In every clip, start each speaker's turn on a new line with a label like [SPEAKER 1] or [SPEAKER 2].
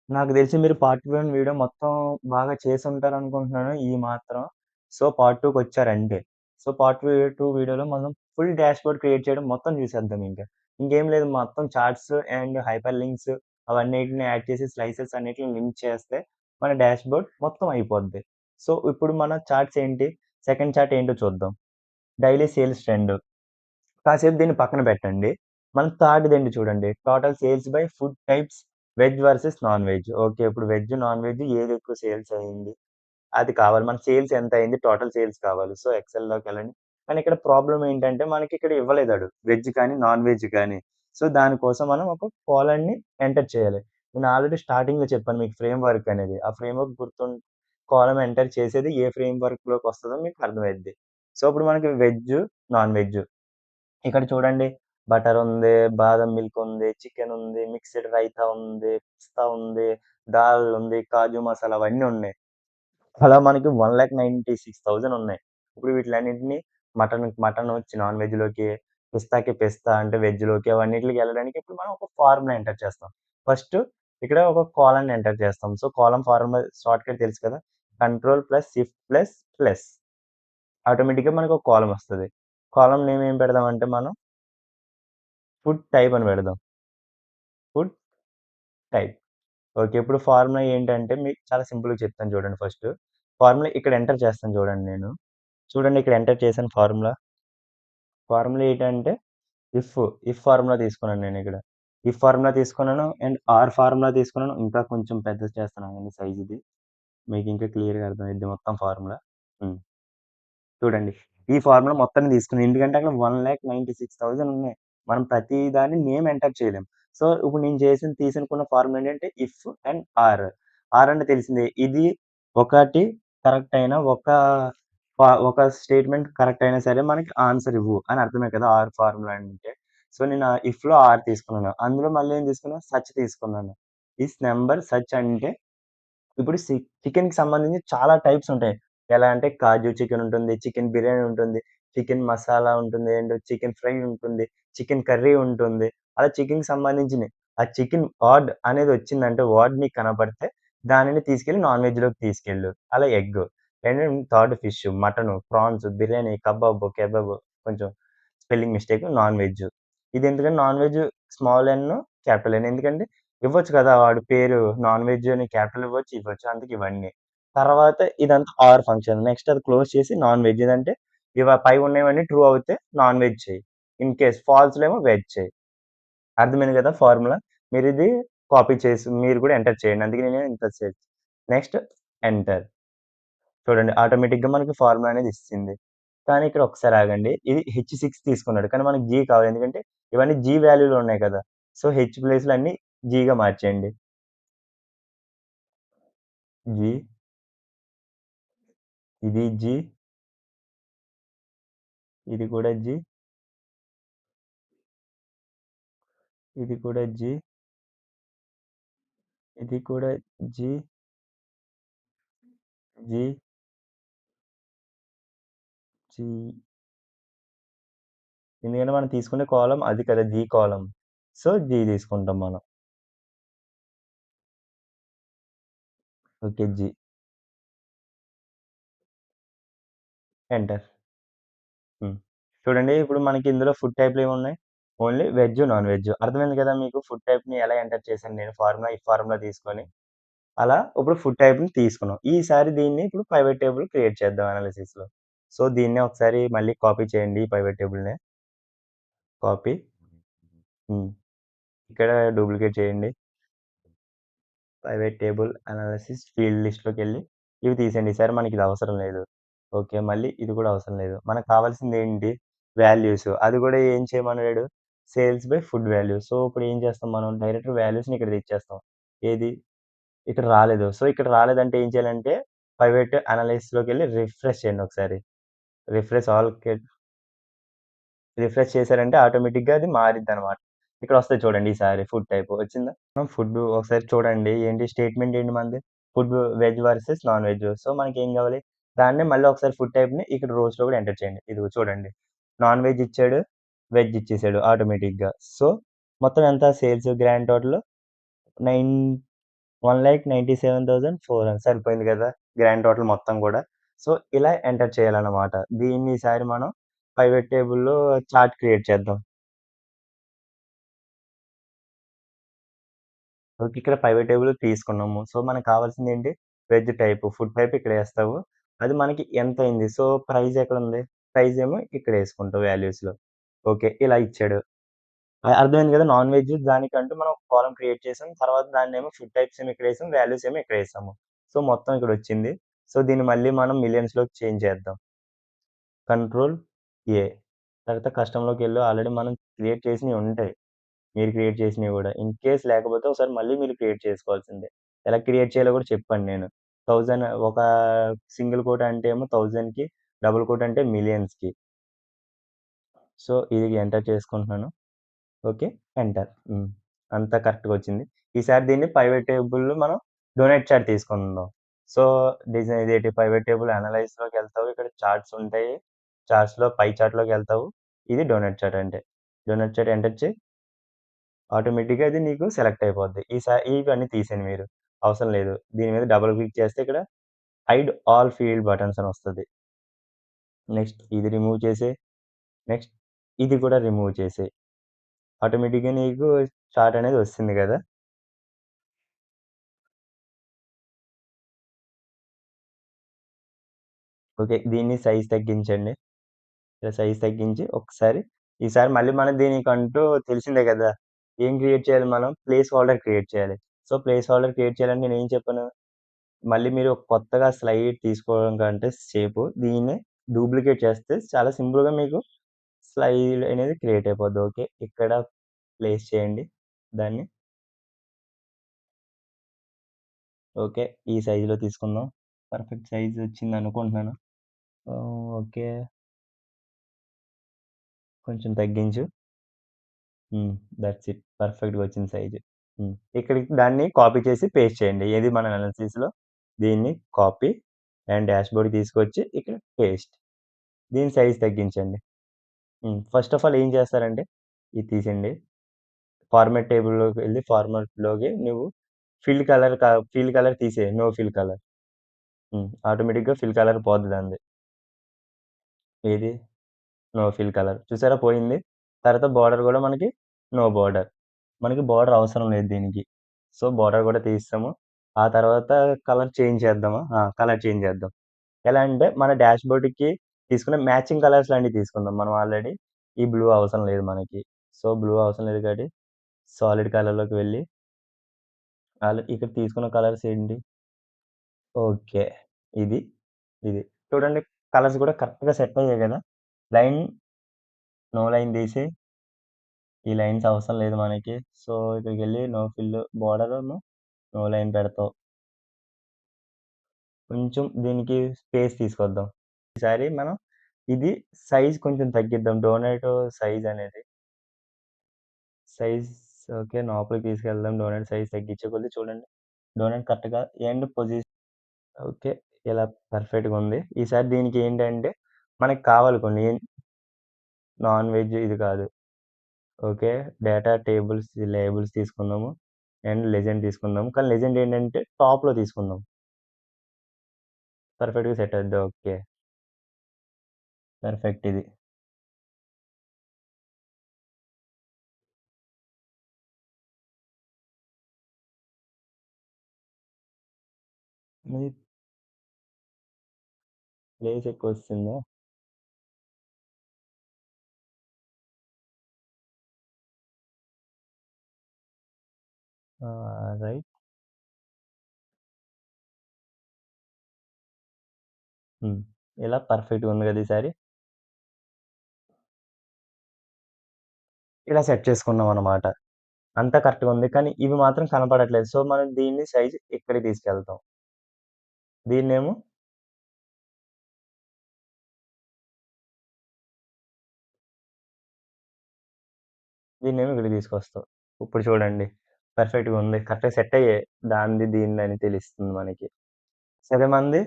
[SPEAKER 1] నాకు తెలిసి మీరు పార్ట్ 1 వీడియో మొత్తం బాగా చేసుంటారనుకుంటున్నాను ఈ మాత్రం. సో, పార్ట్ 2కొచ్చారంతే. సో, పార్ట్ 2 వీడియోలో మనం ఫుల్ డాష్‌బోర్డ్ క్రియేట్ చేయడం మొత్తం చూసేద్దాం ఇంక. ఇంకేం లేదు మొత్తం చార్ట్స్ అండ్ హైపర్ లింక్స్ అవన్నిటిని యాడ్ చేసి స్లైసెస్ అన్నిటిని లింక్ చేస్తే మన డాష్‌బోర్డ్ మొత్తం అయిపోద్ది. సో, ఇప్పుడు మన చార్ట్స్ ఏంటి? సెకండ్ చార్ట్ ఏంటో చూద్దాం. Daily sales trend. కాసేపు దీన్ని పక్కన పెట్టండి. మనం థర్డ్‌దండి చూడండి. Total sales by food types veg versus non veg. Okay. ఇప్పుడు వెజ్, నాన్ వెజ్ ఏది ఎక్కువ సేల్స్ అయింది? అది కావాలి. మన సేల్స్ ఎంత అయింది? టోటల్ సేల్స్ కావాలి. సో, ఎక్సెల్‌లోకెళ్ళండి. కానీ ఇక్కడ ప్రాబ్లమ్ ఏంటంటే మనకిక్కడ ఇవ్వలేదాడు. వెజ్ కానీ, నాన్ వెజ్ కానీ. సో, దానికోసం మనం ఒక కాలమ్‌ని ఎంటర్ చేయాలి. నేను ఆల్రెడీ స్టార్టింగ్‌లో చెప్పాను మీకు ఫ్రేమ్ వర్క్ అనేది. ఆ ఫ్రేమ్ వర్క్ కాలమ్ ఎంటర్ చేసేది ఏ ఫ్రేమ్ వర్క్‌లోకొస్తదో మీకు అర్థమైద్ది. సో, ఇప్పుడు మనకి వెజ్, నాన్ వెజ్. ఇక్కడ చూడండి బటర్ ఉంది, బాదం మిల్క్ ఉంది, చికెన్ ఉంది, మిక్స్‌డ్ రైతా ఉంది, పిస్తా ఉంది, దాల్ ఉంది, కాజు మసాలా అవన్నీ ఉన్నాయి. అలా మనకి 1,96,000 ఉన్నాయి. ఇప్పుడు వీటిలన్నిటిని మటనొచ్చి నాన్ వెజ్‌లోకి, పిస్తాకి పిస్తా అంటే వెజ్‌లోకి అవన్నిట్లికి ఎళ్ళడానికి ఇప్పుడు మనం ఒక ఫార్ములా ఎంటర్ చేస్తాం. ఫస్ట్ ఇక్కడ ఒక కాలమ్‌ని ఎంటర్ చేస్తాం. సో, కాలమ్ ఫార్ములా షార్ట్‌కట్ తెలుసు కదా! Control plus shift plus plus ఆటోమేటిక్‌గా మనకు ఒక కాలమ్ వస్తది. కాలమ్ నేమ్ ఏం పెడదామంటే మనం ఫుడ్ టైప్ అని పెడదాం. Food type. ఓకే. ఇప్పుడు ఫార్ములా ఏంటంటే మీకు చాలా సింపుల్‌గా చెప్తాను చూడండి ఫస్టు. ఫార్ములా ఇక్కడ ఎంటర్ చేస్తాను చూడండి నేను. చూడండి ఇక్కడ ఎంటర్ చేశాను ఫార్ములా. ఫార్ములా ఏంటంటే ఇఫ్, ఇఫ్ ఫార్ములా తీసుకున్నాను నేనిక్కడ. ఇఫ్ ఫార్ములా తీసుకున్నాను అండ్ ఆర్ ఫార్ములా తీసుకున్నాను. ఇంకా కొంచెం పెద్దది చేస్తాను ఆగండి సైజ్ ఇది. మీకు ఇంకా క్లియర్‌గా అర్థమైద్ది మొత్తం ఫార్ములా. హ్మ్. చూడండి. ఈ ఫార్ములా మొత్తాన్ని తీసుకున్నాను. ఎందుకంటే అక్కడ 1,96,000 ఉన్నాయి. మనం ప్రతి దాన్ని నేమ్ ఎంటర్ చేయలేం. సో, ఇప్పుడు నేను తీసుకున్న ఫార్ములా ఏంటంటే ఇఫ్ అండ్ ఆర్. ఆర్ అంటే తెలిసిందే. ఇది ఒకటి కరెక్ట్ అయిన ఒక స్టేట్‌మెంట్ కరెక్ట్ అయినా సరే మనకి ఆన్సర్ ఇవ్వు అని అర్థమే కదా! ఆర్ ఫార్ములా అంటే. సో, నేను ఇఫ్‌లో ఆర్ తీసుకున్నాను. అందులో మళ్ళీ ఏం తీసుకున్నాను? సచ్ తీసుకున్నాను. ఈస్ నంబర్ సచ్ అంటే ఇప్పుడు చికెన్‌కి సంబంధించి చాలా టైప్స్ ఉంటాయి. ఎలా అంటే కాజు చికెన్ ఉంటుంది, చికెన్ బిర్యానీ ఉంటుంది, చికెన్ మసాలా ఉంటుంది, అండ్ చికెన్ ఫ్రై ఉంటుంది, చికెన్ కర్రీ ఉంటుంది. అలా చికెన్‌కి సంబంధించినయి. ఆ చికెన్ వర్డ్ అనేది వచ్చిందంటే వర్డ్ నీకు కనపడితే దానిని తీసుకెళ్ళి నాన్ వెజ్‌లోకి తీసుకెళ్ళు. అలా egg. And third fish, mutton, prawns, biryani, kebab, kebab కొంచెం స్పెల్లింగ్ మిస్టేక్ నాన్ వెజ్. ఇదెందుకంటే non veg small N, capital N. ఎందుకంటే ఇవ్వచ్చు కదా! వాడి పేరు నాన్ వెజ్ అని క్యాపిటల్ ఇవ్వచ్చు, ఇవ్వచ్చు. అందుకే ఇవన్నీ. తర్వాత ఇదంతా ఆర్ ఫంక్షన్. నెక్స్ట్ అది క్లోజ్ చేసి నాన్ వెజ్ ఇదంటే పైవున్నవన్నీ ట్రూ అవుతే నాన్ వెజ్ చెయి. ఇన్ కేస్ ఫాల్స్‌లో వెజ్ చెయి. అర్థమైంది కదా ఫార్ములా? మీరిది కాపీ చేసి మీరు కూడా ఎంటర్ చేయండి. అందుకే నేను ఇంత నెక్స్ట్ ఎంటర్. చూడండి ఆటోమేటిక్‌గా మనకి ఫార్ములా అనేది ఇచ్చేసింది. కానీ ఇక్కడ ఒకసారి ఆగండి. ఇది హెచ్6 తీసుకున్నాడు. కానీ మనకు జీ కావాలి. ఎందుకంటే ఇవన్నీ జీ వాల్యూలో ఉన్నాయి కదా! సో, హెచ్ ప్లేస్‌లో అన్నీ జీగా మార్చేయండి. జీ, ఇది జీ, ఇది కూడా జీ, ఇది కూడా జీ, ఇది కూడా జీ, జీ, జీ. ఎందుకంటే మనం తీసుకునే కాలమ్ అది కదా! G column. సో, జీ తీసుకుంటాం మనం. ఓకే. జీ. ఎంటర్. హ్మ్. చూడండి ఇప్పుడు మనకి ఇందులో ఫుడ్ టైప్‌లు ఏమున్నాయి? Only veg, non veg. అర్థమైంది కదా మీకు ఫుడ్ టైప్‌ని ఎలా ఎంటర్ చేశాను నేను ఈ ఫార్ములా తీసుకొని. అలా ఇప్పుడు ఫుడ్ టైప్‌ని తీసుకున్నాం. ఈసారి దీన్ని ఇప్పుడు పైవట్ టేబుల్ క్రియేట్ చేద్దాం అనాలిసిస్‌లో. సో, దీన్నే ఒకసారి మళ్ళీ కాపీ చేయండి ఈ పైవట్ టేబుల్‌నే. కాపీ. హ్మ్. ఇక్కడ డూప్లికేట్ చేయండి. పైవట్ టేబుల్ అనాలిసిస్ ఫీల్డ్ లిస్ట్‌లోకెళ్ళి ఇవి తీసేయండి. ఈసారి మనకిది అవసరం లేదు. ఓకే. మళ్ళీ ఇది కూడా అవసరం లేదు. మనకు కావాల్సిందేంటి? వాల్యూస్. అది కూడా ఏం చేయమన్నాడు? Sales by food value. So, ఇప్పుడు ఏం చేస్తాం మనం డైరెక్ట్ వాల్యూస్‌ని ఇక్కడ తెచ్చేస్తాం. ఏది? ఇక్కడ రాలేదు. సో, ఇక్కడ రాలేదంటే ఏం చేయాలంటే పైవట్ అనాలిసిస్‌లోకెళ్ళి రిఫ్రెష్ చేయండి ఒకసారి. రిఫ్రెష్ ఆల్ రిఫ్రెష్ చేశారంటే ఆటోమేటిక్‌గా అది మారిద్దనమాట. ఇక్కడొస్తది చూడండి ఈసారి ఫుడ్ టైప్ వచ్చిందా? ఫుడ్ ఒకసారి చూడండి. ఏంటి స్టేట్‌మెంట్ ఏంటి మనది? Food veg versus non veg. So, మనకేం కావాలి? దాన్నే మళ్ళీ ఒకసారి ఫుడ్ టైప్‌ని ఇక్కడ రోస్‌లో కూడా ఎంటర్ చేయండి. ఇదిగో చూడండి. నాన్ వెజ్ ఇచ్చాడు. వెజ్ ఇచ్చేసాడు ఆటోమేటిక్‌గా. సో, మొత్తం ఎంత సేల్స్ గ్రాండ్ టోటల్ 9 1,97,400 సరిపోయింది గదా! గ్రాండ్ టోటల్ మొత్తం గూడా. సో, ఇలా ఎంటర్ చేయాలన్నమాట. దీన్ని ఈసారి మనం పైవట్ టేబుల్‌లో చార్ట్ క్రియేట్ చేద్దాం. ఓకే. ఇక్కడ పైవట్ టేబుల్ తీసుకున్నాము. సో, మనకు కావాల్సిందేంటి? వెజ్ టైపు, ఫుడ్ టైప్ ఇక్కడేస్తావు. అది మనకి ఎంతయింది? సో, ప్రైస్ ఎక్కడుంది? ప్రైస్ ఏమో ఇక్కడేసుకుంటావు వాల్యూస్‌లో. ఓకే. ఇలా ఇచ్చాడు. అర్థమైంది గదా! నాన్ వెజ్ దానికంటూ మనం ఒక కాలమ్ క్రియేట్ చేసాం. తర్వాత దాన్నేమో ఫుడ్ టైప్స్ ఏమో ఇక్కడేసాం. వాల్యూస్ ఏమో ఇక్కడేసాము. సో, మొత్తం ఇక్కడొచ్చింది. సో, దీన్ని మళ్ళీ మనం మిలియన్స్‌లోకి చేంజ్ చేద్దాం. Control A. తర్వాత కస్టమ్‌లోకెళ్ళు ఆల్రెడీ మనం క్రియేట్ చేసినయి ఉంటాయి. మీరు క్రియేట్ చేసినవి గూడా. ఇన్ కేస్ లేకపోతే ఒకసారి మళ్ళీ మీరు క్రియేట్ చేసుకోవాల్సిందే. ఎలా క్రియేట్ చేయాలో గూడా చెప్పాను నేను. 1000 ఒక సింగిల్ కోట్ అంటే ఏమో 1000కి, డబుల్ కోట్ అంటే మిలియన్స్‌కి. సో, ఇది ఎంటర్ చేసుకుంటున్నాను. ఓకే. ఎంటర్. అంతా కరెక్ట్‌గొచ్చింది. ఈసారి దీన్ని పైవట్ టేబుల్‌లో మనం డొనేట్ చార్ట్ తీసుకుందాం. సో, ఇదేంటి పైవట్ టేబుల్ అనలైజ్‌లోకెళ్తావు. ఇక్కడ చార్ట్స్ ఉంటాయి. చార్ట్స్‌లో పై చార్ట్‌లోకెళ్తావు. ఇది డొనేట్ చార్ట్ అంటే. డొనేట్ చార్ట్ ఎంటర్ చెయి. ఆటోమేటిక్‌గా అది నీకు సెలెక్ట్ అయిపోద్ది. ఇవన్నీ తీసేయండి మీరు. అవసరం లేదు. దీని మీద డబుల్ క్లిక్ చేస్తే ఇక్కడ హైడ్ ఆల్ ఫీల్డ్ బటన్స్ అని వస్తది. నెక్స్ట్ ఇది రిమూవ్ చేసేయి. నెక్స్ట్ ఇది కూడా రిమూవ్ చేసేయి. ఆటోమేటిక్‌గా నీకు చార్ట్ అనేది వస్తుంది గదా! ఓకే. దీన్ని సైజ్ తగ్గించండి. ఇలా సైజ్ తగ్గించి ఒకసారి ఈసారి మళ్ళీ మనం దీనికంటూ తెలిసిందే గదా! ఏం క్రియేట్ చేయాలి మనం? ప్లేస్ హోల్డర్ క్రియేట్ చేయాలి. సో, ప్లేస్ హోల్డర్ క్రియేట్ చేయాలంటే నేనేం చెప్పాను? మళ్ళీ మీరు కొత్తగా స్లైడ్ తీసుకోవడం కంటే సేపు దీన్నే డూప్లికేట్ చేస్తే చాలా సింపుల్‌గా మీకు స్లైడ్ అనేది క్రియేట్ అయిపోద్ది. ఓకే. ఇక్కడ ప్లేస్ చేయండి దాన్ని. ఓకే. ఈ సైజ్‌లో తీసుకుందాం. పర్ఫెక్ట్ సైజ్ వచ్చిందనుకుంటున్నాను. ఓకే. కొంచెం తగ్గించు. హ్మ్. That's it. పర్ఫెక్ట్‌గా వచ్చింది సైజు. ఇక్కడికి దాన్ని కాపీ చేసి పేస్ట్ చేయండి. ఏది మన అనాలిసిస్‌లో దీన్ని కాపీ అండ్ డాష్‌బోర్డ్‌కి తీసుకొచ్చి ఇక్కడ పేస్ట్. దీని సైజ్ తగ్గించండి. ఫస్ట్ ఆఫ్ ఆల్ ఏం చేస్తారంటే ఇది తీసేయండి. ఫార్మాట్ టేబుల్‌లోకి వెళ్లి ఫార్మాట్‌లోకి నువ్వు ఫిల్ కలర్ తీసేయి. No fill colour. ఆటోమేటిక్‌గా ఫిల్ కలర్ పోద్ది దానిది. ఏది? No fill colour. చూసారా పోయింది. తర్వాత బోర్డర్ గూడా మనకి నో బోర్డర్. మనకి బోర్డర్ అవసరం లేదు దీనికి. సో, బోర్డర్ గూడా తీసేసాము. ఆ తర్వాత కలర్ చేంజ్ చేద్దామా? కలర్ చేంజ్ చేద్దాం. ఎలా అంటే మన డాష్‌బోర్డ్‌కి తీసుకున్న మ్యాచింగ్ కలర్స్ లాంటివి తీసుకుందాం. మనం ఆల్రెడీ ఈ బ్లూ అవసరం లేదు మనకి. సో, బ్లూ అవసరం లేదు కాబట్టి సాలిడ్ కలర్‌లోకి వెళ్లి ఇక్కడ తీసుకున్న కలర్స్ ఏంటి? ఓకే. ఇది, ఇది. చూడండి కలర్స్ గూడా కరెక్ట్‌గా సెట్ అయ్యాయి గదా! లైన్ నో లైన్ తీసి ఈ లైన్స్ అవసరం లేదు మనకి. సో, ఇక్కడికెళ్ళి నో ఫిల్ బోర్డరును నో లైన్ పెడతావు. కొంచెం దీనికి స్పేస్ తీసుకొద్దాం. ఈసారి మనం ఇది సైజ్ కొంచెం తగ్గిద్దాం. డోనట్ సైజ్ అనేది. Size okay. లోపలికి తీసుకెళ్దాం. డోనట్ సైజ్ తగ్గించే కొద్దీ చూడండి. డోనట్ కరెక్ట్‌గా ఎండ్ ఓకే. ఇలా పర్ఫెక్ట్‌గుంది. ఈసారి దీనికి ఏంటంటే మనకు కావాలి కొన్ని నాన్ వెజ్ ఇది కాదు. ఓకే. డేటా టేబుల్స్, లేబుల్స్ తీసుకుందాము. అండ్ లెజెండ్ తీసుకుందాము. కానీ లెజెండ్ ఏంటంటే టాప్‌లో తీసుకుందాం. పర్ఫెక్ట్‌గా సెట్ అవుద్ది. ఓకే. పర్ఫెక్ట్ ఇది. మీ ప్లేస్ ఎక్కువొస్తుందా? రైట్. హ్మ్. ఇలా పర్ఫెక్ట్‌గా ఉంది గదా! ఈసారి. ఇలా సెట్ చేసుకున్నామనమాట. అంతా కరెక్ట్‌గా ఉంది. కానీ ఇవి మాత్రం కనపడట్లేదు. సో, మనం దీన్ని సైజ్ ఇక్కడికి తీసుకెళ్తాం. దీన్నేమో ఇక్కడికి తీసుకొస్తాం. ఇప్పుడు చూడండి. పర్ఫెక్ట్‌గా ఉంది. కరెక్ట్‌గా సెట్ అయ్యాయి. దానిది, దీనిదని తెలుస్తుంది మనకి. సరే మనది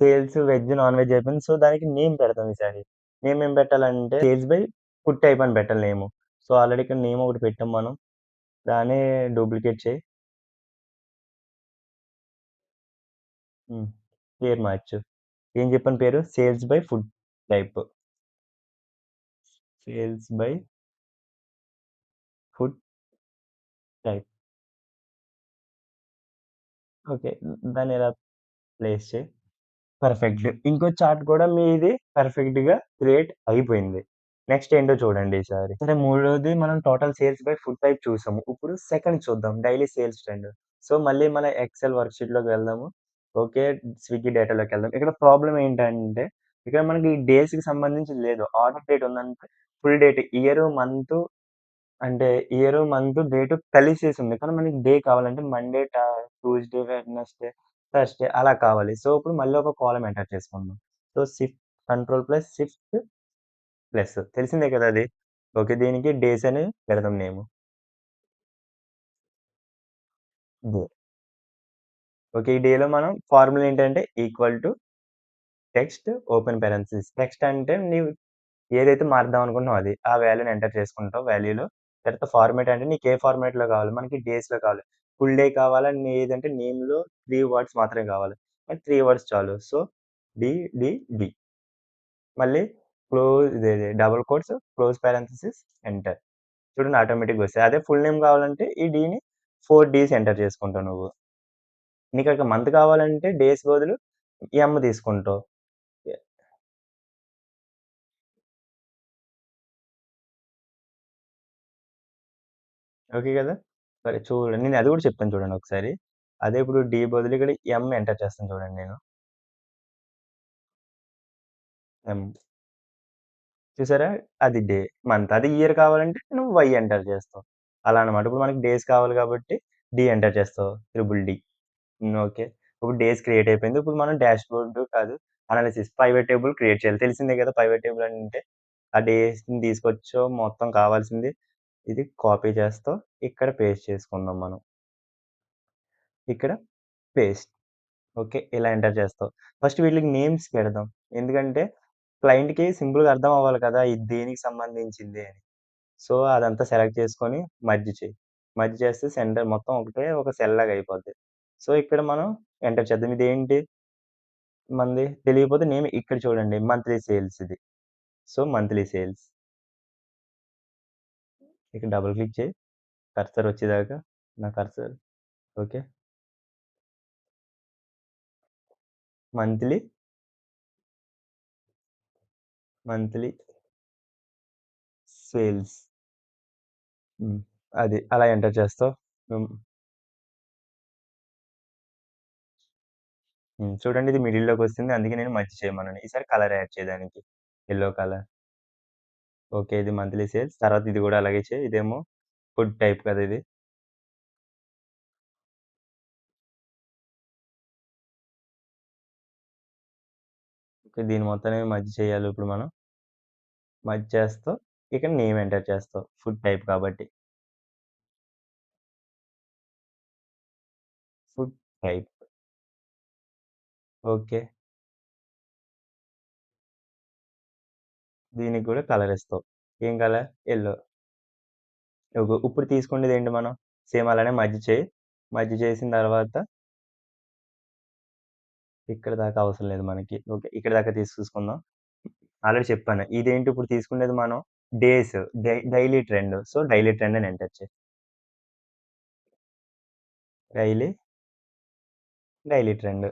[SPEAKER 1] సేల్స్ వెజ్, నాన్ వెజ్ అయిపోయింది. సో, దానికి నేమ్ పెడతాం ఈసారి. నేమ్ ఏం పెట్టాలంటే సేల్స్ బై ఫుడ్ టైప్ అని పెట్టాలి నేము. సో, ఆల్రెడీ ఇక్కడ నేమ్ ఒకటి పెట్టాం మనం. దాన్నే డూప్లికేట్ చేయి. హ్మ్. పేరు మార్చు. ఏం చెప్పాను పేరు? Sales by food type. Sales by food type. Okay. దాన్నెలా ప్లేస్ చేయి. పర్ఫెక్ట్. ఇంకో చార్ట్ కూడా మీది పర్ఫెక్ట్‌గా క్రియేట్ అయిపోయింది. నెక్స్ట్ ఏంటో చూడండి ఈసారి. సరే మూడోది మనం total sales by food type చూసాము. ఇప్పుడు సెకండ్ చూద్దాం. Daily sales trend. సో, మళ్ళీ మన ఎక్సెల్ వర్క్‌షీట్‌లోకి వెళ్దాము. ఓకే. స్విగ్గీ డేటాలోకెళ్దాం. ఇక్కడ ప్రాబ్లమ్ ఏంటంటే, ఇక్కడ మనకి డేస్‌కి సంబంధించి లేదు. ఆర్డర్ డేట్ ఉందంటే ఫుల్ డేట్ ఇయరు, మంతు అంటే ఇయరు, మంతు, డేటు కలిసేసుంది. కానీ మనకి డే కావాలంటే మండే, ట్యూస్‌డే, వెడ్నెస్‌డే, థర్స్‌డే అలా కావాలి. సో, ఇప్పుడు మళ్ళీ ఒక కాలమ్ ఎంటర్ చేసుకుందాం. So, control plus shift plus తెలిసిందే కదా అది. ఓకే. దీనికి డేస్ అని పెడదాం నేము. డే. ఓకే. ఈ డేలో మనం ఫార్ములా ఏంటంటే equal to text open parenthesis. Text అంటే నీవు ఏదైతే మార్దాం అనుకుంటున్నావో అది. ఆ వాల్యూని ఎంటర్ చేసుకుంటావు వాల్యూలో. తర్వాత ఫార్మాట్ అంటే నీకు ఏ ఫార్మాట్‌లో కావాలి? మనకి డేస్‌లో కావాలి. ఫుల్ డే కావాలా? లేదంటే నేమ్‌లో 3 వర్డ్స్ మాత్రమే కావాలి. మనకి 3 వర్డ్స్ చాలు. So, D, D, D. మళ్ళీ ఇదేది double quotes, close parenthesis, enter. చూడండి ఆటోమేటిక్‌గా వస్తాయి. అదే ఫుల్ నేమ్ కావాలంటే ఈ డీని 4 డీస్ ఎంటర్ చేసుకుంటావు నువ్వు. నీకక్కడ మంత్ కావాలంటే డేస్ బదులు ఎమ్ తీసుకుంటావు. ఓకే గదా! సరే చూడండి. నేను అది గూడా చెప్తాను చూడండి ఒకసారి. అదే ఇప్పుడు డి బదులు ఇక్కడ ఎమ్ ఎంటర్ చేస్తాను చూడండి నేను. ఎమ్ చూసారా? అది డే, మంత్. అది ఇయర్ కావాలంటే నువ్వు వై ఎంటర్ చేస్తావు. అలా అన్నమాట. ఇప్పుడు మనకి డేస్ కావాలి కాబట్టి డి ఎంటర్ చేస్తావు. Triple D. హ్మ్. ఓకే. ఇప్పుడు డేస్ క్రియేట్ అయిపోయింది. ఇప్పుడు మనం డాష్‌బోర్డ్ కాదు అనాలిసిస్ పైవట్ టేబుల్ క్రియేట్ చేయాలి. తెలిసిందే కదా! పైవట్ టేబుల్ అంటే ఆ డేస్‌ని తీసుకొచ్చో మొత్తం కావాల్సింది ఇది కాపీ చేస్తావు. ఇక్కడ పేస్ట్ చేసుకుందాం మనం. ఇక్కడ పేస్ట్. ఓకే. ఇలా ఎంటర్ చేస్తావు. ఫస్ట్ వీటిలికి నేమ్స్ పెడదాం. ఎందుకంటే క్లయింట్‌కి సింపుల్‌గా అర్థం అవ్వాలి కదా! ఇది దేనికి సంబంధించింది అని. సో, అదంతా సెలెక్ట్ చేసుకొని మర్జ్ చెయి. మర్జ్ చేస్తే సెంటర్ మొత్తం ఒకటే ఒక సెల్ లాగా అయిపోద్ది. సో, ఇక్కడ మనం ఎంటర్ చేద్దాం. ఇదేంటి మనది తెలియకపోతే నేమ్ ఇక్కడ చూడండి మంత్లీ సేల్స్ ఇది. So, monthly sales. ఇక్కడ డబుల్ క్లిక్ చేయి. కర్సర్ వచ్చేదాకా నా cursor okay. Monthly, monthly sales. హ్మ్. అది అలా ఎంటర్ చేస్తావు. హ్మ్. హ్మ్. చూడండి ఇది మిడిల్‌లోకొస్తుంది. అందుకే నేను మర్జ్ చేయమన్నాను. ఈసారి కలర్ యాడ్ చేయి దానికి. Yellow colour. ఓకే. ఇది మంత్లీ సేల్స్. తర్వాత ఇది గూడా అలాగే చేయి. ఇదేమో ఫుడ్ టైప్ కదా ఇది. ఓకే. దీన్ని మొత్తాన్ని మర్జ్ చేయాలి ఇప్పుడు మనం. మర్జ్ చేస్తావు. ఇక్కడ నేమ్ ఎంటర్ చేస్తావు. ఫుడ్ టైప్ కాబట్టి. Food type. ఓకే. దీనికి గూడా కలర్ ఇస్తావు. ఏం కలర్? యెల్లో. ఇప్పుడు తీసుకునేదేంటి మనం? సేమ్ అలానే మర్జ్ చేయి. మర్జ్ చేసిన తర్వాత ఇక్కడ దాకా అవసరం లేదు మనకి. ఓకే. ఇక్కడి దాకా చూసుకుందాం. ఆల్రెడీ చెప్పాను. ఇదేంటి ఇప్పుడు తీసుకునేది మనం days daily trend. So, daily trend అని ఎంటర్ చెయి. Daily, daily trend.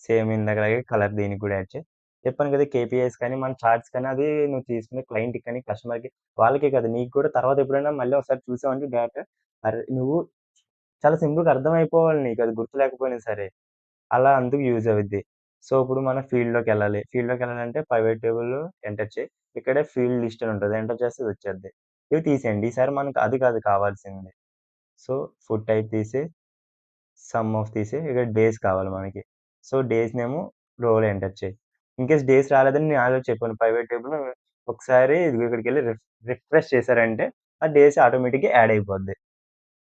[SPEAKER 1] సేమ్ ఇందాకలాగే కలర్ దీనికి కూడా యాడ్ చేయి. చెప్పాను కదా! కేపీఐస్ కానీ, మన చార్ట్స్ కానీ అది నువ్వు తీసుకునే క్లయింట్‌కి కానీ, కస్టమర్‌కి వాళ్ళకే కాదు నీకు కూడా తర్వాత ఎప్పుడైనా మళ్ళీ ఒకసారి చూసావంటే డేటా అరె! నువ్వు చాలా సింపుల్‌గా అర్థమైపోవాలి నీకు అది గుర్తులేకపోయినా సరే. అలా అందుకు యూజ్ అవుద్ది. సో, ఇప్పుడు మనం ఫీల్డ్‌లోకెళ్ళాలి. ఫీల్డ్‌లోకెళ్ళాలంటే పైవట్ టేబుల్ ఎంటర్ చేయి. ఇక్కడే ఫీల్డ్ లిస్ట్ అని ఉంటది. ఎంటర్ చేస్తే ఇదొచ్చేద్ది. ఇవి తీసేయండి. ఈసారి మనకు అది కాదు కావాల్సింది. సో, ఫుడ్ టైప్ తీసేయి. సమ్ ఆఫ్ తీసేయి. ఇక్కడ డేస్ కావాలి మనకి. సో, డేస్‌నేమో రోలో ఎంటర్ చేయి. ఇన్‌కేస్ డేస్ రాలేదని నేను ఆల్రెడీ చెప్పాను. ప్రైవేట్ టేబుల్ ఒకసారి ఇదిగో ఇక్కడికెళ్ళి రిఫ్రెష్ చేశారంటే ఆ డేస్ ఆటోమేటిక్‌గా యాడ్ అయిపోద్ది.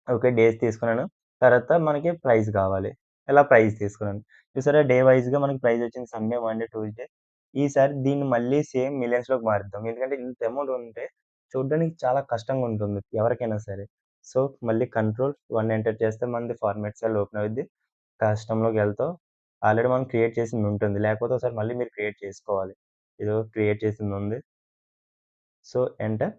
[SPEAKER 1] ఓకే. డేస్ తీసుకున్నాను. తర్వాత మనకి ప్రైస్ కావాలి. ఇలా ప్రైస్ తీసుకున్నాను. చూసారా డే వైస్‌గా మనకి ప్రైస్ వచ్చింది. Sunday, Monday, Tuesday. ఈసారి దీన్ని మళ్ళీ సేమ్ మిలియన్స్‌లోకి మారుద్దాం. ఎందుకంటే ఇంత అమౌంట్ ఉంటే చూడ్డానికి చాలా కష్టంగా ఉంటుంది ఎవరికైనా సరే. సో, మళ్ళీ కంట్రోల్ 1 ఎంటర్ చేస్తే మనది ఫార్మాట్ సెల్ ఓపెన్ అవుద్ది. కస్టమ్‌లోకెళ్తావు. ఆల్రెడీ మనం క్రియేట్ చేసింది ఉంటుంది. లేకపోతే ఒకసారి మళ్ళీ మీరు క్రియేట్ చేసుకోవాలి. ఇదిగో క్రియేట్ చేసిందుంది. So, enter.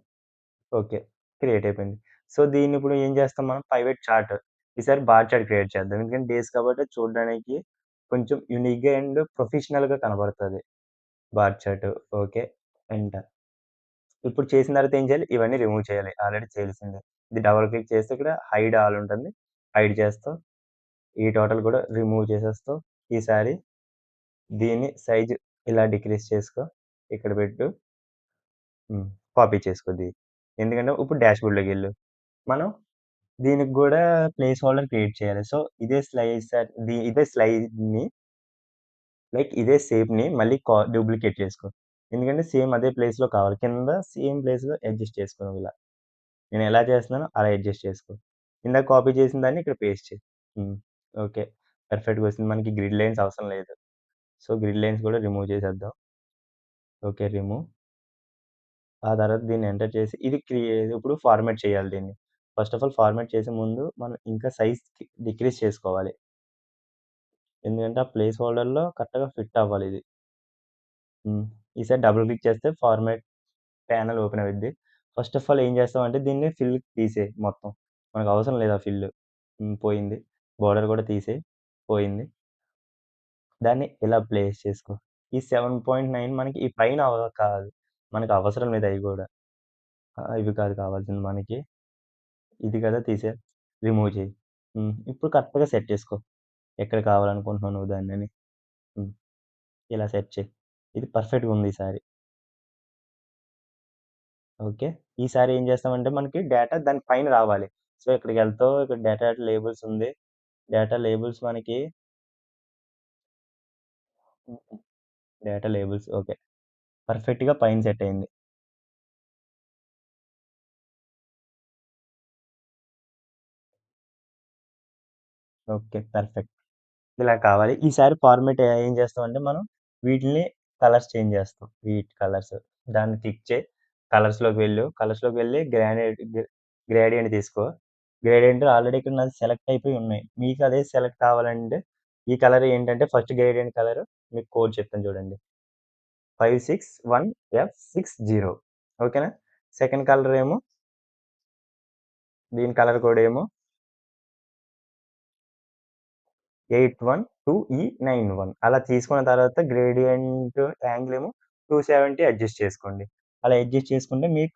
[SPEAKER 1] ఓకే. క్రియేట్ అయిపోయింది. సో, దీన్నిప్పుడు ఏం చేస్తాం మనం ప్రైవేట్ చార్ట్. ఈసారి బార్ చార్ట్ క్రియేట్ చేద్దాం. ఎందుకంటే డేస్ కాబట్టి చూడడానికి కొంచెం యూనిక్‌గా అండ్ ప్రొఫెషనల్‌గా కనబడతది. Bar chart. ఓకే. ఎంటర్. ఇప్పుడు చేసిన తర్వాత ఏం చేయాలి? ఇవన్నీ రిమూవ్ చేయాలి. ఆల్రెడీ తెలిసిందే. ఇది డబుల్ క్లిక్ చేస్తే ఇక్కడ హైడ్ ఆల్ ఉంటుంది. హైడ్ చేస్తాం. ఈ టోటల్ కూడా రిమూవ్ చేసేస్తాం. ఈసారి దీన్ని సైజ్ ఇలా డిక్రీజ్ చేసుకో. ఇక్కడ పెట్టు. హ్మ్. కాపీ చేసుకో ఎందుకంటే ఇప్పుడు డాష్‌బోర్డ్‌లోకెళ్ళు. మనం దీనికి గూడా ప్లేస్ హోల్డర్ క్రియేట్ చేయాలి. సో, ఇదే స్లైడ్‌ని ఇదే షేప్‌ని మళ్ళీ డూప్లికేట్ చేసుకో. ఎందుకంటే సేమ్ అదే ప్లేస్‌లో కావాలి. కింద సేమ్ ప్లేస్‌లో అడ్జస్ట్ చేసుకో నువ్విలా. నేనెలా చేస్తున్నానో అలా అడ్జస్ట్ చేసుకో. ఇందాక కాపీ చేసిన దాన్ని ఇక్కడ పేస్ట్ చెయి. హ్మ్. ఓకే. పర్ఫెక్ట్‌గా వచ్చింది. మనకి గ్రిడ్ లైన్స్ అవసరం లేదు. సో, గ్రిడ్ లైన్స్ కూడా రిమూవ్ చేసేద్దాం. ఓకే. రిమూవ్. ఆ తర్వాత దీన్ని ఎంటర్ చేసి ఇప్పుడు ఫార్మాట్ చేయాలి దీన్ని. ఫస్ట్ ఆఫ్ ఆల్ ఫార్మాట్ చేసే ముందు మనం ఇంకా సైజ్ డిక్రీజ్ చేసుకోవాలి. ఎందుకంటే ఆ ప్లేస్ హోల్డర్‌లో కరెక్ట్‌గా ఫిట్ అవ్వాలిది. హ్మ్. ఈసారి డబుల్ క్లిక్ చేస్తే ఫార్మాట్ ప్యానెల్ ఓపెన్ అవుద్ది. ఫస్ట్ ఆఫ్ ఆల్ ఏం చేస్తామంటే దీన్ని ఫిల్ తీసేయి మొత్తం. మనకు అవసరం లేదు ఆ ఫిల్. పోయింది. బోర్డర్ కూడా తీసేయి. పోయింది. దాన్ని ఇలా ప్లేస్ చేసుకో. ఈ 7.9 మనకి ఈ పైన కాదు. మనకు అవసరం లేదు అయి గూడా. ఇవి కాదు కావాల్సింది మనకి. ఇది కదా తీసేయి. రిమూవ్ చెయి. ఇప్పుడు కరెక్ట్‌గా సెట్ చేసుకో. ఎక్కడ కావాలనుకుంటున్నావు నువ్వు దాన్నని. హ్మ్. ఇలా సెట్ చెయి. ఇది పర్ఫెక్ట్‌గా ఉంది ఈసారి. ఓకే. ఈసారి ఏం చేస్తామంటే మనకి డేటా దాని పైన రావాలి. సో, ఇక్కడికెళ్తావు. ఇక్కడ డేటా లేబుల్స్ ఉంది. డేటా లేబుల్స్ మనకి హ్మ్. Data labels okay. పర్ఫెక్ట్‌గా పైన సెట్ అయింది. ఓకే. పర్ఫెక్ట్. ఇలా కావాలి. ఈసారి ఫార్మాట్ ఏం చేస్తామంటే మనం వీటిల్ని కలర్స్ చేంజ్ చేస్తాం. వీటి కలర్స్. దాన్ని క్లిక్ చేయి. కలర్స్‌లోకి వెళ్ళు. కలర్స్‌లోకి వెళ్లి గ్రేడియంట్ తీసుకో. గ్రేడియంట్ ఆల్రెడీ ఇక్కడ నాది సెలెక్ట్ అయిపోయి ఉన్నాయి. మీకు అదే సెలెక్ట్ కావాలంటే ఈ కలర్ ఏంటంటే ఫస్ట్ గ్రేడియంట్ కలర్ మీకు కోడ్ చెప్తాను చూడండి. 561F60 ఓకేనా? సెకండ్ కలర్ ఏమో దీని కలర్ కోడ్ ఏమో 81 అలా తీసుకున్న తర్వాత గ్రేడియంట్ యాంగిల్ ఏమో 270 అడ్జస్ట్ చేసుకోండి. అలా అడ్జస్ట్ చేసుకుంటే మీకు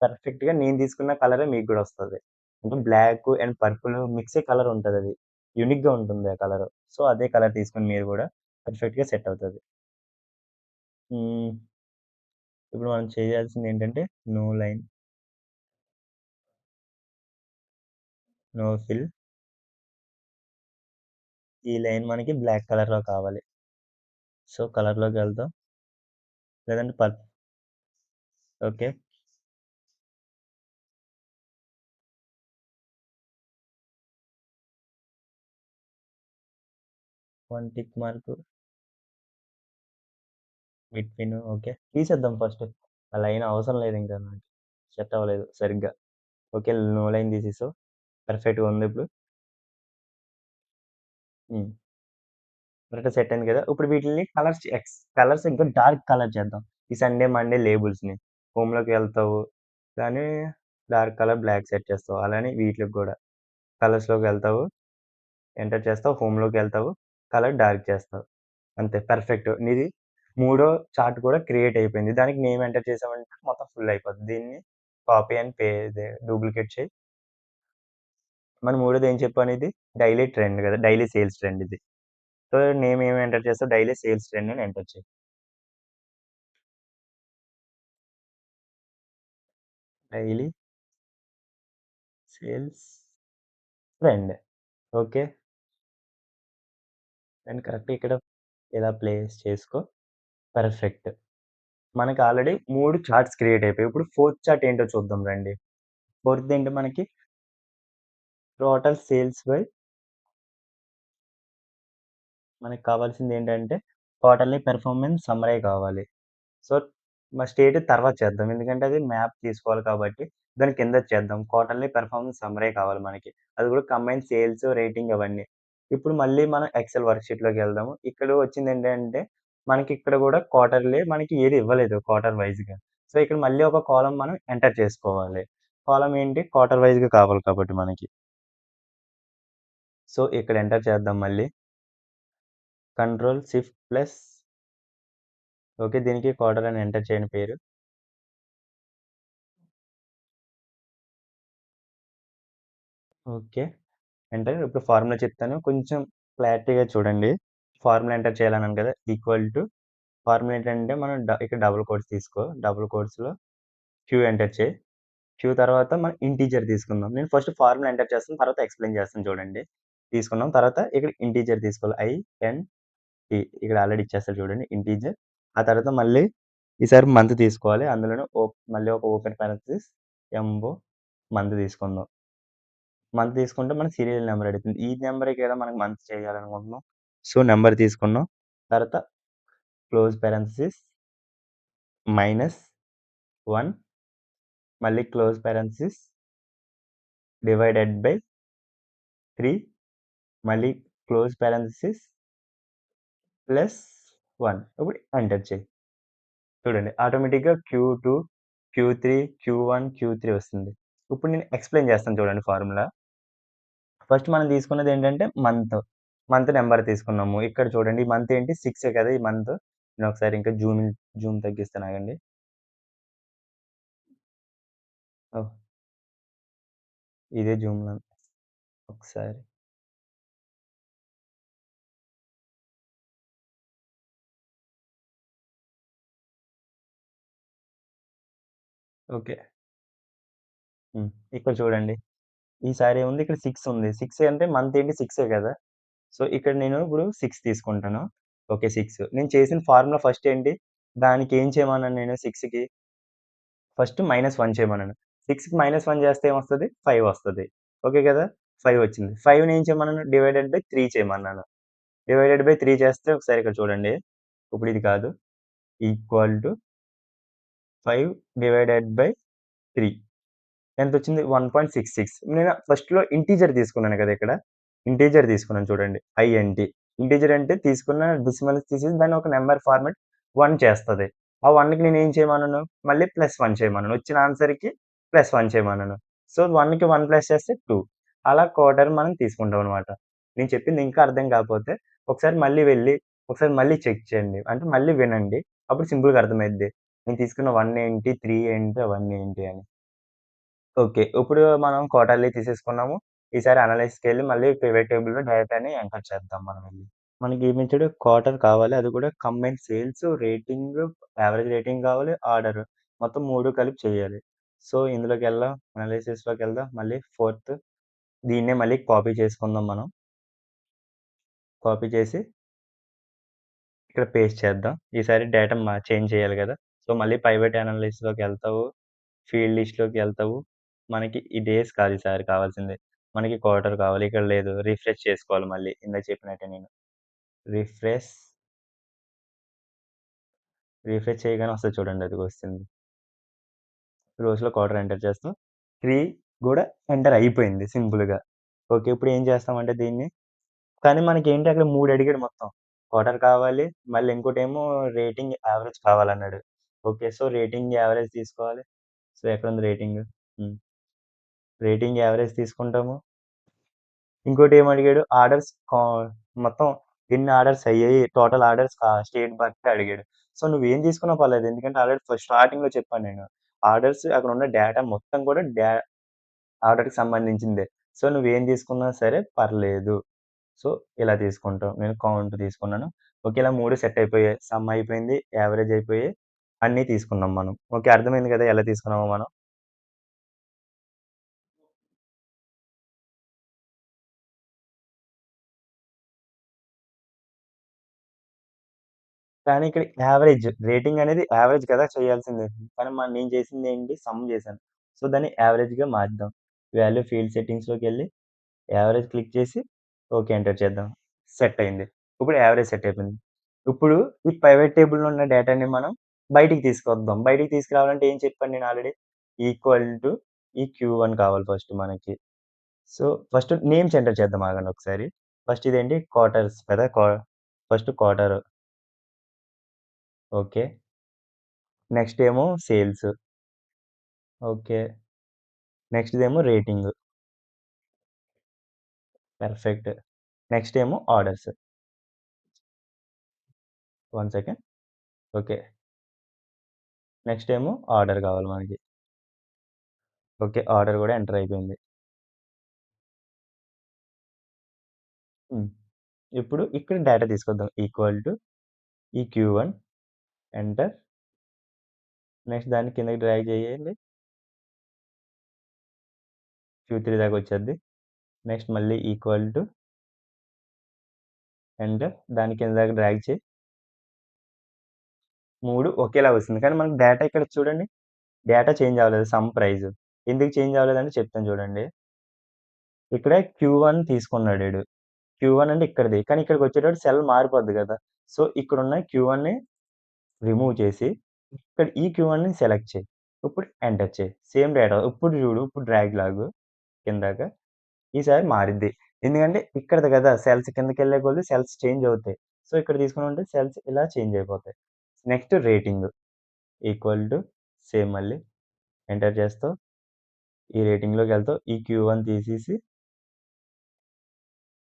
[SPEAKER 1] పర్ఫెక్ట్‌గా నేను తీసుకున్న కలరే మీకు గూడా వస్తది. అంటే బ్లాక్ అండ్ పర్పుల్ మిక్సే కలర్ ఉంటదది. యూనిక్‌గా ఉంటుంది ఆ కలరు. సో, అదే కలర్ తీసుకొని మీరు గూడా పర్ఫెక్ట్‌గా సెట్ అవుతది. హ్మ్. ఇప్పుడు మనం చేయాల్సిందేంటంటే నో లైన్, నో ఫిల్. ఈ లైన్ మనకి బ్లాక్ కలర్‌లో కావాలి. సో, కలర్‌లోకెళ్తాం. లేదంటే okay. 1 tick mark between okay. తీసేద్దాం ఫస్ట్. ఆ లైన్ అవసరం లేదింక నాకు. సెట్ అవ్వలేదు సరిగ్గా. ఓకే. నో లైన్ తీసేసావు. పర్ఫెక్ట్‌గా ఉందిప్పుడు. హ్మ్. కరెక్ట్‌గా సెట్ అయింది కదా! ఇప్పుడు వీటిల్ని కలర్స్ ఇంకా డార్క్ కలర్ చేద్దాం. ఈ సండే, మండే లేబుల్స్‌ని. హోమ్‌లోకి వెళ్తావు. దాన్ని డార్క్ కలర్ బ్లాక్ సెట్ చేస్తావు. అలానే వీటిలకి గూడా. కలర్స్‌లోకి వెళ్తావు. ఎంటర్ చేస్తావు. హోమ్‌లోకెళ్తావు. కలర్ డార్క్ చేస్తావు. అంతే పర్ఫెక్ట్. నీది మూడో చార్ట్ కూడా క్రియేట్ అయిపోయింది. దానికి నేమ్ ఎంటర్ చేసామంటే మొత్తం ఫుల్ అయిపోద్ది. దీన్ని కాపీ అండ్ డూప్లికేట్ చేయి. మన మూడోది ఏం చెప్పాను ఇది? డైలీ ట్రెండ్ కదా! డైలీ సేల్స్ ట్రెండ్ ఇది. సో, నేమ్ ఏమి ఎంటర్ చేస్తావు? డైలీ సేల్స్ ట్రెండ్ అని ఎంటర్ చెయి. Daily sales trend. ఓకే. దాన్ని కరెక్ట్‌గా ఇక్కడ ఇలా ప్లేస్ చేసుకో. పర్ఫెక్ట్. మనకు ఆల్రెడీ 3 చార్ట్స్ క్రియేట్ అయిపోయాయి. ఇప్పుడు ఫోర్త్ చార్ట్ ఏంటో చూద్దాం రండి. ఫోర్త్‌ది ఏంటి మనకి టోటల్ సేల్స్ బై మనకు కావాల్సిందేంటంటే క్వార్టర్లీ పెర్ఫార్మన్స్ సమ్మరీ కావాలి. సో, స్టేట్ తర్వాత చేద్దాం. ఎందుకంటే అది మ్యాప్ తీసుకోవాలి కాబట్టి దాని కిందది చేద్దాం. క్వార్టర్లీ పెర్ఫార్మన్స్ సమ్మరీ కావాలి మనకి. అది కూడా కంబైన్ సేల్స్, రేటింగ్ అవన్నీ. ఇప్పుడు మళ్ళీ మనం ఎక్సెల్ వర్క్‌షీట్‌లోకెళ్దాము. ఇక్కడ వచ్చిందేంటంటే, మనకిక్కడ గూడా క్వార్టర్లీ మనకి ఏది ఇవ్వలేదు క్వార్టర్ వైస్‌గా. సో, ఇక్కడ మళ్ళీ ఒక కాలమ్ మనం ఎంటర్ చేసుకోవాలి. కాలమ్ ఏంటి? క్వార్టర్ వైస్‌గా కావాలి కాబట్టి మనకి. సో, ఇక్కడ ఎంటర్ చేద్దాం మళ్ళీ. Control shift plus okay. దీనికి క్వార్టర్ అని ఎంటర్ చేయండి పేరు. ఓకే. ఎంటర్ ఇప్పుడు ఫార్ములా చెప్తాను. కొంచెం క్లారిటీగా చూడండి. ఫార్ములా ఎంటర్ చేయాలన్నాను కదా! ఈక్వల్ టు ఫార్ములా ఏంటంటే మనం ఇక్కడ డబుల్ కోట్స్ తీసుకో. డబుల్ కోట్స్‌లో క్యూ ఎంటర్ చేయి. క్యూ తర్వాత మనం ఇంటిజర్ తీసుకుందాం. నేను ఫస్ట్ ఫార్ములా ఎంటర్ చేస్తాను. తర్వాత ఎక్స్‌ప్లెయిన్ చేస్తాను చూడండి. తీసుకున్నాం. తర్వాత ఇక్కడ ఇంటిజర్ తీసుకోవాలి. ఇక్కడ ఆల్రెడీ ఇచ్చేసారు చూడండి ఇంటిజర్. ఆ తర్వాత మళ్ళీ ఈసారి మంత్ తీసుకోవాలి. అందులోనే మళ్ళీ ఒక ఓపెన్ పారాంథసిస్ ఎంఓ మంత్ తీసుకుందాం. మంత్ తీసుకుంటే మనకు సీరియల్ నంబర్ అడుగుతుంది. ఈ నంబర్‌కే కదా మనకు మంత్ చేయాలనుకుంటున్నాం. సో, నంబర్ తీసుకున్నాం. తర్వాత క్లోజ్ పారాంథసిస్ -1 మళ్ళీ క్లోజ్ పారాంథసిస్ డివైడెడ్ బై 3 మళ్ళీ క్లోజ్ పారాంథసిస్ +1 ఇప్పుడు ఎంటర్ చేయి. చూడండి ఆటోమేటిక్‌గా Q2, Q3, Q1, Q3 వస్తుంది. ఇప్పుడు నేను ఎక్స్‌ప్లెయిన్ చేస్తాను చూడండి ఫార్ములా. ఫస్ట్ మనం తీసుకున్నదేంటంటే మంత్. మంత్ నంబర్ తీసుకున్నాము. ఇక్కడ చూడండి ఈ మంత్ ఏంటి 6 కదా! ఈ మంత్. నేను ఒకసారి ఇంకా జూమ్ తగ్గిస్తాను ఆగండి. ఓహ్! ఇదే జూమ్‌లో ఒకసారి. ఓకే. హ్మ్. ఇక్కడ చూడండి. ఈసారి ఏముంది ఇక్కడ 6 ఉంది. 6 అంటే మంత్ ఏంటి 6 కదా! సో, ఇక్కడ నేను ఇప్పుడు 6 తీసుకుంటాను. ఓకే. 6 నేను చేసిన ఫార్ములా ఫస్ట్ ఏంటి? దానికి ఏం చేయమన్నాను నేను 6కి ఫస్ట్ -1 చేయమన్నాను. 6కి -1 చేస్తే ఏమొస్తది? 5 వస్తది. ఓకే కదా! 5 వచ్చింది. 5ని ఏం చేయమన్నాను? డివైడెడ్ బై 3 చేయమన్నాను. డివైడెడ్ బై 3 చేస్తే ఒకసారి ఇక్కడ చూడండి. ఇప్పుడు ఇది కాదు. ఈక్వల్ టు 5 డివైడెడ్ బై 3 ఎంతొచ్చింది? 1.66 నేను ఫస్ట్‌లో ఇంటిజర్ తీసుకున్నాను కదా! ఇక్కడ. ఇంటిజర్ తీసుకున్నాను చూడండి. ఐఎన్‌టి. ఇంటిజర్ అంటే తీసుకున్న డెసిమల్స్ తీసేసి దాన్ని ఒక నంబర్ ఫార్మాట్ 1 చేస్తది. ఆ 1కి నేనేం చేయమన్నాను? మళ్ళీ +1 చేయమన్నాను. వచ్చిన ఆన్సర్‌కి +1 చేయమన్నాను. సో, 1కి 1 ప్లస్ చేస్తే 2 అలా క్వార్టర్ మనం తీసుకుంటామనమాట. నేను చెప్పింది ఇంకా అర్థం కాకపోతే ఒకసారి మళ్ళీ వెళ్లి ఒకసారి మళ్ళీ చెక్ చేయండి. అంటే మళ్ళీ వినండి. అప్పుడు సింపుల్‌గా అర్థమైద్ది. నేను తీసుకున్న 1 ఏంటి? 3 ఏంటి? అవన్నీ ఏంటి అని. ఓకే. ఇప్పుడు మనం క్వార్టర్లీ తీసేసుకున్నాము. ఈసారి అనలైజ్‌కెళ్ళి మళ్ళీ పివట్ టేబుల్‌లో డేటాని ఎంటర్ చేద్దాం మనం వెళ్లి. మనకి ఏమిచ్చాడు క్వార్టర్ కావాలి. అది కూడా combined sales, rating, average rating కావాలి, ఆర్డర్. మొత్తం 3 కలిపి చేయాలి. సో, ఇందులోకెళ్దాం. అనాలిసిస్‌లోకెళ్దాం. మళ్ళీ ఫోర్త్ దీన్నే మళ్ళీ కాపీ చేసుకుందాం మనం. కాపీ చేసి ఇక్కడ పేస్ట్ చేద్దాం. ఈసారి డేటా చేంజ్ చేయాలి కదా! సో, మళ్ళీ పైవట్ అనాలిసిస్‌లోకెళ్తావు. ఫీల్డ్ లిస్ట్‌లోకెళ్తావు. మనకి ఈ డేస్ కాదు ఈసారి కావాల్సింది. మనకి క్వార్టర్ కావాలి. ఇక్కడ లేదు. రిఫ్రెష్ చేసుకోవాలి మళ్ళీ. ఇందాక చెప్పినట్టే నేను. రిఫ్రెష్, రిఫ్రెష్ చేయగానే వస్తది చూడండి అదిగో వస్తుంది. రోస్‌లో క్వార్టర్ ఎంటర్ చేస్తాం. 3 గూడా ఎంటర్ అయిపోయింది సింపుల్‌గా. ఓకే. ఇప్పుడు ఏం చేస్తామంటే దీన్ని కానీ మనకేంటి అక్కడ 3 అడిగాడు మొత్తం. క్వార్టర్ కావాలి. మళ్ళీ ఇంకోటేమో రేటింగ్ యావరేజ్ కావాలన్నాడు. ఓకే. సో, రేటింగ్ యావరేజ్ తీసుకోవాలి. సో, ఎక్కడుంది రేటింగ్? హ్మ్. రేటింగ్ యావరేజ్ తీసుకుంటాము. ఇంకోటేమడిగాడు ఆర్డర్స్ మొత్తం ఎన్ని ఆర్డర్స్ అయ్యాయి, టోటల్ ఆర్డర్స్ స్టేట్ బట్టి అడిగాడు. సో, నువ్వేం తీసుకున్నా పర్లేదు. ఎందుకంటే ఆల్రెడీ స్టార్టింగ్‌లో చెప్పాను నేను. ఆర్డర్స్ అక్కడున్న డేటా మొత్తం కూడా ఆర్డర్‌కి సంబంధించిందే. సో, నువ్వేం తీసుకున్నా సరే పర్లేదు. సో, ఇలా తీసుకుంటాం. నేను కౌంట్ తీసుకున్నాను. ఓకే. ఇలా 3 సెట్ అయిపోయాయి. సమ్ అయిపోయింది. యావరేజ్ అయిపోయాయి. అన్నీ తీసుకున్నాం మనం. ఓకే. అర్థమైంది కదా! ఎలా తీసుకున్నామో మనం. కానీ ఇక్కడ యావరేజ్ రేటింగ్ అనేది యావరేజ్ కదా చేయాల్సింది. కానీ నేను చేసిందేంటి సమ్ చేశాను. సో, దాన్ని యావరేజ్‌గా మార్చుదాం. వాల్యూ ఫీల్డ్ సెట్టింగ్స్‌లోకెళ్ళి యావరేజ్ క్లిక్ చేసి ఓకే. ఎంటర్ చేద్దాం. సెట్ అయింది. ఇప్పుడు యావరేజ్ సెట్ అయిపోయింది. ఇప్పుడు ఈ ప్రైవేట్ టేబుల్‌లో ఉన్న డేటాని మనం బయటికి తీసుకొద్దాం. బయటికి తీసుకురావాలంటే ఏం చెప్పాను నేను ఆల్రెడీ ఈక్వల్ టు ఈ Q1 కావాలి ఫస్ట్ మనకి. సో, ఫస్ట్ నేమ్స్ ఎంటర్ చేద్దాం ఆగండి ఒకసారి. ఫస్ట్ ఇదేంటి క్వార్టర్స్ కదా! First quarter. ఓకే. నెక్స్ట్ ఏమో సేల్స్. ఓకే. నెక్స్ట్‌దేమో రేటింగ్. పర్ఫెక్ట్. నెక్స్ట్ ఏమో ఆర్డర్స్. 1 సెకండ్. ఓకే. నెక్స్ట్ ఏమో ఆర్డర్ కావాలి మనకి. ఓకే. ఆర్డర్ గూడా ఎంటర్ అయిపోయింది. హ్మ్. ఇప్పుడు ఇక్కడ డేటా తీసుకొద్దాం. ఈక్వల్ టు ఈ Q1 ఎంటర్. నెక్స్ట్ దాన్ని కిందకి డ్రాగ్ చేయండి. Q3 దాకా వచ్చేద్ది. నెక్స్ట్ మళ్ళీ ఈక్వల్ టు ఎంటర్. దాని కింద దాకా డ్రాగ్ చేయి. 3 ఒకేలా వస్తుంది. కానీ మనకు డేటా ఇక్కడ చూడండి. డేటా చేంజ్ అవ్వలేదు. Some price. ఎందుకు చేంజ్ అవ్వలేదంటే చెప్తాను చూడండి. ఇక్కడ Q1 తీసుకున్నాడు ఈడు. Q1 అంటే ఇక్కడిది. కానీ ఇక్కడికొచ్చేటప్పుడు సెల్ మారిపోద్ది గదా! సో, ఇక్కడున్న Q1ని రిమూవ్ చేసి, ఇక్కడ ఈ Q1ని సెలెక్ట్ చెయి. ఇప్పుడు ఎంటర్ చెయి. Same data. ఇప్పుడు చూడు. ఇప్పుడు డ్రాగ్ లాగు కిందక. ఈసారి మారిద్ది. ఎందుకంటే ఇక్కడిది గదా! సెల్స్ కిందకెళ్ళే కొద్దీ సెల్స్ చేంజ్ అవుతాయి. సో, ఇక్కడ తీసుకున్నామంటే సెల్స్ ఇలా చేంజ్ అయిపోతాయి. Next rating equal to same మళ్ళీ ఎంటర్ చేస్తావు. ఈ రేటింగ్‌లోకెళ్తావు. ఈ Q1 తీసేసి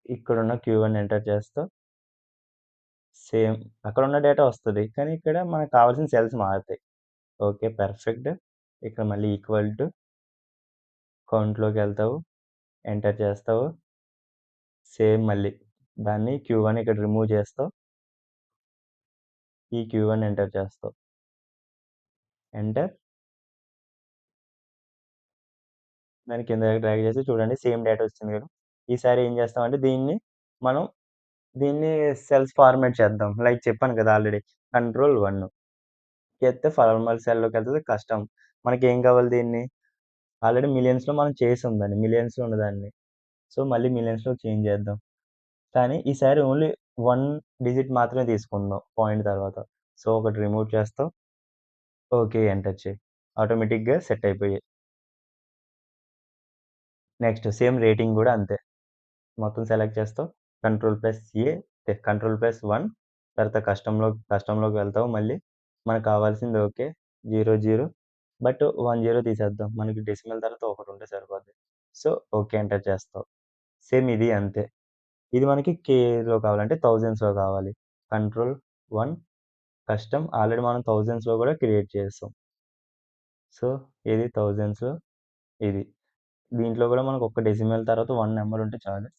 [SPEAKER 1] ఇక్కడున్న Q1 ఎంటర్ చేస్తావు. సేమ్ అక్కడున్న డేటా వస్తది. కానీ ఇక్కడ మనకు కావాల్సిన సెల్స్ మారుతాయి. ఓకే. పర్ఫెక్ట్. ఇక్కడ మళ్ళీ ఈక్వల్ టు కౌంట్‌లోకెళ్తావు. ఎంటర్ చేస్తావు. సేమ్ మళ్ళీ దాన్ని Q1 ఇక్కడ రిమూవ్ చేస్తావు. ఈ Q1 ఎంటర్ చేస్తావు. ఎంటర్. దాన్ని కిందకి డ్రాగ్ చేసి చూడండి సేమ్ డేటా వచ్చింది కదా! ఈసారి ఏం చేస్తామంటే మనం దీన్ని సెల్స్ ఫార్మాట్ చేద్దాం. లైక్ చెప్పాను కదా ఆల్రెడీ. కంట్రోల్ 1 చేస్తే ఫార్మల్ సెల్‌లోకెళ్తది కస్టమ్. మనకేం కావాలి దీన్ని ఆల్రెడీ మిలియన్స్‌లో మనం చేసాం దాన్ని. మిలియన్స్‌లో ఉన్నదాన్ని. సో, మళ్ళీ మిలియన్స్‌లోకి చేంజ్ చేద్దాం. కానీ ఈసారి ఓన్లీ 1 డిజిట్ మాత్రమే తీసుకుందాం పాయింట్ తర్వాత. సో, ఒకటి రిమూవ్ చేస్తాం. ఓకే. ఎంటర్ చెయి. ఆటోమేటిక్‌గా సెట్ అయిపోయాయి. నెక్స్ట్ సేమ్ రేటింగ్ గూడా అంతే. మొత్తం సెలెక్ట్ చేస్తావు. కంట్రోల్+A కంట్రోల్+1 తర్వాత కస్టమ్‌లోకి వెళ్తావు మళ్ళీ. మనకు కావాల్సింది ఓకే. 0, 0 బట్ 1 0 తీసేద్దాం. మనకి డెసిమల్ తర్వాత ఒకటుంటే సరిపోద్ది. So, okay. ఎంటర్ చేస్తావు. సేమ్ ఇది అంతే. ఇది మనకి కేలో కావాలంటే థౌసండ్స్‌లో కావాలి. కంట్రోల్ 1 కస్టమ్ ఆల్రెడీ మనం థౌసండ్స్‌లో కూడా క్రియేట్ చేసాం. సో, ఇది థౌసండ్స్‌లో ఇది. దీంట్లో కూడా మనకు ఒక్క డెసిమల్ తర్వాత 1 నంబర్ ఉంటే చాలు.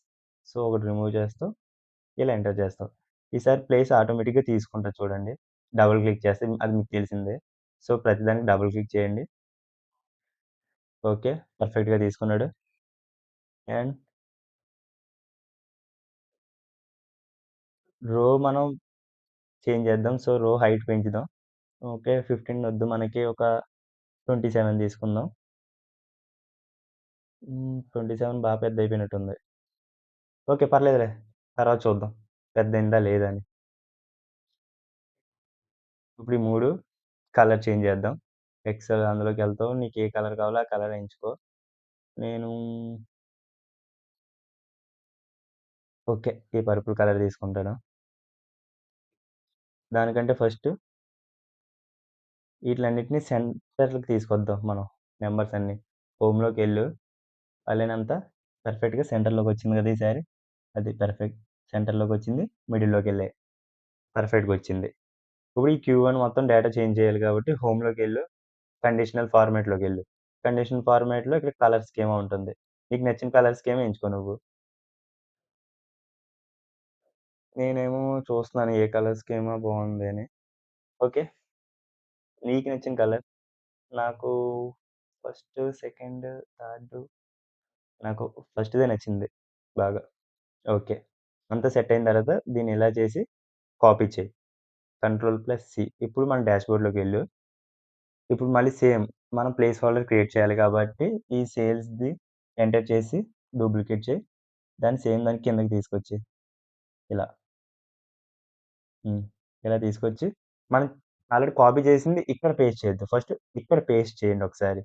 [SPEAKER 1] సో, ఒకటి రిమూవ్ చేస్తావు. ఇలా ఎంటర్ చేస్తావు. ఈసారి ప్లేస్ ఆటోమేటిక్‌గా తీసుకుంటది చూడండి. డబుల్ క్లిక్ చేస్తే అది మీకు తెలిసిందే. సో, ప్రతిదానికి డబుల్ క్లిక్ చేయండి. ఓకే. పర్ఫెక్ట్‌గా తీసుకున్నాడు. అండ్ మనం చేంజ్ చేద్దాం. సో, హైట్ పెంచుదాం. ఓకే. 15 వద్దు మనకి ఒక 27 తీసుకుందాం. 27 పెద్దయిపోయినట్టుంది. ఓకే. పర్లేదులే. తర్వాత చూద్దాం. పెద్దయిందా లేదా అని. ఇప్పుడు ఈ 3 కలర్ చేంజ్ చేద్దాం. అందులోకెళ్తావు. నీకు ఏ కలర్ కావాలో ఆ కలర్ ఎంచుకో. నేను ఓకే. ఈ పర్పుల్ కలర్ తీసుకుంటాను. దానికంటే ఫస్ట్ ఈట్లన్నిటిని సెంటర్‌కి తీసుకొద్దాం మనం నంబర్స్ అన్నీ. హోమ్‌లోకెళ్ళు. అలైనంతా పర్ఫెక్ట్‌గా సెంటర్‌లోకొచ్చింది కదా ఈసారి. అది పర్ఫెక్ట్. సెంటర్‌లోకొచ్చింది. మిడిల్‌లోకెళ్ళాయి. పర్ఫెక్ట్‌గొచ్చింది. ఇప్పుడు ఈ Q1 మొత్తం డేటా చేంజ్ చేయాలి కాబట్టి హోమ్‌లోకెళ్ళు. కండిషనల్ ఫార్మాట్‌లోకెళ్ళు. కండిషనల్ ఫార్మాట్‌లో ఇక్కడ కలర్ స్కీమా ఉంటుంది. నీకు నచ్చిన కలర్ స్కీమా ఎంచుకో నువ్వు. నేనేమో చూస్తున్నాను ఏ కలర్ స్కీమా బావుంది అని. ఓకే. నీకు నచ్చిన కలర్. నాకు ఫస్ట్, సెకండ్, థర్డ్ నాకు ఫస్ట్‌దే నచ్చింది బాగా. ఓకే. అంతా సెట్ అయిన తర్వాత దీన్ని ఇలా చేసి కాపీ చెయి. కంట్రోల్+C ఇప్పుడు మన డాష్‌బోర్డ్‌లోకెళ్ళు. ఇప్పుడు మళ్ళీ సేమ్ మనం ప్లేస్ హోల్డర్ క్రియేట్ చేయాలి కాబట్టి ఈ సేల్స్‌ది ఎంటర్ చేసి డూప్లికేట్ చేయి. దాన్ని కిందకి తీసుకొచ్చేయి. ఇలా. హ్మ్. ఇలా తీసుకొచ్చి మనం ఆల్రెడీ కాపీ చేసింది ఇక్కడ పేస్ట్ చేయొద్దు. ఫస్ట్ ఇక్కడ పేస్ట్ చేయండి ఒకసారి.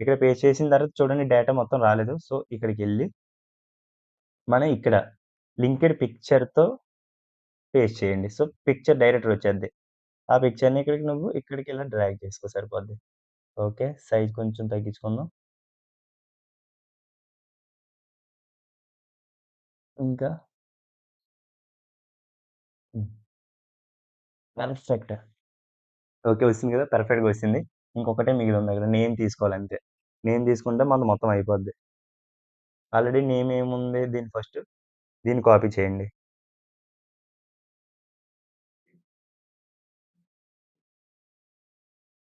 [SPEAKER 1] ఇక్కడ పేస్ట్ చేసిన తర్వాత చూడండి డేటా మొత్తం రాలేదు. సో, ఇక్కడికెళ్ళి మనం ఇక్కడ లింక్డ్ పిక్చర్‌తో పేస్ట్ చేయండి. సో, పిక్చర్ డైరెక్ట్‌గా వచ్చేద్ది. ఆ పిక్చర్‌ని ఇక్కడికి నువ్వు ఇక్కడికి ఇలా డ్రాగ్ చేసుకో సరిపోద్ది. ఓకే. సైజ్ కొంచెం తగ్గించుకుందాం. ఇంకా హ్మ్. పర్ఫెక్ట్. ఓకే. వచ్చింది కదా! పర్ఫెక్ట్‌గా వచ్చింది. ఇంకొకటే మిగిలుంది అక్కడ. నేమ్ తీసుకోవాలంతే. నేమ్ తీసుకుంటే మనది మొత్తం అయిపోద్ది. ఆల్రెడీ నేమ్ ఏముంది దీన్ని ఫస్ట్ దీన్ని కాపీ చేయండి.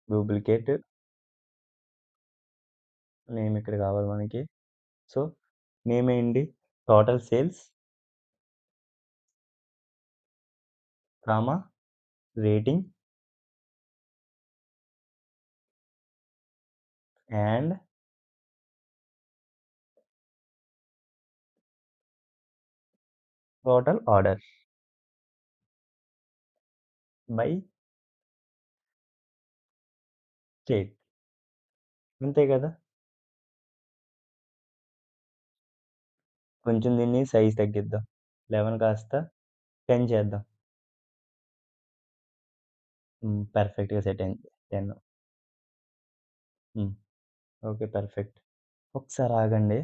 [SPEAKER 1] డూప్లికేట్ నేమ్ ఇక్కడ కావాలి మనకి. సో, నేమ్ ఏంటి? Total sales, comma, rating and total order by state. అంతే కదా! కొంచెం దీన్ని సైజ్ తగ్గిద్దాం. 11 కాస్త 10 చేద్దాం. పర్ఫెక్ట్‌గా సెట్ అయింది. 10. హ్మ్. ఓకే. పర్ఫెక్ట్. ఒకసారి ఆగండి.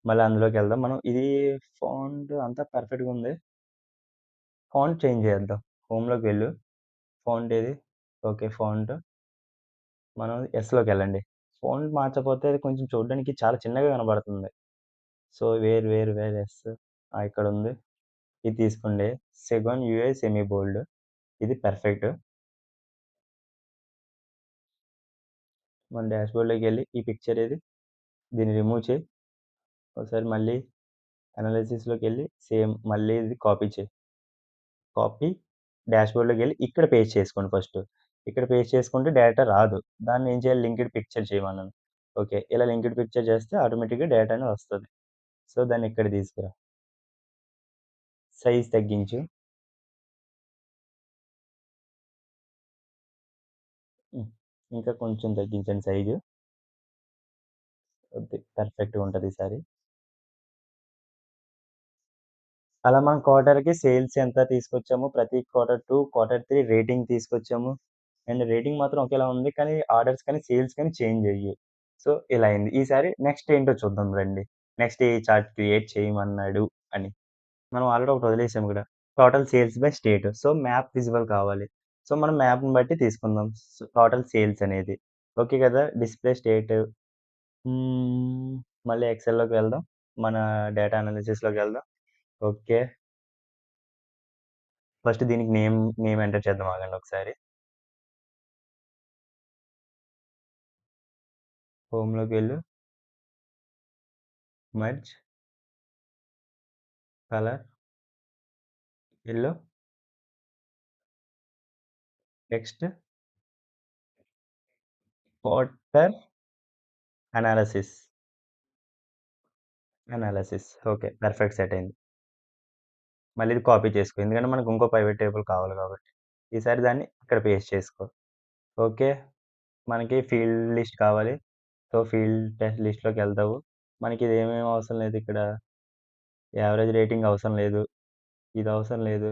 [SPEAKER 1] మళ్ళీ అందులోకెళ్దాం. మనం ఇది ఫాంట్ అంతా పర్ఫెక్ట్‌గా ఉంది. ఫాంట్ చేంజ్ చేద్దాం. హోమ్‌లోకి వెళ్ళు. ఫాంట్ ఏది? ఓకే. ఫాంట్ మనం యెస్‌లోకెళ్ళండి. ఫాంట్ మార్చకపోతే అది కొంచెం చూడడానికి చాలా చిన్నగా కనబడుతుంది. So, where yes. ఇక్కడుంది. ఇది తీసుకోండి. Segoe UI semi bold. ఇది పర్ఫెక్ట్. మన డాష్‌బోర్డ్‌లోకెళ్ళి ఈ పిక్చర్ ఏది? దీన్ని రిమూవ్ చేయి. ఒకసారి మళ్ళీ అనాలిసిస్‌లోకెళ్ళి సేమ్ మళ్ళీ ఇది కాపీ చేయి. కాపీ డాష్‌బోర్డ్‌లోకెళ్ళి ఇక్కడ పేస్ట్ చేసుకోండి ఫస్ట్. ఇక్కడ పేస్ట్ చేసుకుంటే డేటా రాదు. దాన్ని ఏం చేయాలి లింక్డ్ పిక్చర్ చేయమన్నాను. ఓకే. ఇలా లింక్డ్ పిక్చర్ చేస్తే ఆటోమేటిక్‌గా డేటా అనేది వస్తది. సో, దాన్ని ఇక్కడ తీసుకురా. సైజ్ తగ్గించు. హ్మ్. ఇంకా కొంచెం తగ్గించండి సైజు. ఓకే. పర్ఫెక్ట్‌గా ఉంటది ఈసారి. అలా మనం క్వార్టర్‌కి సేల్స్ ఎంత తీసుకొచ్చామో ప్రతి క్వార్టర్ 2, క్వార్టర్ 3 రేటింగ్ తీసుకొచ్చాము. అండ్ రేటింగ్ మాత్రం ఒకేలా ఉంది. కానీ ఆర్డర్స్ కానీ, సేల్స్ కానీ చేంజ్ అయ్యాయి. సో, ఇలా అయింది. ఈసారి నెక్స్ట్ ఏంటో చూద్దాం రండి. నెక్స్ట్ ఏ చార్ట్ క్రియేట్ చేయమన్నాడు అని. మనం ఆల్రెడీ ఒకటి వదిలేసాం గూడా. Total sales by state. So, map visual కావాలి. సో, మనం మ్యాప్‌ని బట్టి తీసుకుందాం. టోటల్ సేల్స్ అనేది. ఓకే కదా! డిస్‌ప్లే స్టేట్ హ్మ్. మళ్ళీ ఎక్సెల్‌లోకి వెళ్దాం. మన డేటా అనాలిసిస్‌లోకి వెళ్దాం. ఓకే. ఫస్ట్ దీనికి నేమ్ ఎంటర్ చేద్దాం ఆగండి ఒకసారి. హోమ్‌లోకి వెళ్ళు. Merge, colour, yellow, text, quarter analysis. Okay. Perfect set అయింది. మళ్ళీ ఇది కాపీ చేసుకో. ఎందుకంటే మనకు ఇంకో పైవట్ టేబుల్ కావాలి కాబట్టి. ఈసారి దాన్ని ఇక్కడ పేస్ట్ చేసుకో. ఓకే. మనకి ఫీల్డ్ లిస్ట్ కావాలి. సో, ఫీల్డ్ టెస్ట్ లిస్ట్‌లోకెళ్తావు. మనకి ఇదేమేమి అవసరం లేదు ఇక్కడ. యావరేజ్ రేటింగ్ అవసరం లేదు. ఇది అవసరం లేదు.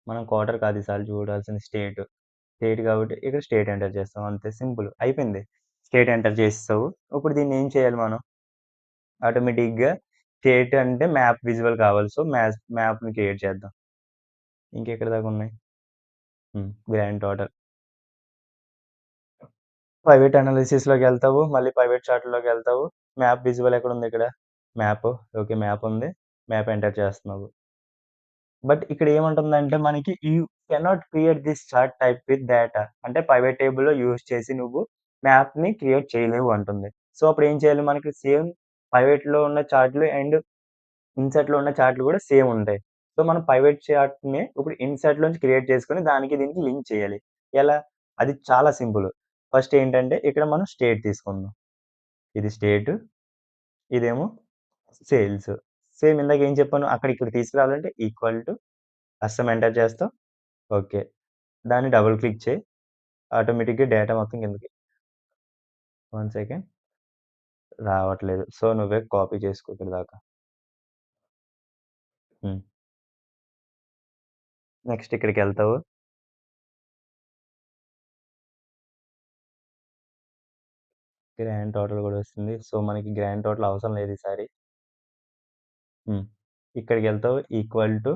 [SPEAKER 1] మనం క్వార్టర్ కాదు ఈసారి చూడాల్సింది స్టేట్. స్టేట్ కాబట్టి ఇక్కడ స్టేట్ ఎంటర్ చేస్తాం అంతే సింపుల్ అయిపోయింది. స్టేట్ ఎంటర్ చేసేసావు. ఇప్పుడు దీన్ని ఏం చేయాలి మనం? ఆటోమేటిక్‌గా స్టేట్ అంటే మ్యాప్ విజువల్ కావాలి. సో, మ్యాప్‌ని క్రియేట్ చేద్దాం. ఇంకెక్కడి దాకా ఉన్నాయి? Grand total. ప్రైవేట్ అనాలిసిస్‌లోకెళ్తావు. మళ్ళీ ప్రైవేట్ చార్ట్‌లోకెళ్తావు. మ్యాప్ విజువల్ ఎక్కడుంది ఇక్కడ? మ్యాప్. ఓకే. మ్యాప్ ఉంది. మ్యాప్ ఎంటర్ చేస్తున్నావు. బట్ ఇక్కడ ఏముంటుందంటే మనకి you cannot create this chart type with data. అంటే ప్రైవేట్ టేబుల్‌లో యూజ్ చేసి నువ్వు మ్యాప్‌ని క్రియేట్ చేయలేవు అంటుంది. సో, అప్పుడు ఏం చేయాలి మనకి సేమ్ ప్రైవేట్‌లో ఉన్న చార్ట్‌లు అండ్ ఇన్సర్ట్‌లో ఉన్న చార్ట్‌లు కూడా సేమ్ ఉంటాయి. సో, మనం ప్రైవేట్ చార్ట్‌ని ఇప్పుడు ఇన్సర్ట్‌లోంచి క్రియేట్ చేసుకొని దానికి దీనికి లింక్ చేయాలి. ఎలా? అది చాలా సింపుల్. ఫస్ట్ ఏంటంటే ఇక్కడ మనం స్టేట్ తీసుకుందాం. ఇది స్టేట్. ఇదేమో సేల్స్. సేమ్ ఇందాక ఏం చెప్పాను అక్కడ ఇక్కడికి తీసుకురావాలంటే ఈక్వల్ టు కస్టమ్ ఎంటర్ చేస్తాం. ఓకే. దాన్ని డబుల్ క్లిక్ చేయి. ఆటోమేటిక్‌గా డేటా మొత్తం కిందకి 1 సెకండ్ రావట్లేదు. సో, నువ్వే కాపీ చేసుకో ఇక్కడి దాకా. హ్మ్. నెక్స్ట్ ఇక్కడికెళ్తావు. గ్రాండ్ టోటల్ గూడా వస్తుంది. సో, మనకి గ్రాండ్ టోటల్ అవసరం లేదు ఈసారి. హ్మ్. ఇక్కడికెళ్తావు. ఈక్వల్ టు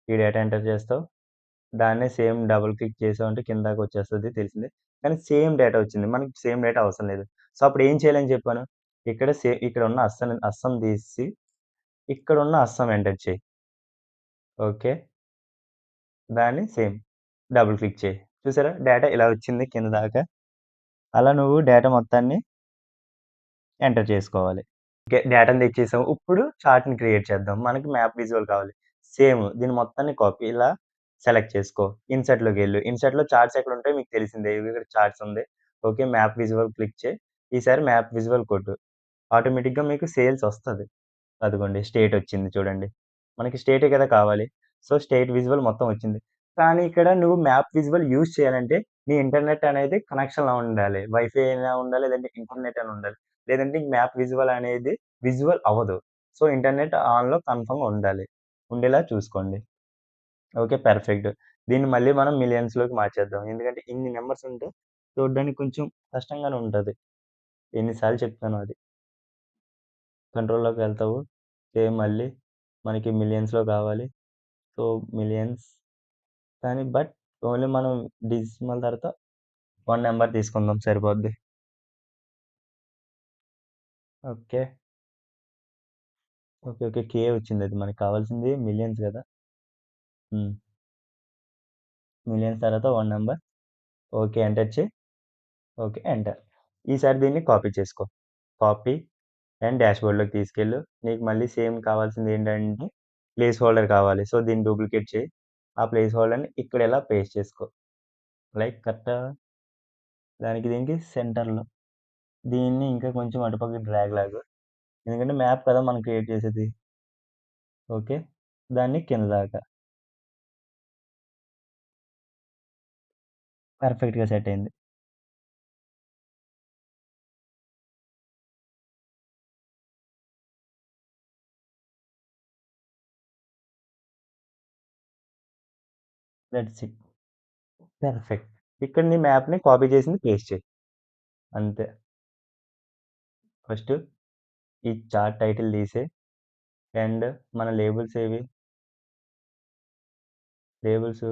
[SPEAKER 1] ఈ డేటా ఎంటర్ చేస్తావు. దాన్నే సేమ్ డబుల్ క్లిక్ చేసావంటే కిందకొచ్చేస్తది తెలిసిందే. కానీ సేమ్ డేటా వచ్చింది. మనకి సేమ్ డేటా అవసరం లేదు. సో, అప్పుడు ఏం చేయాలని చెప్పాను? ఇక్కడున్న అస్సం తీసి ఇక్కడున్న అస్సం ఎంటర్ చెయి. ఓకే. దాన్ని సేమ్ డబుల్ క్లిక్ చేయి. చూసారా? డేటా ఇలా వచ్చింది కింద దాకా. అలా నువ్వు డేటా మొత్తాన్ని ఎంటర్ చేసుకోవాలి. ఓకే. డేటాను తెచ్చేసాం. ఇప్పుడు చార్ట్‌ని క్రియేట్ చేద్దాం. మనకి మ్యాప్ విజువల్ కావాలి. సేమ్ దీన్ని మొత్తాన్ని కాపీ ఇలా సెలెక్ట్ చేసుకో. ఇన్సర్ట్‌లోకెళ్ళు. ఇన్సర్ట్‌లో చార్ట్స్ ఎక్కడుంటాయో మీకు తెలిసిందే. ఇక్కడ చార్ట్స్ ఉంది. ఓకే. మ్యాప్ విజువల్ క్లిక్ చేయి. ఈసారి మ్యాప్ విజువల్ కొట్టు. ఆటోమేటిక్‌గా మీకు సేల్స్ ఒస్తది. అదిగోండి స్టేట్ ఒచ్చింది చూడండి. మనకి స్టేటే కదా కావాలి. సో, స్టేట్ విజువల్ మొత్తం ఒచ్చింది. కానీ ఇక్కడ నువ్వు మ్యాప్ విజువల్ యూజ్ చేయాలంటే నీ ఇంటర్నెట్ అనేది కనెక్షన్‌లో ఉండాలి. వైఫై అయినా ఉండాలి. లేదంటే ఇంటర్నెట్ అయినా ఉండాలి. లేదంటే మ్యాప్ విజువల్ అనేది విజువల్ అవ్వదు. సో, ఇంటర్నెట్ ఆన్‌లో కన్ఫర్మ్‌గా ఉండాలి. ఉండేలా చూసుకోండి. ఓకే. పర్ఫెక్ట్. దీన్ని మళ్ళీ మనం మిలియన్స్‌లోకి మార్చేద్దాం. ఎందుకంటే ఇన్ని నంబర్స్ ఉంటే చూడడానికి కొంచెం కష్టంగానే ఉంటది. ఎన్ని సార్లు చెప్తానో అది. కంట్రోల్‌లోకి వెళ్తావు. సేమ్ మళ్ళీ మనకి మిలియన్స్‌లో కావాలి. సో, మిలియన్స్ కానీ ఓన్లీ మనం డెసిమల్ తర్వాత 1 నంబర్ తీసుకుందాం సరిపోద్ది. ఓకే. ఓకే. కే వచ్చిందది. మనకు కావాల్సింది మిలియన్స్ గదా! హ్మ్. మిలియన్స్ తర్వాత 1 నంబర్. ఓకే. ఎంటర్ చెయి. ఓకే. ఎంటర్. ఈసారి దీన్ని కాపీ చేసుకో. కాపీ అండ్ డాష్‌బోర్డ్‌లోకి తీసుకెళ్ళు. నీకు మళ్ళీ సేమ్ కావాల్సిందేంటంటే ప్లేస్ హోల్డర్ కావాలి. సో, దీన్ని డూప్లికేట్ చేయి. ఆ ప్లేస్ హోల్డర్‌ని ఇక్కడ ఇలా పేస్ట్ చేసుకో. లైక్ కరెక్ట్‌గా దానికి దీనికి సెంటర్‌లో. దీన్ని ఇంకా కొంచెం అటుపక్కకి డ్రాగ్ లాగు. ఎందుకంటే మ్యాప్ కదా మనం క్రియేట్ చేసేది. ఓకే. దాన్ని కింద దాకా. పర్ఫెక్ట్‌గా సెట్ అయింది. That's it. పర్ఫెక్ట్. ఇక్కడ నీ మ్యాప్‌ని కాపీ చేసింది పేస్ట్ చెయి. అంతే. ఫస్ట్ ఈ చార్ట్ టైటిల్ తీసేయి. అండ్ మన లేబుల్స్ ఏవి? లేబుల్స్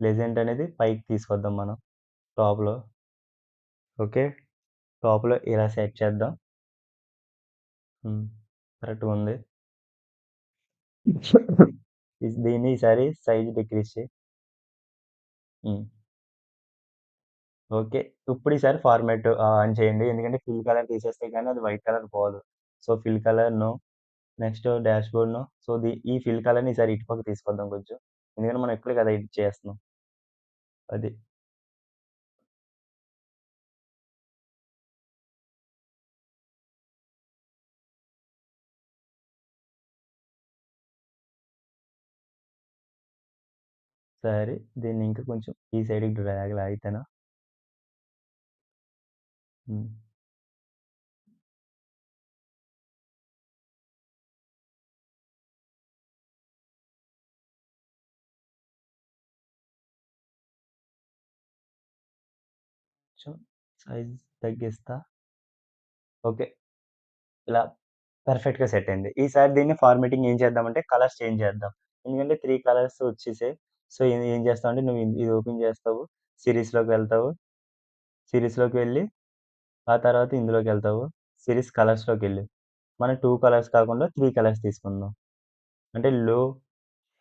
[SPEAKER 1] లెజెండ్ అనేది పైకి తీసుకొద్దాం మనం టాప్‌లో. ఓకే. టాప్‌లో ఇలా సెట్ చేద్దాం. హ్మ్. కరెక్ట్‌గా ఉంది. దీన్ని ఈసారి సైజ్ డిక్రీజ్ చెయి. హ్మ్. ఓకే. ఇప్పుడు ఈసారి ఫార్మాట్ ఆన్ చేయండి. ఎందుకంటే ఫిల్ కలర్ తీసేస్తే గాని అది వైట్ కలర్ పోదు. So, fill colour no. Next dashboard no. So, ఈ ఫిల్ కలర్‌ని ఈసారి ఇటు పక్కకి తీసుకొద్దాం కొంచెం. ఎందుకంటే మనం ఇప్పుడే కదా ఎడిట్ చేస్తున్నాం. అది. సరే. దీన్ని ఇంకా కొంచెం ఈ సైడ్‌కి డ్రాగ్ లాగితేను. హ్మ్. కొంచెం సైజ్ తగ్గిస్తా. ఓకే. ఇలా పర్ఫెక్ట్‌గా సెట్ అయింది. ఈసారి దీన్ని ఫార్మాటింగ్ ఏం చేద్దామంటే కలర్స్ చేంజ్ చేద్దాం. ఎందుకంటే 3 కలర్స్ వచ్చేసాయి. సో, ఏం చేస్తావంటే నువ్వు ఇది ఓపెన్ చేస్తావు. సీరీస్‌లోకి వెళ్తావు. సీరీస్‌లోకి వెళ్లి ఆ తర్వాత ఇందులోకెళ్తావు. సీరీస్ కలర్స్‌లోకెళ్ళు. మనం 2 కలర్స్ కాకుండా 3 కలర్స్ తీసుకుందాం. అంటే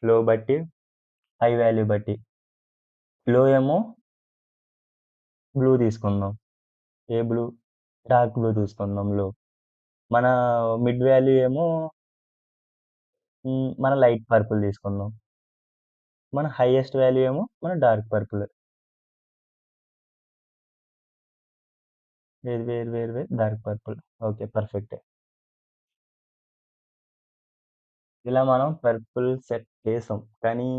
[SPEAKER 1] లో బట్టి, హై వాల్యూ బట్టి. లో ఏమో బ్లూ తీసుకుందాం. ఏ బ్లూ? డార్క్ బ్లూ తీసుకుందాం లో. మన మిడ్ వాల్యూ ఏమో మన లైట్ పర్పుల్ తీసుకుందాం. మన హైయెస్ట్ వాల్యూ ఏమో మన డార్క్ పర్పుల్. వేరు డార్క్ పర్పుల్. ఓకే. పర్ఫెక్ట్. ఇలా మనం పర్పుల్ సెట్ చేసాం. కానీ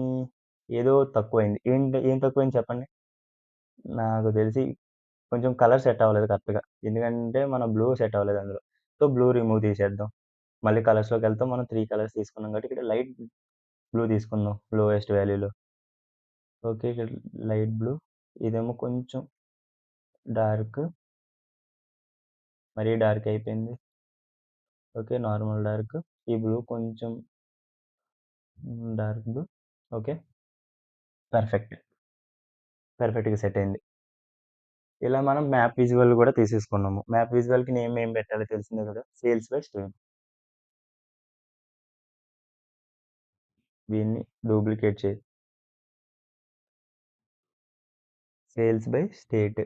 [SPEAKER 1] ఏదో తక్కువైంది. ఏం తక్కువైంది చెప్పండి? నాకు తెలిసి కొంచెం కలర్ సెట్ అవ్వలేదు కరెక్ట్‌గా. ఎందుకంటే మన బ్లూ సెట్ అవ్వలేదు అందులో. సో, బ్లూ రిమూవ్ తీసేద్దాం. మళ్ళీ కలర్స్‌లోకెళ్తాం. మనం 3 కలర్స్ తీసుకున్నాం కాబట్టి ఇక్కడ లైట్ బ్లూ తీసుకుందాం లోయెస్ట్ వాల్యూలో. ఓకే. ఇక్కడ లైట్ బ్లూ. ఇదేమో కొంచెం డార్క్. మరీ డార్క్ అయిపోయింది. ఓకే. Normal dark. ఈ బ్లూ కొంచెం డార్క్ బ్లూ. ఓకే. పర్ఫెక్ట్. పర్ఫెక్ట్‌గా సెట్ అయింది. ఇలా మనం మ్యాప్ విజువల్ గూడా తీసేసుకున్నాము. మ్యాప్ విజువల్‌కి నేమ్ ఏం పెట్టాలో తెలిసిందే గదా! Sales by state. దీన్ని డూప్లికేట్ చేయి. Sales by state.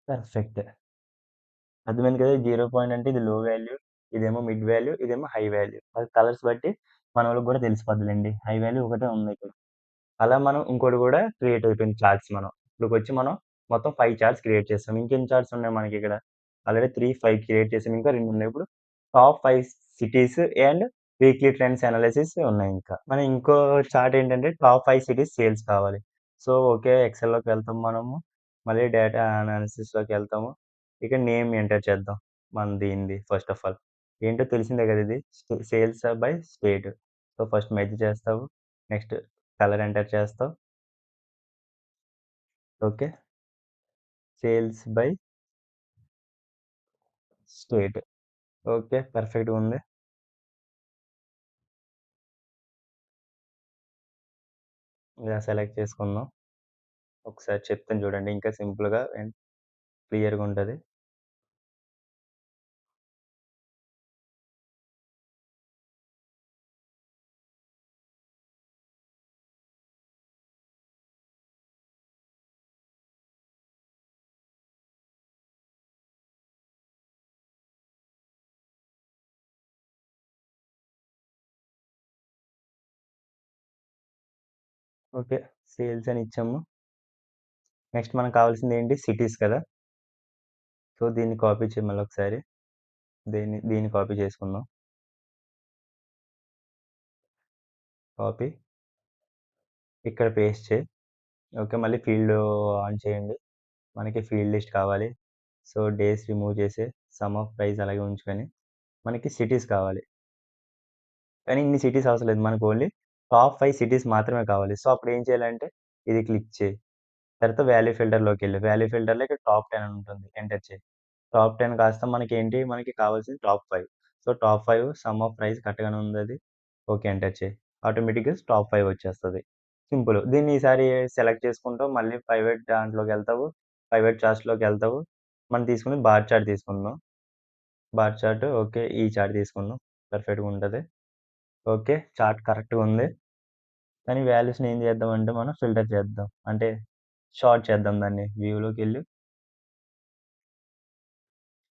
[SPEAKER 1] పర్ఫెక్ట్. అర్థమైంది కదా! 0 పాయింట్ అంటే ఇది లో వాల్యూ, ఇదేమో మిడ్ వాల్యూ, ఇదేమో హై వాల్యూ. అది కలర్స్ బట్టి మనోళ్ళకి గూడా తెలిసిపోద్దిలెండి. హై వాల్యూ ఒకటే ఉంది ఇక్కడ. అలా మనం ఇంకోటి గూడా క్రియేట్ అయిపోయింది చార్ట్స్ మనం. ఇప్పటికొచ్చి మనం మొత్తం 5 చార్ట్స్ క్రియేట్ చేసాం. ఇంకెన్ని చార్ట్స్ ఉన్నాయి మనకిక్కడ? ఆల్రెడీ 3, 5 క్రియేట్ చేసాం. ఇంకా 2 ఉన్నాయి. ఇప్పుడు top 5 cities and weekly trends analysis ఉన్నాయింకా. మన ఇంకో చార్ట్ ఏంటంటే టాప్ 5 సిటీస్ సేల్స్ కావాలి. So, okay. ఎక్సెల్‌లోకి వెళ్తాం మనము. మళ్ళీ డేటా అనాలిసిస్‌లోకెళ్తాము. ఇక నేమ్ ఎంటర్ చేద్దాం. మన దీనిది ఫస్ట్ ఆఫ్ ఆల్. ఏంటో తెలిసిందే కదా! ఇది sales by state. So, first merge చేస్తావు. నెక్స్ట్ కలర్ ఎంటర్ చేస్తావు. Okay. Sales by state. Okay. పర్ఫెక్ట్‌గుంది. ఇలా సెలెక్ట్ చేసుకుందాం. ఒకసారి చెప్తాను చూడండి. ఇంకా సింపుల్‌గా అండ్ క్లియర్‌గుంటది. ఓకే. సేల్స్ అని ఇచ్చాము. నెక్స్ట్ మనకు కావాల్సిందేంటి సిటీస్ కదా! సో, దీన్ని కాపీ చేయి మళ్ళొకసారి. దీన్ని కాపీ చేసుకుందాం. కాపీ. ఇక్కడ పేస్ట్ చేయి. ఓకే. మళ్ళీ ఫీల్డ్ ఆన్ చేయండి. మనకి ఫీల్డ్ లిస్ట్ కావాలి. సో, డేస్ రిమూవ్ చేసి సమ్ ఆఫ్ ప్రైస్ అలాగే ఉంచుకొని మనకి సిటీస్ కావాలి. కానీ ఇన్ని సిటీస్ అవసరం లేదు. మనకు ఓన్లీ టాప్ 5 సిటీస్ మాత్రమే కావాలి. సో, అప్పుడేం చేయాలంటే ఇది క్లిక్ చేయి. తర్వాత వాల్యూ ఫిల్టర్‌లోకెళ్ళు. వాల్యూ ఫిల్టర్‌లో ఇక్కడ టాప్ 10 అని ఉంటుంది. ఎంటర్ చేయి. టాప్ 10 కాస్త మనకేంటి మనకి కావాల్సింది top 5. So, top 5 some of price కరెక్ట్‌గానే ఉందది. ఓకే. ఎంటర్ చేయి. ఆటోమేటిక్‌గా టాప్ 5 వచ్చేస్తది. సింపుల్. దీన్ని ఈసారి సెలెక్ట్ చేసుకుంటావు. మళ్ళీ ప్రైవేట్ దాంట్లోకెళ్తావు. ప్రైవేట్ చార్ట్స్‌లోకెళ్తావు. మనం తీసుకున్నది బార్ చార్ట్ తీసుకుందాం. Bar chart okay. ఈ చార్ట్ తీసుకుందాం. పర్ఫెక్ట్‌గుంటది. ఓకే. చార్ట్ కరెక్ట్‌గా ఉంది. కానీ వాల్యూస్‌ని ఏం చేద్దామంటే మనం ఫిల్టర్ చేద్దాం. అంటే షార్ట్ చేద్దాం దాన్ని. వ్యూలోకెళ్ళి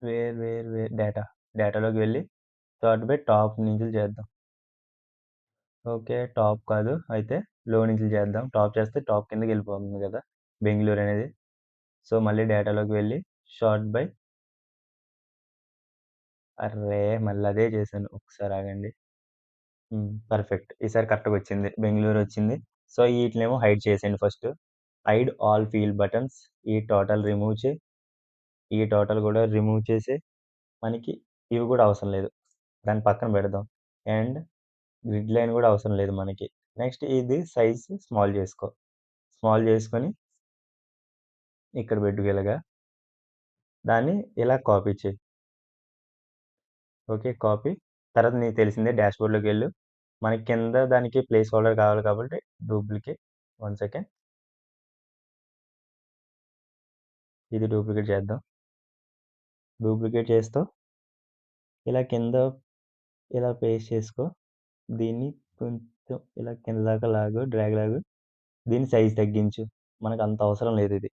[SPEAKER 1] వేర్ డేటా. డేటాలోకి వెళ్లి సార్ట్ బై టాప్ నుంచి చేద్దాం. ఓకే. టాప్ కాదు. అయితే లో నుంచి చేద్దాం. టాప్ చేస్తే టాప్ కిందకెళ్ళిపోతుంది కదా! బెంగుళూరు అనేది. సో, మళ్ళీ డేటాలోకి వెళ్లి షార్ట్ బై అర్రే! మళ్ళీ అదే చేశాను. ఒకసారి ఆగండి. పర్ఫెక్ట్. ఈసారి కరెక్ట్‌గొచ్చింది. బెంగుళూరు వచ్చింది. సో, ఈటినేమో హైడ్ చేసేయండి first. Hide all field buttons. ఈ టోటల్ రిమూవ్ చేయి. ఈ టోటల్ కూడా రిమూవ్ చేసేయి. మనకి ఇవి కూడా అవసరం లేదు. దాన్ని పక్కన పెడదాం. అండ్ గ్రిడ్ లైన్ కూడా అవసరం లేదు మనకి. నెక్స్ట్ ఇది సైజ్ స్మాల్ చేసుకో. స్మాల్ చేసుకొని ఇక్కడ పెట్టుకు దాన్ని ఇలా కాపీ చెయి. ఓకే. కాపీ. తర్వాత నీకు తెలిసిందే డాష్‌బోర్డ్‌లోకెళ్ళు. మనకి కింద దానికి ప్లేస్ హోల్డర్ కావాలి కాబట్టి డూప్లికేట్. 1 సెకండ్. ఇది డూప్లికేట్ చేద్దాం. డూప్లికేట్ చేస్తావు. ఇలా కింద ఇలా పేస్ట్ చేసుకో. దీన్ని కొంచెం ఇలా కింద దాకా లాగు. డ్రాగ్ లాగు. దీని సైజ్ తగ్గించు. మనకంత అవసరం లేదిది.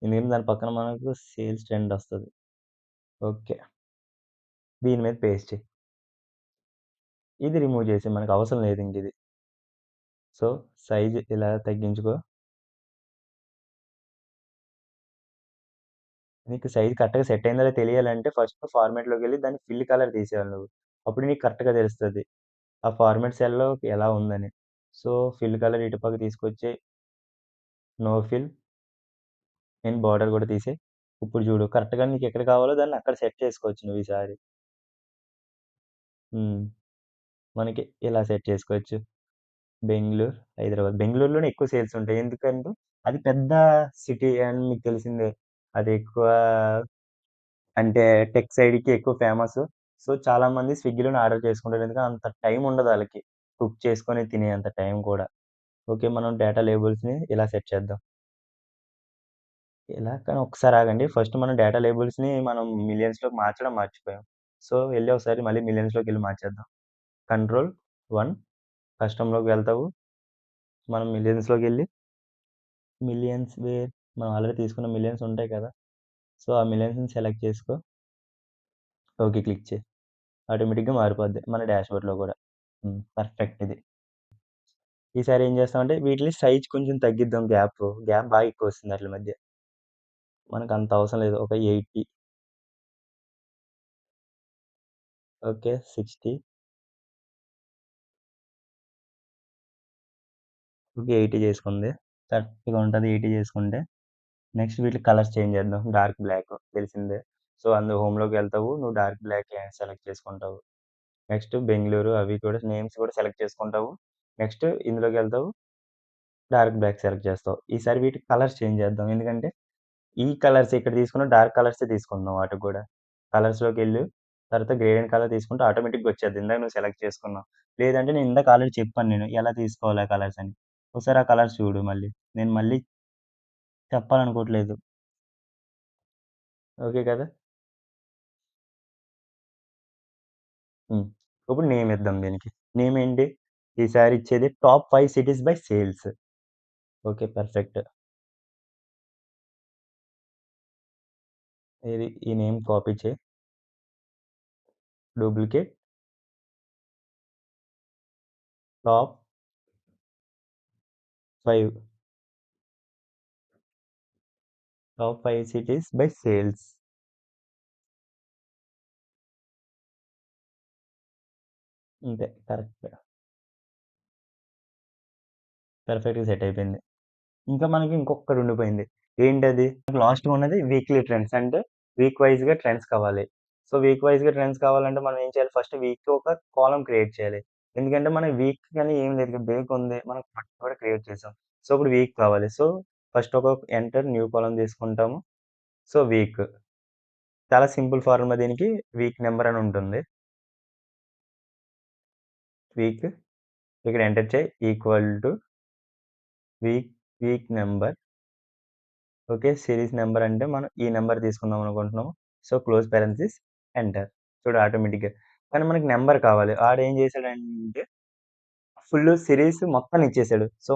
[SPEAKER 1] ఎందుకంటే దాని పక్కన మనకు సేల్స్ ట్రెండ్ ఒస్తది. ఓకే. దీని మీద పేస్ట్ చెయి. ఇది రిమూవ్ చేసేయి. మనకవసరం లేదింకిది. సో, సైజ్ ఇలా తగ్గించుకో. నీకు సైజ్ కరెక్ట్‌గా సెట్ అయిందో లేదో తెలియాలంటే ఫస్ట్ ఫార్మాట్‌లోకెళ్ళి దాని ఫిల్ కలర్ తీసేయాలి నువ్వు. అప్పుడు నీకు కరెక్ట్‌గా తెలుస్తది. ఆ ఫార్మాట్ సెల్‌లో ఎలా ఉందని. సో, ఫిల్ కలర్ ఇటు పక్క తీసుకొచ్చి నో ఫిల్ అండ్ బోర్డర్ కూడా తీసేయి. ఇప్పుడు చూడు కరెక్ట్‌గా నీకెక్కడ కావాలో దాన్ని అక్కడ సెట్ చేసుకోవచ్చు నువ్వు ఈసారి. హ్మ్. మనకి ఇలా సెట్ చేసుకోవచ్చు. బెంగుళూరు, హైదరాబాద్. బెంగుళూరులోనే ఎక్కువ సేల్స్ ఉంటాయి. ఎందుకంటే అది పెద్ద సిటీ అని మీకు తెలిసిందే. అది ఎక్కువ అంటే టెక్ సైడ్‌కి ఎక్కువ ఫేమసు. సో, చాలామంది స్విగ్గీలోనే ఆర్డర్ చేసుకుంటారు. ఎందుకంటే అంత టైం ఉండదు ఆళ్ళకి. కుక్ చేసుకొని తినేంత టైం కూడా. ఓకే. మనం డేటా లేబుల్స్‌ని ఇలా సెట్ చేద్దాం. ఇలా కానీ ఒక్కసారి ఆగండి. ఫస్ట్ మనం డేటా లేబుల్స్‌ని మనం మిలియన్స్‌లోకి మార్చడం మర్చిపోయాం. సో, ఎళ్లి ఒకసారి మళ్ళీ మిలియన్స్‌లోకెళ్ళి మార్చేద్దాం. కంట్రోల్ 1 కస్టమ్‌లోకి వెళ్తావు. మనం మిలియన్స్‌లోకెళ్ళి మిలియన్స్ వేర్ మనం ఆల్రెడీ తీసుకున్న మిలియన్స్ ఉంటాయి కదా! సో, ఆ మిలియన్స్‌ని సెలెక్ట్ చేసుకో. ఓకే. క్లిక్ చెయి. ఆటోమేటిక్‌గా మారిపోద్ది మన డాష్‌బోర్డ్‌లో కూడా. పర్ఫెక్ట్ ఇది. ఈసారి ఏం చేస్తామంటే వీటిని సైజ్ కొంచెం తగ్గిద్దాం గ్యాపు. గ్యాప్ బాగా ఎక్కువొస్తుంది ఆటిల మధ్య. మనకంత అవసరం లేదు. ఒక 80 ఓకే. 60 ఓకే. 80 చేసుకుంది. కరెక్ట్‌గా ఉంటది 80 చేసుకుంటే. నెక్స్ట్ వీటికి కలర్స్ చేంజ్ చేద్దాం. డార్క్ బ్లాక్ తెలిసిందే. సో, హోమ్‌లోకి వెళ్తావు. నువ్వు డార్క్ బ్లాక్ సెలెక్ట్ చేసుకుంటావు. నెక్స్ట్ బెంగుళూరు అవి కూడా నేమ్స్ కూడా సెలెక్ట్ చేసుకుంటావు. నెక్స్ట్ ఇందులోకెళ్తావు. డార్క్ బ్లాక్ సెలెక్ట్ చేస్తావు. ఈసారి వీటికి కలర్స్ చేంజ్ చేద్దాం. ఎందుకంటే ఈ కలర్స్ ఇక్కడ తీసుకున్న డార్క్ కలర్సే తీసుకుందాం వాటికి గూడా. కలర్స్‌లోకెళ్ళు తర్వాత గ్రేడియంట్ కలర్ తీసుకుంటే ఆటోమేటిక్‌గా వచ్చేద్ది. ఇందాక నువ్వు సెలెక్ట్ చేసుకున్నావు. లేదంటే నేను ఇందాక ఆల్రెడీ చెప్పాను నేను ఎలా తీసుకోవాలి ఆ కలర్స్ అని. ఒకసారి ఆ కలర్స్ చూడు మళ్ళీ. నేను మళ్ళీ చెప్పాలనుకోవట్లేదు. ఓకే కదా! హ్మ్. ఇప్పుడు నేమ్ ఇద్దాం దీనికి. నేమ్ ఏంటి? ఈసారి ఇచ్చేది top 5 cities by sales. Okay. Perfect. ఈ నేమ్ కాపీ చేయి. Duplicate top 5 top 5 cities by sales. అంతే కరెక్ట్. పర్ఫెక్ట్‌గా సెట్ అయిపోయింది. ఇంకా మనకి ఇంకొక్కటి ఉండిపోయింది. ఏంటది? లాస్ట్‌గా ఉన్నది వీక్లీ ట్రెండ్స్. అంటే వీక్ వైస్‌గా ట్రెండ్స్ కావాలి. సో, వీక్ వైస్‌గా ట్రెండ్స్ కావాలంటే మనం ఏం చేయాలి? ఫస్ట్ వీక్‌కి ఒక కాలమ్ క్రియేట్ చేయాలి. ఎందుకంటే మన వీక్ అని ఏం లేదు. డేకి ఉంది. మనం మంత్ కూడా క్రియేట్ చేసాం. సో, ఇప్పుడు వీక్ కావాలి. సో, ఫస్ట్ ఒక ఎంటర్ న్యూ కాలమ్ తీసుకుంటాము. So, week. చాలా సింపుల్ ఫార్ములా దీనికి వీక్ నంబర్ అని ఉంటుంది. వీక్ ఇక్కడ ఎంటర్ చేయి equal to week week number okay. Series number అంటే మనం ఈ నంబర్ తీసుకుందాం అనుకుంటున్నాము. So, close parenthesis enter. చూడు ఆటోమేటిక్‌గా. కానీ మనకి నంబర్ కావాలి. ఆడేం చేసాడంటే ఫుల్ సిరీస్ మొత్తాన్ని ఇచ్చేసాడు. సో,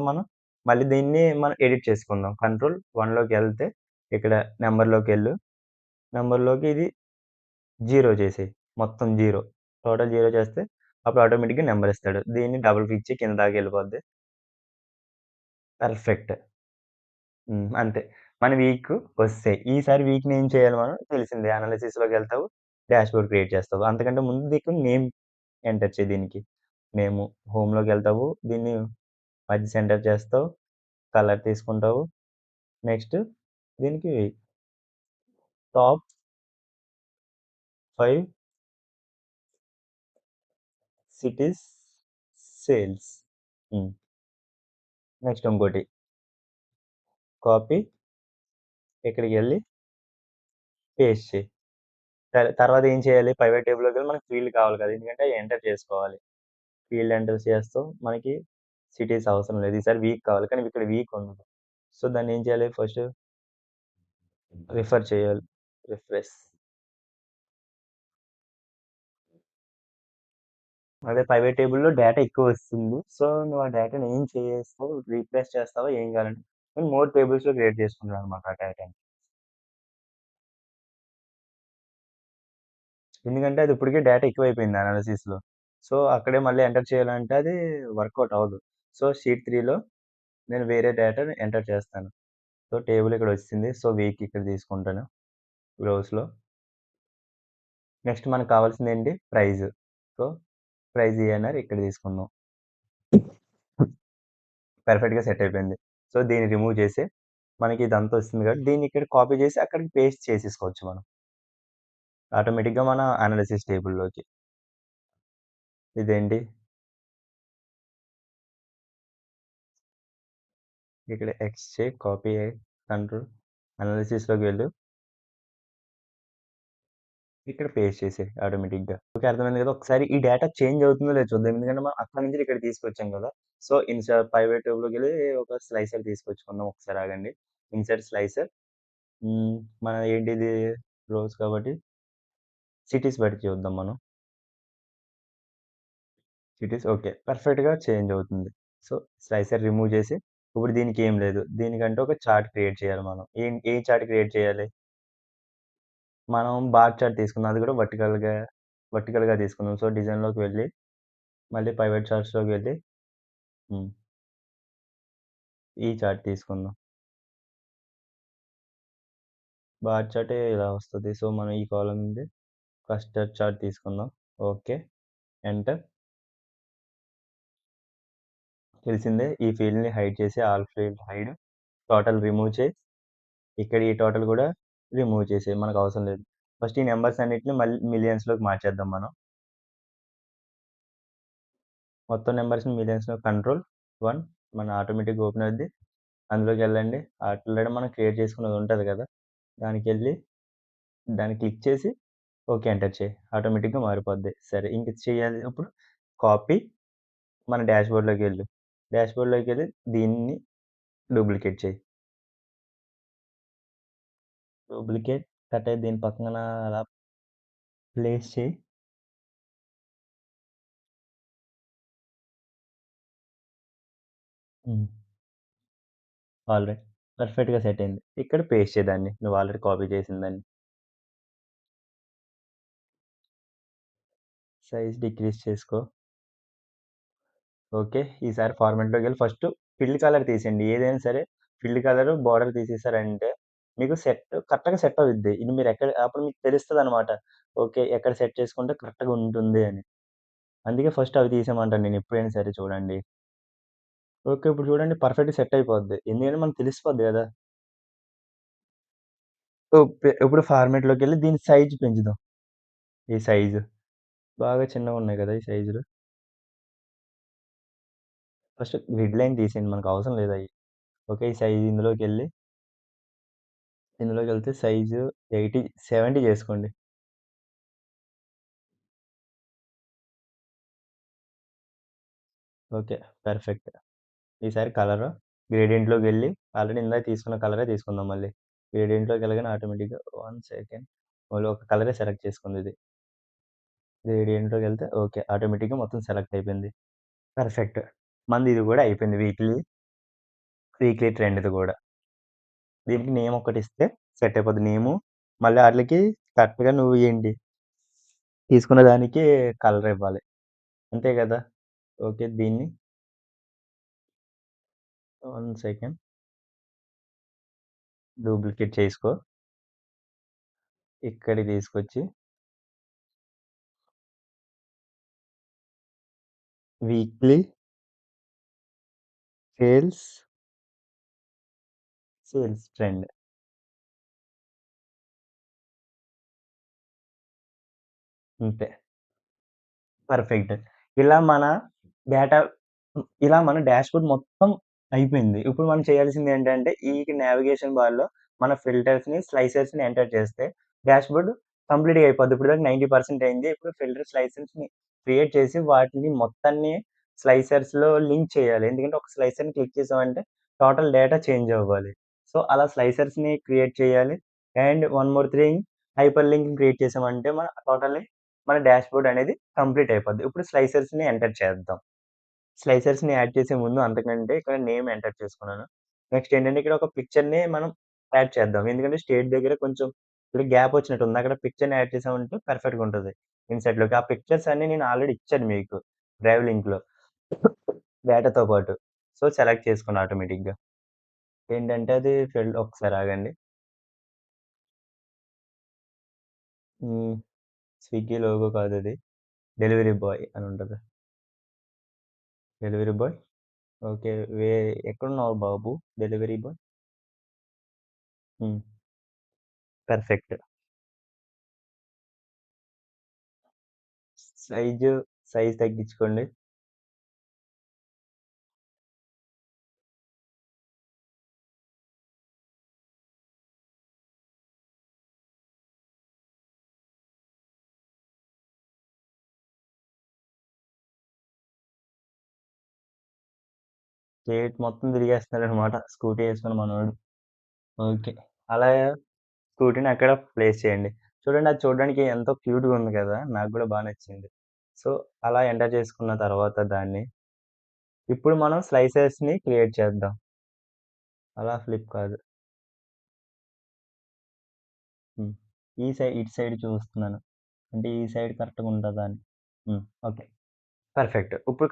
[SPEAKER 1] మళ్ళీ దీన్ని మనం ఎడిట్ చేసుకుందాం. కంట్రోల్ 1లోకెళ్తే ఇక్కడ నంబర్‌లోకెళ్ళు. నంబర్‌లోకి ఇది 0 చేసేయి. మొత్తం 0. టోటల్ 0 చేస్తే అప్పుడు ఆటోమేటిక్‌గా నంబర్ ఇస్తాడు. దీన్ని డబుల్ క్లిక్ చేయి కింద దాకా వెళ్ళిపోద్ది. పర్ఫెక్ట్. అంతే. మన వీక్ ఒచ్చేసాయి. ఈసారి వీక్‌ని ఏం చేయాలి మనం తెలిసిందే. అనాలిసిస్‌లోకెళ్తావు. డాష్‌బోర్డ్ క్రియేట్ చేస్తావు. అంతకంటే ముందు నీకు నేమ్ ఎంటర్ చెయి దీనికి. నేము హోమ్‌లోకెళ్తావు. దీన్ని మధ్య సెంటర్ చేస్తావు. కలర్ తీసుకుంటావు. నెక్స్ట్ దీనికి టాప్ 5 సిటీస్ సేల్స్. హ్మ్. నెక్స్ట్ ఇంకోటి కాపీ ఇక్కడికెళ్ళి పేస్ట్ చెయి. తర్వాత ఏం చేయాలి? ప్రైవేట్ టేబుల్‌లోకెళ్ళి మనకు ఫీల్డ్ కావాలి కదా! ఎందుకంటే అయి ఎంటర్ చేసుకోవాలి. ఫీల్డ్ ఎంటర్ చేస్తాం. మనకి సిటీస్ అవసరం లేదు. ఈసారి వీక్ కావాలి. కానీ ఇక్కడ వీక్ ఉండదు. సో, దాన్నేం చేయాలి ఫస్ట్ రిఫర్ చేయాలి. రిఫ్రెష్. అదే ప్రైవేట్ టేబుల్‌లో డేటా ఎక్కువొస్తుంది. సో, నువ్వు ఆ డేటాని ఏం చేస్తావు? రిఫ్రెష్ చేస్తావా? ఏం కావాలంటే నేను మోర్ టేబుల్స్‌లో క్రియేట్ చేసుకుంటాననమాట ఆ డేటాని. ఎందుకంటే అది ఇప్పటికే డేటా ఎక్కువైపోయింది అనాలిసిస్‌లో. సో, అక్కడే మళ్ళీ ఎంటర్ చేయాలంటే అది వర్కౌట్ అవ్వదు. సో, షీట్ 3లో నేను వేరే డేటాని ఎంటర్ చేస్తాను. సో, టేబుల్ ఇక్కడొచ్చేసింది. సో, వీక్ ఇక్కడ తీసుకుంటాను. రోస్‌లో. నెక్స్ట్ మనకు కావాల్సిందేంటి? ప్రైస్. సో, ప్రైస్ ఈఎన్ఆర్ ఇక్కడ తీసుకుందాం. పర్ఫెక్ట్‌గా సెట్ అయిపోయింది. సో, దీన్ని రిమూవ్ చేసి మనకి ఇదంతా వస్తుంది కాబట్టి దీన్ని ఇక్కడ కాపీ చేసి అక్కడికి పేస్ట్ చేసేసుకోవచ్చు మనం. ఆటోమేటిక్‌గా మన అనాలిసిస్ టేబుల్‌లోకి. ఇదేంటి? ఇక్కడ ఎక్స్ చేయి, కాపీ అయ్యి, కంట్రోల్ అనాలిసిస్‌లోకి వెళ్ళు. ఇక్కడ పేస్ట్ చేసేయి ఆటోమేటిక్‌గా. ఓకే. అర్థమైంది కదా! ఒకసారి ఈ డేటా చేంజ్ అవుతుందో లేదో చూద్దాం. ఎందుకంటే మనం అక్కడి నుంచి ఇక్కడికి తీసుకొచ్చాం కదా! సో, ప్రైవేట్ ట్యాబ్‌లోకెళ్ళి ఒక స్లైసర్ తీసుకొచ్చుకుందాం. ఒకసారి ఆగండి. Insert slicer. హ్మ్. మనది ఏంటిది రోస్ కాబట్టి సిటీస్ బట్టి చూద్దాం మనం. Cities okay. పర్ఫెక్ట్‌గా చేంజ్ అవుతుంది. సో, స్లైసర్ రిమూవ్ చేసి ఇప్పుడు దీనికి ఏం లేదు. దీనికంటూ ఒక చార్ట్ క్రియేట్ చేయాలి మనం. ఏ చార్ట్ క్రియేట్ చేయాలి? మనం బార్ చార్ట్ తీసుకుందాం. అది కూడా వర్టికల్‌గా తీసుకుందాం. సో, డిజైన్‌లోకి వెళ్ళి మళ్ళీ ప్రైవేట్ చార్ట్స్‌లోకి వెళ్ళి హ్మ్. ఈ చార్ట్ తీసుకుందాం. బార్ చార్టే ఇలా వస్తది. సో, మనం ఈ కాలమ్ నుండి క్లస్టర్ చార్ట్ తీసుకుందాం. ఓకే. ఎంటర్. తెలిసిందే. ఈ ఫీల్డ్‌ని హైడ్ చేసి all field hide. Total remove చేయి. ఇక్కడ ఈ టోటల్ కూడా రిమూవ్ చేసేయి. మనకు అవసరం లేదు. ఫస్ట్ ఈ నంబర్స్ అన్నిటిని మళ్ళీ మిలియన్స్‌లోకి మార్చేద్దాం మనం. మొత్తం నంబర్స్‌ని మిలియన్స్‌లో కంట్రోల్ 1 మన ఆటోమేటిక్‌గా ఓపెన్ అవుద్ది. అందులోకెళ్ళండి. ఆల్రెడీ మనం క్రియేట్ చేసుకున్నది ఉంటది కదా! దానికెళ్ళి దాన్ని క్లిక్ చేసి ఓకే. ఎంటర్ చేయి. ఆటోమేటిక్‌గా మారిపోద్ది. సరే ఇంక చేయాలి ఇప్పుడు కాపీ మన డాష్‌బోర్డ్‌లోకెళ్ళు. డాష్‌బోర్డ్‌లోకెళ్ళి దీన్ని డూప్లికేట్ చెయి. డూప్లికేట్ కట్ అయ్యి దీని పక్కన అలా ప్లేస్ చేయి. హ్మ్. ఆల్రెడీ పర్ఫెక్ట్‌గా సెట్ అయింది. ఇక్కడ పేస్ట్ చేయి దాన్ని. నువ్వు ఆల్రెడీ కాపీ చేసిన దాన్ని. సైజ్ డిక్రీజ్ చేసుకో. ఓకే. ఈసారి ఫార్మాట్‌లోకెళ్ళి ఫస్ట్ ఫిల్ కలర్ తీసేయండి. ఏదైనా సరే ఫిల్ కలర్, బోర్డర్ తీసేసారంటే మీకు కరెక్ట్‌గా సెట్ అవుద్ది. ఇది మీరెక్కడ అప్పుడు మీకు తెలుస్తదనమాట. ఓకే. ఎక్కడ సెట్ చేసుకుంటే కరెక్ట్‌గా ఉంటుంది అని. అందుకే ఫస్ట్ అవి తీసేయమంటాను నేను ఎప్పుడైనా సరే చూడండి. ఓకే. ఇప్పుడు చూడండి పర్ఫెక్ట్‌గా సెట్ అయిపోద్ది. ఎందుకంటే మనకు తెలిసిపోద్ది గదా! ఇప్పుడు ఫార్మాట్‌లోకెళ్ళి దీని సైజ్ పెంచుదాం. ఈ సైజు. బాగా చిన్నగున్నాయి గదా! ఈ సైజులు. ఫస్ట్ గ్రిడ్ లైన్ తీసేయండి. మనకు అవసరం లేదయి. ఓకే. ఈ సైజ్ ఇందులోకెళ్తే సైజు 70 చేసుకోండి. ఓకే. పర్ఫెక్ట్. ఈసారి కలరు గ్రేడియంట్‌లోకెళ్ళి ఆల్రెడీ ఇందాక తీసుకున్న కలరే తీసుకుందాం మళ్ళీ. గ్రేడియంట్‌లోకెళ్ళగానే ఆటోమేటిక్‌గా 1 సెకండ్ మళ్ళీ ఒక కలరే సెలెక్ట్ చేసుకుందిది. గ్రేడియంట్‌లోకెళ్తే ఓకే. ఆటోమేటిక్‌గా మొత్తం సెలెక్ట్ అయిపోయింది. పర్ఫెక్ట్. మనది ఇది గూడా అయిపోయింది. వీక్లీ ట్రెండ్‌ది గూడా. దీనికి నేమ్ ఒకటిస్తే సెట్ అయిపోద్ది. నేము మళ్ళీ ఆటిలకి కరెక్ట్‌గా నువ్వు ఏంటి తీసుకున్న దానికి కలర్ ఇవ్వాలి. అంతే గదా! ఓకే. దీన్ని 1 సెకండ్ డూప్లికేట్ చేసుకో. ఇక్కడికి తీసుకొచ్చి వీక్లీ సేల్స్, సేల్స్ ట్రెండ్ అంతే. పర్ఫెక్ట్. ఇలా మన డేటా ఇలా మన డాష్‌బోర్డ్ మొత్తం అయిపోయింది. ఇప్పుడు మనం చేయాల్సిందేంటంటే, ఈ నావిగేషన్ బార్‌లో మన ఫిల్టర్స్‌ని, స్లైసర్స్‌ని ఎంటర్ చేస్తే డాష్‌బోర్డ్ కంప్లీట్‌గా అయిపోద్ది. ఇప్పటిదాకా 90% అయింది. ఇప్పుడు ఫిల్టర్ స్లైసర్స్‌ని క్రియేట్ చేసి వాటిని మొత్తాన్ని స్లైసర్స్‌లో లింక్ చేయాలి. ఎందుకంటే ఒక స్లైసర్‌ని క్లిక్ చేసామంటే టోటల్ డేటా చేంజ్ అవ్వాలి. సో, అలా స్లైసర్స్‌ని క్రియేట్ చేయాలి. And one more thing hyper లింక్‌ని క్రియేట్ చేసామంటే మన డాష్‌బోర్డ్ అనేది కంప్లీట్ అయిపోద్ది. ఇప్పుడు స్లైసర్స్‌ని ఎంటర్ చేద్దాం. స్లైసర్స్‌ని యాడ్ చేసే ముందు అంతకంటే ఇక్కడ నేమ్ ఎంటర్ చేసుకున్నాను. నెక్స్ట్ ఏంటంటే ఇక్కడ ఒక పిక్చర్‌ని మనం యాడ్ చేద్దాం. ఎందుకంటే స్టేట్ దగ్గర కొంచెం ఇక్కడ గ్యాప్ వచ్చినట్టుంది. అక్కడ పిక్చర్‌ని యాడ్ చేసామంటే పర్ఫెక్ట్‌గా ఉంటది. ఇన్సర్ట్‌లోకి. ఆ పిక్చర్స్ అన్నీ నేను ఆల్రెడీ ఇచ్చాను మీకు డ్రైవ్ లింక్‌లో డేటాతో పాటు. సో, సెలెక్ట్ చేసుకున్నా ఆటోమేటిక్‌గా. ఏంటంటే అది ఒకసారి ఆగండి. హ్మ్. స్విగ్గీ లోగో కాదది. డెలివరీ బాయ్ అని ఉంటది. Delivery boy. ఓకే. ఎక్కడున్నావు బాబు డెలివరీ బాయ్? హ్మ్. పర్ఫెక్ట్. సైజు సైజ్ తగ్గించుకోండి. స్టేట్ మొత్తం తిరిగేస్తున్నాడనమాట స్కూటీ యేసుకొని మనోడు. ఓకే. అలా స్కూటీని అక్కడ ప్లేస్ చేయండి. చూడండి అది చూడడానికి ఎంతో క్యూట్‌గా ఉంది కదా! నాకు గూడా బా నచ్చింది. సో, అలా ఎంటర్ చేసుకున్న తర్వాత దాన్ని, ఇప్పుడు మనం స్లైసెస్‌ని క్రియేట్ చేద్దాం. అలా ఫ్లిప్ కాదు. హ్మ్. ఇటు సైడ్ చూస్తున్నాను. అంటే ఈ సైడ్ కరెక్ట్‌గా ఉంటదా అని. హ్మ్. ఓకే. పర్ఫెక్ట్. ఇప్పుడు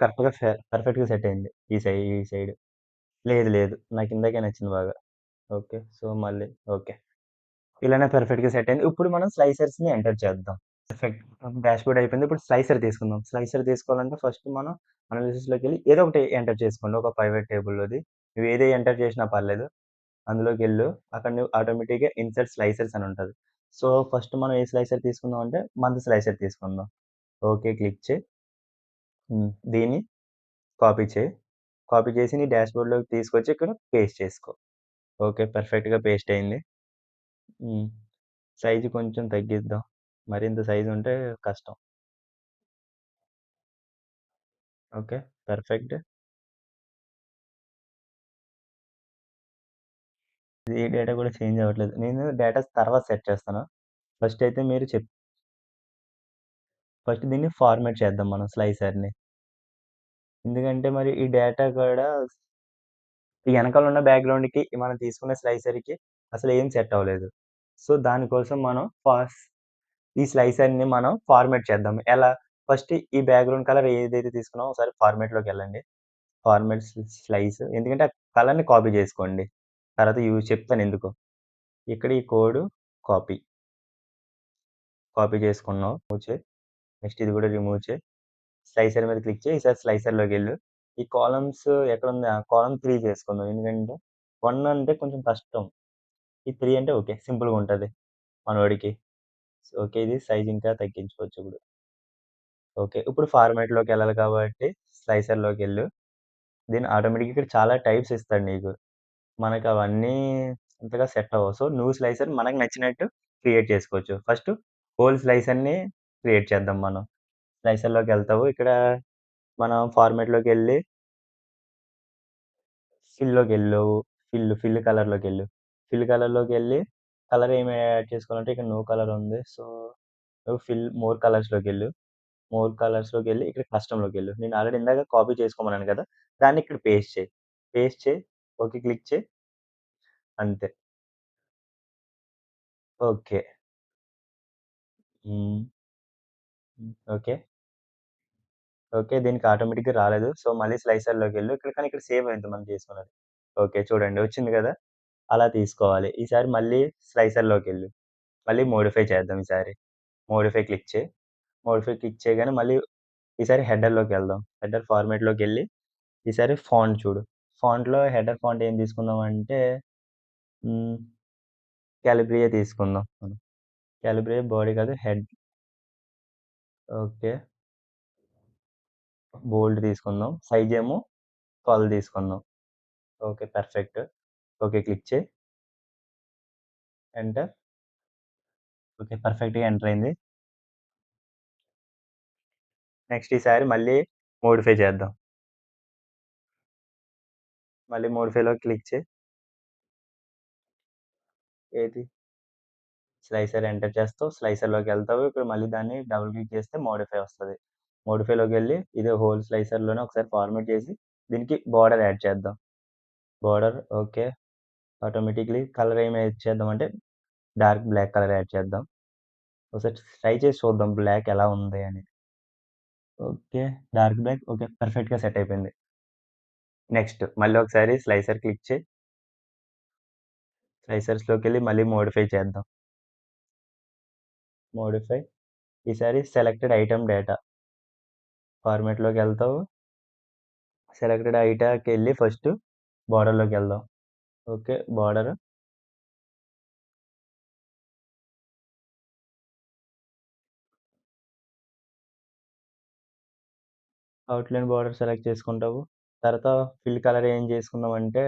[SPEAKER 1] పర్ఫెక్ట్‌గా సెట్ అయింది. ఈ సైడ్. లేదు లేదు. నాకు ఇందాకే నచ్చింది బాగా. ఓకే. సో, మళ్ళీ ఓకే. ఇలానే పర్ఫెక్ట్‌గా సెట్ అయింది. ఇప్పుడు మనం స్లైసర్స్‌ని ఎంటర్ చేద్దాం. పర్ఫెక్ట్. డాష్‌బోర్డ్ అయిపోయింది. ఇప్పుడు స్లైసర్ తీసుకుందాం. స్లైసర్ తీసుకోవాలంటే ఫస్ట్ మనం అనాలిసిస్‌లోకెళ్ళి ఏదో ఒకటి ఎంటర్ చేసుకోండి. ఒక ప్రైవేట్ టేబుల్‌లోది. నువ్వు ఏది ఎంటర్ చేసినా పర్లేదు. అందులోకెళ్ళు. అక్కడ నువ్వు ఆటోమేటిక్‌గా ఇన్సర్ట్ స్లైసర్స్ అని ఉంటది. సో, ఫస్ట్ మనం ఏ స్లైసర్ తీసుకుందాం అంటే మంత్ స్లైసర్ తీసుకుందాం. ఓకే. క్లిక్ చేయి. దీన్ని కాపీ చేయి. కాపీ చేసి నీ డాష్‌బోర్డ్‌లోకి తీసుకొచ్చి ఇక్కడ పేస్ట్ చేసుకో. ఓకే. పర్ఫెక్ట్‌గా పేస్ట్ అయింది. హ్మ్. సైజ్ కొంచెం తగ్గిద్దాం. మరింత సైజ్ ఉంటే కష్టం. ఓకే. పర్ఫెక్ట్. ఏ డేటా కూడా చేంజ్ అవ్వట్లేదు. నేను డేటా తర్వాత సెట్ చేస్తాను. ఫస్ట్ అయితే మీరు ఫస్ట్ దీన్ని ఫార్మాట్ చేద్దాం మనం స్లైసర్‌ని. ఎందుకంటే మరి ఈ డేటా కూడా ఈ ఎనకాల ఉన్న బ్యాక్‌గ్రౌండ్‌కి మనం తీసుకున్న స్లైసర్‌కి అసలేం సెట్ అవ్వలేదు. సో, దానికోసం మనం ఈ స్లైసర్‌ని మనం ఫార్మాట్ చేద్దాం. ఎలా? ఫస్ట్ ఈ బ్యాక్‌గ్రౌండ్ కలర్ ఏదైతే తీసుకున్నామో ఒకసారి ఫార్మాట్‌లోకెళ్ళండి. ఫార్మాట్ స్లైస్ ఎందుకంటే ఆ కలర్‌ని కాపీ చేసుకోండి. తర్వాత చెప్తానెందుకో. ఇక్కడ ఈ కోడ్ కాపీ. కాపీ చేసుకున్నాం. రిమూవ్ చేయి. నెక్స్ట్ ఇది కూడా రిమూవ్ చేయి. స్లైసర్ మీద క్లిక్ చేయి. ఈసారి స్లైసర్‌లోకెళ్ళు. ఈ కాలమ్స్ ఎక్కడుంది? కాలమ్ 3 చేసుకుందాం. ఎందుకంటే 1 అంటే కొంచెం కష్టం. ఈ 3 అంటే ఓకే. సింపుల్‌గా ఉంటది మనోడికి. ఓకే. ఇది సైజ్ ఇంకా తగ్గించుకోవచ్చు ఇప్పుడు. ఓకే. ఇప్పుడు ఫార్మాట్‌లోకెళ్ళాలి కాబట్టి స్లైసర్‌లోకెళ్ళు. దీన్ని ఆటోమేటిక్‌గా ఇక్కడ చాలా టైప్స్ ఇస్తాడు నీకు. మనకవన్నీ అంతగా సెట్ అవ్వవు. సో, నువ్వు స్లైసర్ మనకు నచ్చినట్టు క్రియేట్ చేసుకోవచ్చు. ఫస్ట్ హోల్ స్లైసర్‌ని క్రియేట్ చేద్దాం మనం. స్లైసర్‌లోకెళ్తావు. ఇక్కడ మనం ఫార్మాట్‌లోకెళ్ళి ఫిల్‌లోకెళ్ళు. ఫిల్ కలర్‌లోకెళ్ళు. ఫిల్ కలర్‌లోకెళ్ళి కలర్ ఏమి యాడ్ చేసుకోవాలంటే ఇక్కడ నో కలర్ ఉంది. సో, నువ్వు మోర్ కలర్స్‌లోకెళ్ళు. మోర్ కలర్స్‌లోకెళ్ళి ఇక్కడ కస్టమ్‌లోకెళ్ళు. నేను ఆల్రెడీ ఇందాక కాపీ చేసుకోమన్నాను కదా! దాన్ని ఇక్కడ పేస్ట్ చేయి. పేస్ట్ చేయి. ఓకే. క్లిక్ చేయి. అంతే. ఓకే. హ్మ్. ఓకే. ఓకే. దీనికి ఆటోమేటిక్‌గా రాలేదు. సో, మళ్ళీ స్లైసర్‌లోకెళ్ళు. ఇక్కడ సేవ్ అయింది మనం చేసుకున్నది. ఓకే. చూడండి వచ్చింది గదా! అలా తీసుకోవాలి. ఈసారి మళ్ళీ స్లైసర్‌లోకెళ్ళు. మళ్ళీ మోడిఫై చేద్దాం ఈసారి. మోడిఫై క్లిక్ చేయి. మోడిఫై క్లిక్ చేయగానే మళ్ళీ ఈసారి హెడర్‌లోకెళ్దాం. హెడర్ ఫార్మాట్‌లోకెళ్ళి ఈసారి ఫాంట్ చూడు. ఫాంట్‌లో హెడర్ ఫాంట్ ఏం తీసుకుందాం అంటే హ్మ్. కాలిబ్రియా తీసుకుందాం మనం. కాలిబ్రియా బాడీ కాదు ఓకే. బోల్డ్ తీసుకుందాం. సైజ్ ఏమో 12 తీసుకుందాం. ఓకే. పర్ఫెక్ట్. ఓకే. క్లిక్ చేయి. ఎంటర్. ఓకే. పర్ఫెక్ట్‌గా ఎంటర్ అయింది. నెక్స్ట్ ఈసారి మళ్ళీ మోడిఫై చేద్దాం. మళ్ళీ మోడిఫైలో క్లిక్ చేయి. ఏది స్లైసర్ ఎంటర్ చేస్తావు. స్లైసర్‌లోకెళ్తావు. ఇక్కడ మళ్ళీ దాన్ని డబుల్ క్లిక్ చేస్తే మోడిఫై వస్తది. మోడిఫైలోకెళ్ళి ఇదే హోల్ స్లైసర్‌లోనే ఒకసారి ఫార్మాట్ చేసి దీనికి బోర్డర్ యాడ్ చేద్దాం. Border okay. ఆటోమేటిక్‌లీ కలర్ ఏమి యాడ్ చేద్దామంటే డార్క్ బ్లాక్ కలర్ యాడ్ చేద్దాం. ఒకసారి ట్రై చేసి చూద్దాం బ్లాక్ ఎలా ఉంది అని. ఓకే. Dark black okay. పర్ఫెక్ట్‌గా సెట్ అయిపోయింది. నెక్స్ట్ మళ్ళీ ఒకసారి స్లైసర్ క్లిక్ చేయి. స్లైసర్స్‌లోకెళ్ళి మళ్ళీ మోడిఫై చేద్దాం. మోడిఫై ఈసారి సెలెక్టెడ్ ఐటెమ్ డేటా ఫార్మాట్‌లోకెళ్తావు. సెలెక్టెడ్ ఐటాకెళ్ళి ఫస్ట్ బోర్డర్‌లోకెళ్దాం. Okay. Border outline border select చేసుకుంటావు. తర్వాత ఫిల్ కలర్ ఏం చేసుకుందామంటే,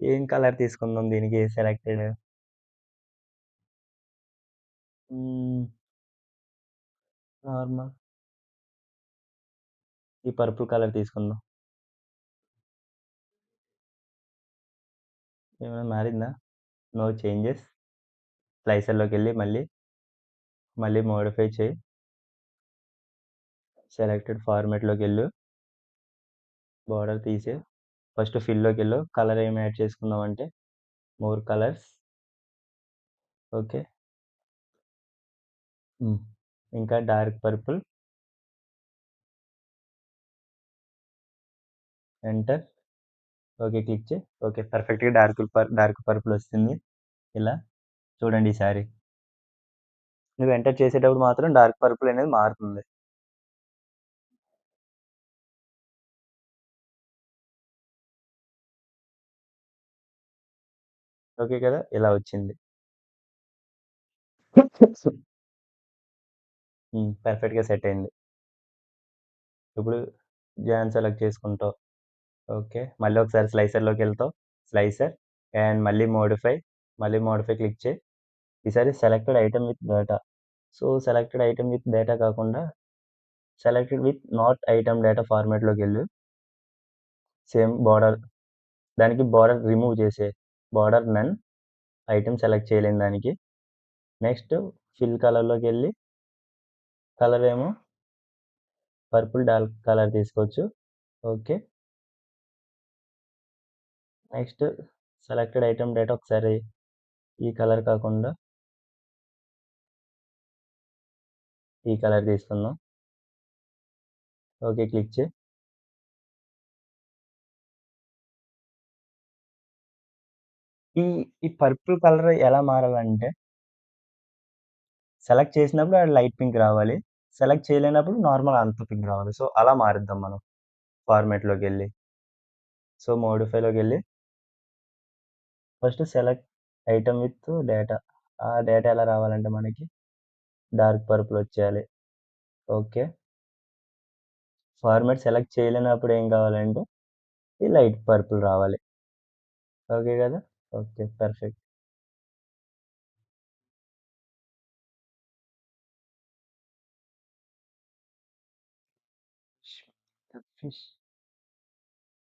[SPEAKER 1] ఏం కలర్ తీసుకుందాం దీనికి సెలెక్టెడ్? హ్మ్. నార్మల్ ఈ పర్పుల్ కలర్ తీసుకుందాం. ఏమైనా మారిందా? No changes. స్లైసర్‌లోకెళ్ళి మళ్ళీ మోడిఫై చేయి. సెలెక్టెడ్ ఫార్మాట్‌లోకెళ్ళు. బోర్డర్ తీసేయి. ఫస్ట్ ఫిల్‌లోకెళ్ళు. కలర్ ఏమి యాడ్ చేసుకుందామంటే, మోర్ కలర్స్. ఓకే. హ్మ్. ఇంకా dark purple. Enter. Okay. Click చెయి. ఓకే. పర్ఫెక్ట్‌గా డార్క్ పర్పుల్ ఒస్తుంది. ఇలా చూడండి ఈసారి. నువ్వు ఎంటర్ చేసేటప్పుడు మాత్రం డార్క్ పర్పుల్ అనేది మారుతుంది. ఓకే కదా! ఇలా వచ్చింది. పర్ఫెక్ట్‌గా సెట్ అయింది. ఇప్పుడు జాన్ సెలెక్ట్ చేసుకుంటావు. ఓకే. మళ్ళీ ఒకసారి స్లైసర్‌లోకెళ్తావు. స్లైసర్ అండ్ మళ్ళీ మోడిఫై క్లిక్ చేయి. ఈసారి selected item with data. So, selected item with data కాకుండా selected with not item data ఫార్మాట్‌లోకెళ్ళు. సేమ్ బోర్డర్ దానికి బోర్డర్ రిమూవ్ చేసేయి. బోర్డర్ నన్ ఐటెమ్ సెలెక్ట్ చేయలేను దానికి. నెక్స్ట్ ఫిల్ కలర్‌లోకెళ్ళి కలర్ ఏమో పర్పుల్ డార్క్ కలర్ తీసుకోవచ్చు. Okay. Next selected item data ఒకసారి ఈ కలర్ కాకుండా ఈ కలర్ తీసుకుందాం. ఓకే. క్లిక్ చేయి. ఈ ఈ పర్పుల్ కలర్ ఎలా మారాలంటే సెలెక్ట్ చేసినప్పుడు అది లైట్ పింక్ రావాలి. సెలెక్ట్ చేయలేనప్పుడు నార్మల్ అంత పింక్ రావాలి. సో, అలా మారుద్దాం మనం ఫార్మాట్‌లోకెళ్ళి. సో, మోడిఫైలోకెళ్ళి first select item with data. ఆ డేటా ఎలా రావాలంటే మనకి డార్క్ పర్పుల్ వచ్చేయాలి. ఓకే. ఫార్మాట్ సెలెక్ట్ చేయలేనప్పుడు ఏం కావాలంటే ఈ లైట్ పర్పుల్ రావాలి. ఓకే కదా! ఓకే. పర్ఫెక్ట్. ఫిష్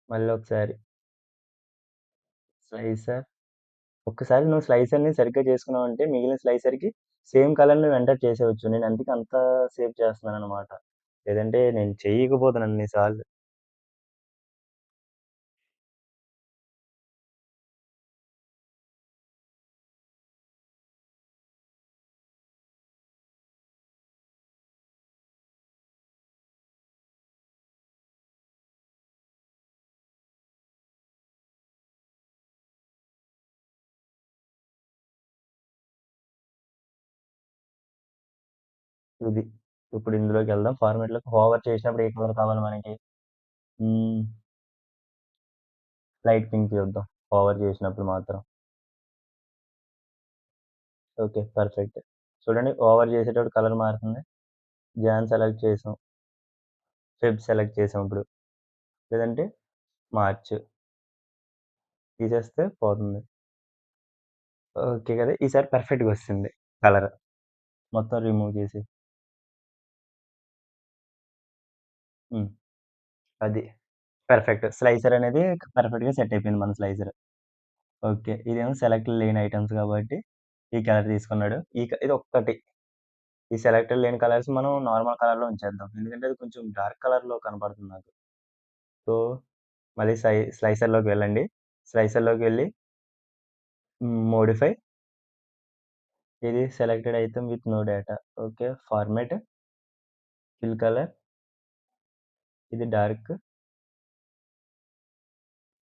[SPEAKER 1] మళ్ళీ ఒకసారి స్లైసర్. ఒక్కసారి నువ్వు స్లైసర్‌ని సరిగ్గా చేసుకున్నావంటే మిగిలిన స్లైసర్‌కి సేమ్ కలర్ నువ్వు ఎంటర్ చేసేయొచ్చు. నేను అందుకే అంత సేవ్ చేస్తున్నాననమాట. లేదంటే నేను చెయ్యకపోదును అన్ని సార్లు. ఇది. ఇప్పుడు ఇందులోకెళ్దాం. ఫార్మాట్‌లోకి హోవర్ చేసినప్పుడు ఏ కలర్ కావాలి మనకి? హ్మ్. లైట్ పింక్ చూద్దాం. హోవర్ చేసినప్పుడు మాత్రం. ఓకే. పర్ఫెక్ట్. చూడండి ఓవర్ చేసేటప్పుడు కలర్ మారుతుంది. జాన్ సెలెక్ట్ చేసాం. ఫెబ్ సెలెక్ట్ చేసాం ఇప్పుడు. లేదంటే మార్చ్ తీసేస్తే పోతుంది. ఓకే కదా! ఈసారి పర్ఫెక్ట్‌గొస్తుంది కలర్. మొత్తం రిమూవ్ చేసి. హ్మ్. అది. పర్ఫెక్ట్. స్లైసర్ అనేది పర్ఫెక్ట్‌గా సెట్ అయిపోయింది మన స్లైసర్. ఓకే. ఇదేమో సెలెక్ట్ లేని ఐటెమ్స్ కాబట్టి ఈ కలర్ తీసుకున్నాడు. ఇదొక్కటి. ఈ సెలెక్టెడ్ లేని కలర్స్ మనం నార్మల్ కలర్‌లో ఉంచేద్దాం. ఎందుకంటే అది కొంచెం డార్క్ కలర్‌లో కనపడుతుంది నాకు. సో, మళ్ళీ స్లైసర్‌లోకి వెళ్ళండి. స్లైసర్‌లోకి వెళ్లి మోడిఫై ఇది selected item with no data. Okay. Format, fill colour ఇది dark.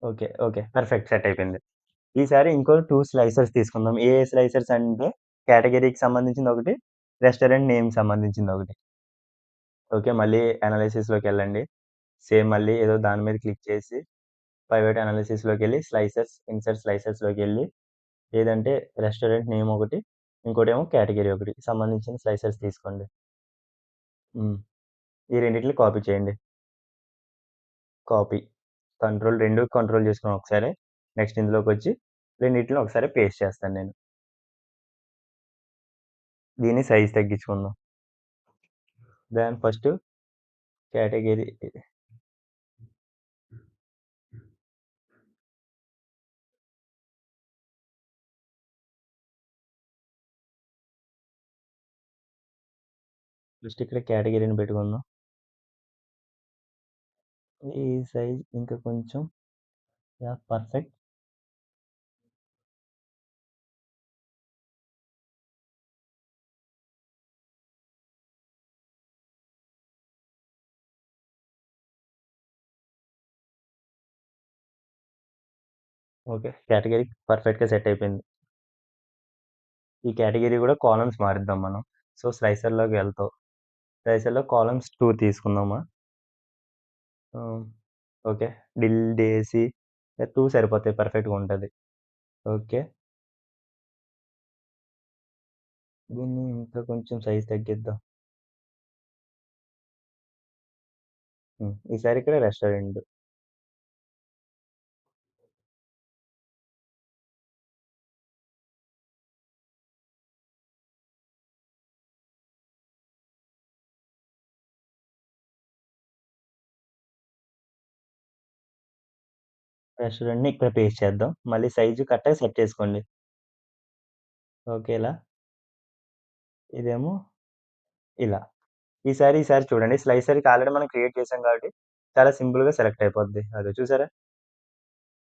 [SPEAKER 1] Okay. Okay. Perfect set అయిపోయింది. ఈసారి ఇంకో 2 స్లైసర్స్ తీసుకుందాం. ఏ ఏ స్లైసర్స్ అంటే కేటగరీకి సంబంధించిందొకటి, రెస్టారెంట్ నేమ్‌కి సంబంధించిందొకటి. ఓకే. మళ్ళీ అనాలిసిస్‌లోకెళ్ళండి. సేమ్ మళ్ళీ ఏదో దాని మీద క్లిక్ చేసి ప్రైవేట్ అనాలిసిస్‌లోకెళ్ళి ఇన్సర్ట్ స్లైసర్స్‌లోకెళ్ళి ఏదంటే రెస్టారెంట్ నేమ్ ఒకటి, ఇంకోటేమో కేటగరీ ఒకటి సంబంధించిన స్లైసర్స్ తీసుకోండి. హ్మ్. ఈ రెండిటిని కాపీ చేయండి. కాపీ. కంట్రోల్ 2 కంట్రోల్ చేసుకొని ఒకసారి నెక్స్ట్ ఇందులోకొచ్చి రెండిటిని ఒకసారి పేస్ట్ చేస్తాను నేను. దీని సైజ్ తగ్గించుకుందాం. దెన్ ఫస్ట్ కేటగరీ ఫస్ట్ ఇక్కడ కేటగరీని పెట్టుకుందాం. ఈ సైజ్ ఇంకా కొంచెం యాహ్! పర్ఫెక్ట్. ఓకే. కేటగరీ పర్ఫెక్ట్‌గా సెట్ అయిపోయింది. ఈ కేటగరీ కూడా కాలమ్స్ మారుద్దాం మనం. సో, స్లైసర్‌లోకి వెళ్తాం. స్లైసర్‌లో కాలమ్స్ 2 తీసుకుందామా? ఆహ్, ఓకే. డిల్, డేసీ 2 సరిపోతాయి పర్ఫెక్ట్‌గా ఉంటది. ఓకే. దీన్ని ఇంకా కొంచెం సైజ్ తగ్గిద్దాం. ఈసారి ఇక్కడ రెస్టారెంట్. రెస్టారెంట్‌ని ఇక్కడ పేస్ట్ చేద్దాం. మళ్ళీ సైజు కరెక్ట్‌గా సెట్ చేసుకోండి. ఓకేలా. ఇదేమో ఇలా. ఈసారి చూడండి స్లైసర్‌కి ఆల్రెడీ మనం క్రియేట్ చేసాం కాబట్టి చాలా సింపుల్‌గా సెలెక్ట్ అయిపోద్ది. అదో చూసారా?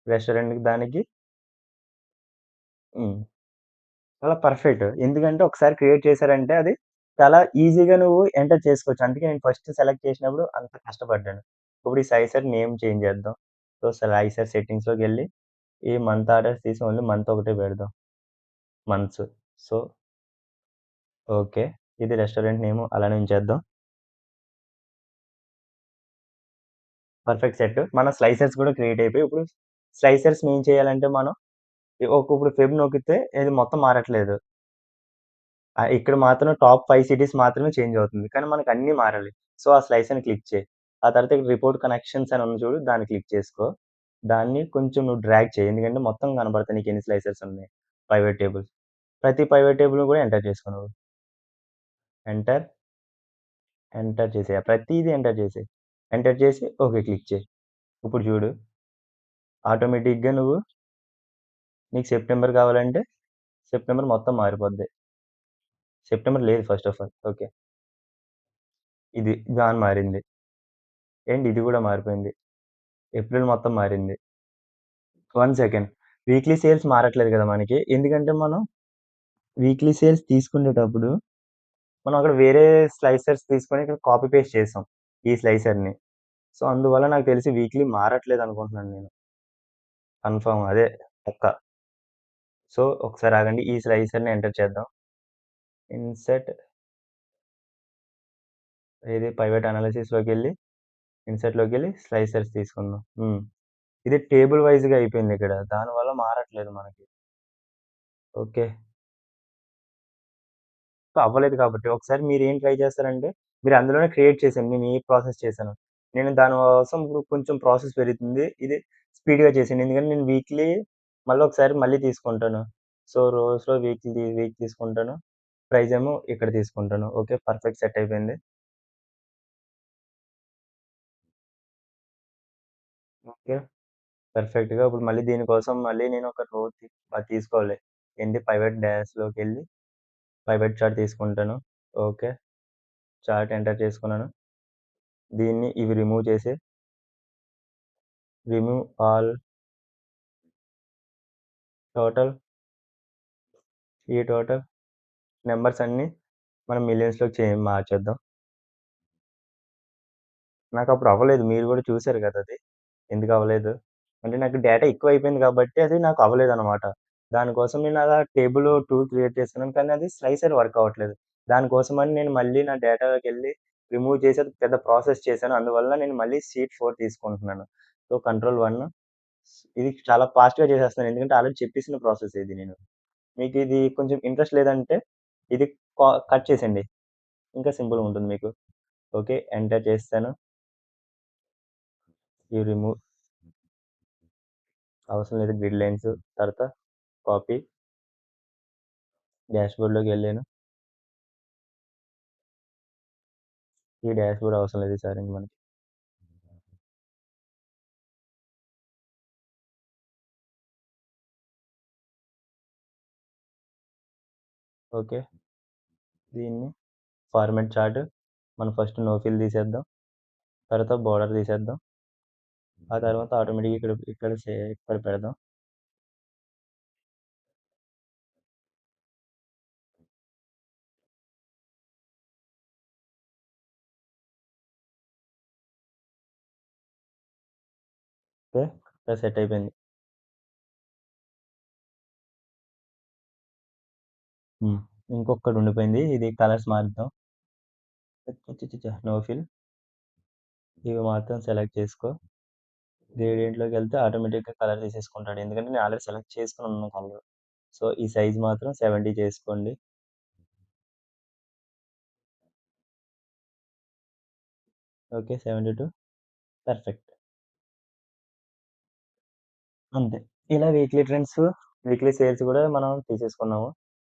[SPEAKER 1] రెస్టారెంట్‌కి దానికి హ్మ్. చాలా పర్ఫెక్ట్. ఎందుకంటే ఒకసారి క్రియేట్ చేశారంటే అది చాలా ఈజీగా నువ్వు ఎంటర్ చేసుకోవచ్చు. అందుకే నేను ఫస్ట్ సెలెక్ట్ చేసినప్పుడు అంత కష్టపడ్డాను. ఇప్పుడు ఈ స్లైసర్ నేమ్ చేంజ్ చేద్దాం. సో, స్లైసర్ సెట్టింగ్స్‌లోకెళ్ళి ఈ మంత్ ఆర్డర్స్ తీసి ఓన్లీ మంత్ ఒకటే పెడదాం. మంత్స్. So, okay. ఇది రెస్టారెంట్ నేమ్ అలానే ఉంచేద్దాం. Perfect set. మన స్లైసర్స్ కూడా క్రియేట్ అయిపోయి ఇప్పుడు స్లైసర్స్‌ని ఏం చేయాలంటే మనం ఇప్పుడు ఫెబ్ నొక్కితే ఇది మొత్తం మారట్లేదు. ఇక్కడ మాత్రం టాప్ 5 సిటీస్ మాత్రమే చేంజ్ అవుతుంది. కానీ మనకు అన్నీ మారాలి. సో, ఆ స్లైసర్‌ని క్లిక్ చేయి. ఆ తర్వాత ఇక్కడ రిపోర్ట్ కనెక్షన్స్ అని ఉంది చూడు దాన్ని క్లిక్ చేసుకో. దాన్ని కొంచెం నువ్వు డ్రాగ్ చేయి. ఎందుకంటే మొత్తం కనపడతాయి నీకు ఎన్ని స్లైసర్స్ ఉన్నాయి. Pivot tables. ప్రతి పైవట్ టేబుల్‌ని కూడా ఎంటర్ చేసుకో నువ్వు. ఎంటర్, ఎంటర్ చేసేయి. ప్రతీది ఎంటర్ చేసేయి. ఎంటర్ చేసి ఓకే క్లిక్ చేయి. ఇప్పుడు చూడు ఆటోమేటిక్‌గా నీకు సెప్టెంబర్ కావాలంటే సెప్టెంబర్ మొత్తం మారిపోద్ది. సెప్టెంబర్ లేదు ఫస్ట్ ఆఫ్ ఆల్. ఓకే. ఇది జాన్ మారింది. ఏండి ఇది కూడా మారిపోయింది. ఏప్రిల్ మొత్తం మారింది. 1 సెకండ్. వీక్లీ సేల్స్ మారట్లేదు కదా మనకి. ఎందుకంటే మనం వీక్లీ సేల్స్ తీసుకునేటప్పుడు మనం అక్కడ వేరే స్లైసర్స్ తీసుకొని ఇక్కడ కాపీ పేస్ట్ చేసాం. ఈ స్లైసర్‌ని. సో, అందువల్ల నాకు తెలిసి వీక్లీ మారట్లేదనుకుంటున్నాను నేను. కన్ఫర్మ్ అదే పక్కా. సో, ఒకసారి ఆగండి. ఈ స్లైసర్‌ని ఎంటర్ చేద్దాం. ఇన్సర్ట్ ఏది పైవట్ అనాలిసిస్‌లోకెళ్ళి ఇన్సర్ట్‌లోకెళ్ళి స్లైసర్స్ తీసుకుందాం. ఇది టేబుల్ వైస్‌గా అయిపోయిందిక్కడ. దానివల్ల మారట్లేదు మనకి. ఓకే. అవ్వలేదు కాబట్టి ఒకసారి మీరేం ట్రై చేస్తారంటే, మీరు అందులోనే క్రియేట్ చేశాను. నేను ఏ ప్రాసెస్ చేశాను. నేను దాని కోసం ఇప్పుడు కొంచెం ప్రాసెస్ పెరుగుతుంది. ఇది స్పీడ్‌గా చేసేయండి. ఎందుకంటే నేను వీక్లీ మళ్ళీ తీసుకుంటాను. సో, రోస్‌లో వీక్ తీసుకుంటాను. ప్రైస్ ఏమో ఇక్కడ తీసుకుంటాను. ఓకే. పర్ఫెక్ట్ సెట్ అయిపోయింది. ఓకే. పర్ఫెక్ట్‌గా ఇప్పుడు మళ్ళీ దీనికోసం మళ్ళీ నేను ఒక అది తీసుకోవాలి. ఏంటి పైవట్ డాష్‌లోకెళ్ళి పైవట్ చార్ట్ తీసుకుంటాను. ఓకే. చార్ట్ ఎంటర్ చేసుకున్నాను. దీన్ని ఇవి రిమూవ్ చేసి రిమూవ్ ఆల్ టోటల్ ఈ టోటల్ నంబర్స్ అన్నీ మనం మిలియన్స్‌లోకి మార్చేద్దాం. నాకప్పుడు అవ్వలేదు. మీరు గూడా చూసారు గదా! అది. ఎందుకు అవ్వలేదు? అంటే నాకు డేటా ఎక్కువైపోయింది కాబట్టి అది నాకు అవ్వలేదనమాట. దానికోసం నేను అలా టేబుల్ 2 క్రియేట్ చేసుకున్నాను. కానీ అది స్లైసర్ వర్క్ అవ్వట్లేదు. దానికోసమని నేను మళ్ళీ నా డేటాలోకెళ్ళి రిమూవ్ చేసి అది పెద్ద ప్రాసెస్ చేశాను. అందువల్ల నేను మళ్ళీ షీట్ 4 తీసుకుంటున్నాను. సో, కంట్రోల్ 1 ఇది చాలా ఫాస్ట్‌గా చేసేస్తున్నాను. ఎందుకంటే ఆల్రెడీ చెప్పేసిన ప్రాసెస్ ఇది నేను. మీకిది కొంచెం ఇంట్రెస్ట్ లేదంటే ఇది కట్ చేసేయండి. ఇంకా సింపుల్‌గుంటుంది మీకు. ఓకే. ఎంటర్ చేసేసాను. ఇవి రిమూవ్ అవసరం లేదు. గ్రిడ్ లైన్స్ తర్వాత కాపీ డాష్‌బోర్డ్‌లోకి వెళ్ళాను. ఈ డాష్‌బోర్డ్ అవసరం లేదు ఈసారి ఇంక మనకి. ఓకే. దీన్ని ఫార్మాట్ చార్ట్ మనం ఫస్ట్ నో ఫిల్ తీసేద్దాం. తర్వాత బోర్డర్ తీసేద్దాం. ఆ తర్వాత ఆటోమేటిక్‌గా ఇక్కడ పెడదాం. ఓకే. ఇక్కడ సెట్ అయిపోయింది. ఇంకొక్కటి ఉండిపోయింది. ఇది కలర్స్ మారుద్దాం. నో ఫిల్ ఇవి మాత్రం సెలెక్ట్ చేసుకో. గ్రేడియంట్‌లోకెళ్తే ఆటోమేటిక్‌గా కలర్ తీసేసుకుంటాడు. ఎందుకంటే నేను ఆల్రెడీ సెలెక్ట్ చేసుకొని ఉన్న కలర్. సో, ఈ సైజ్ మాత్రం 70 చేసుకోండి. ఓకే. 72 పర్ఫెక్ట్. అంతే. ఇలా వీక్లీ ట్రెండ్స్, వీక్లీ సేల్స్ కూడా మనం తీసేసుకున్నాము.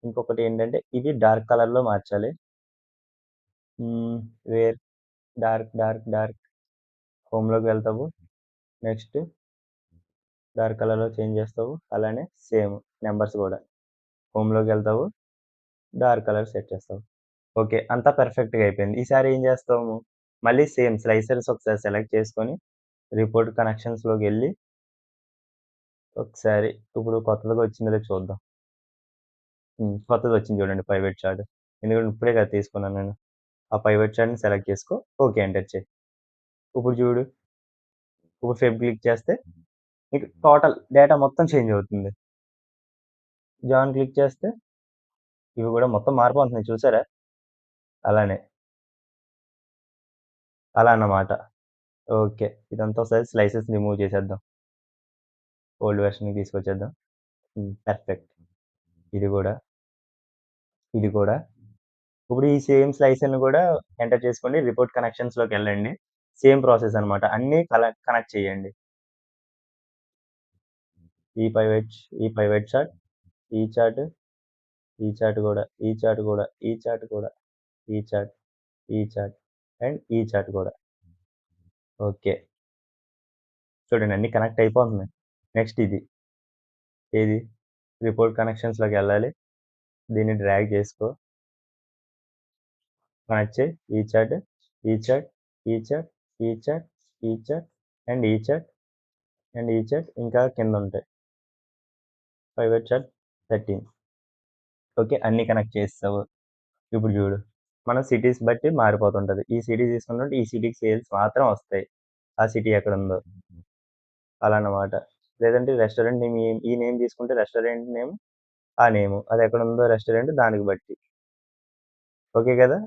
[SPEAKER 1] ఇంకొకటి ఏంటంటే ఇవి డార్క్ కలర్‌లో మార్చాలి. హ్మ్. వేర్ డార్క్ హోమ్‌లోకి వెళ్తావు. నెక్స్ట్ డార్క్ కలర్‌లో చేంజ్ చేస్తావు. అలానే సేమ్ నంబర్స్ కూడా. హోమ్‌లోకి వెళ్తావు. డార్క్ కలర్ సెట్ చేస్తావు. ఓకే. అంతా పర్ఫెక్ట్‌గా అయిపోయింది. ఈసారి ఏం చేస్తాము, మళ్ళీ సేమ్ స్లైసర్స్ ఒకసారి సెలెక్ట్ చేసుకొని, రిపోర్ట్ కనెక్షన్స్‌లోకెళ్ళి ఒకసారి ఇప్పుడు కొత్తగా వచ్చిందో లేదో చూద్దాం. కొత్తదొచ్చింది చూడండి పైవట్ చార్ట్. ఎందుకంటే ఇప్పుడే కదా తీసుకున్నాను నేను. ఆ పైవట్ చార్ట్‌ని సెలెక్ట్ చేసుకో. ఓకే ఎంటర్ చెయి. ఇప్పుడు చూడు. ఇప్పుడు ఫెబ్ క్లిక్ చేస్తే నీకు టోటల్ డేటా మొత్తం చేంజ్ అవుతుంది. జాన్ క్లిక్ చేస్తే ఇవి కూడా మొత్తం మారిపోతున్నాయి చూసారా? అలానే. అలా అన్నమాట. ఓకే. ఇదంతా ఒకసారి స్లైసెస్ రిమూవ్ చేసేద్దాం. ఓల్డ్ వెర్షన్‌కి తీసుకొచ్చేద్దాం. పర్ఫెక్ట్. ఇది గూడా, ఇది కూడా. ఇప్పుడు ఈ సేమ్ స్లైసర్‌ని కూడా ఎంటర్ చేసుకోండి. రిపోర్ట్ కనెక్షన్స్‌లోకెళ్ళండి. సేమ్ ప్రాసెస్ అన్నమాట. అన్నీ కనెక్ట్ చేయండి. ఈ పైవట్ ఈ పైవట్ చార్ట్, ఈ చార్ట్, ఈ చార్ట్ కూడా, ఈ చార్ట్ కూడా, ఈ చార్ట్ కూడా, ఈ చార్ట్, ఈ చార్ట్ అండ్ ఈ చార్ట్ కూడా. ఓకే. చూడండి అన్నీ కనెక్ట్ అయిపోతున్నాయి. నెక్స్ట్ ఇది. ఏది? రిపోర్ట్ కనెక్షన్స్‌లోకెళ్ళాలి. దీన్ని డ్రాగ్ చేసుకో. కనెక్ట్ చేయి. ఈ చార్ట్, ఈ చార్ట్, ఈ చార్ట్, ఈ చార్ట్, ఈ చార్ట్ అండ్ ఈ చార్ట్ అండ్ ఈ చార్ట్ ఇంకా కిందుంటాయి. Pivot chart 13. ఓకే. అన్నీ కనెక్ట్ చేసేసావు. ఇప్పుడు చూడు. మన సిటీస్ బట్టి మారిపోతుంటది. ఈ సిటీ తీసుకున్నట్టు ఈ సిటీకి సేల్స్ మాత్రం వస్తాయి. ఆ సిటీ ఎక్కడుందో. అలా అన్నమాట. లేదంటే రెస్టారెంట్ నేమ్ ఈ నేమ్ తీసుకుంటే రెస్టారెంట్ నేమ్ ఆ నేము. అది ఎక్కడుందో రెస్టారెంట్ దానికి బట్టి. ఓకే గదా!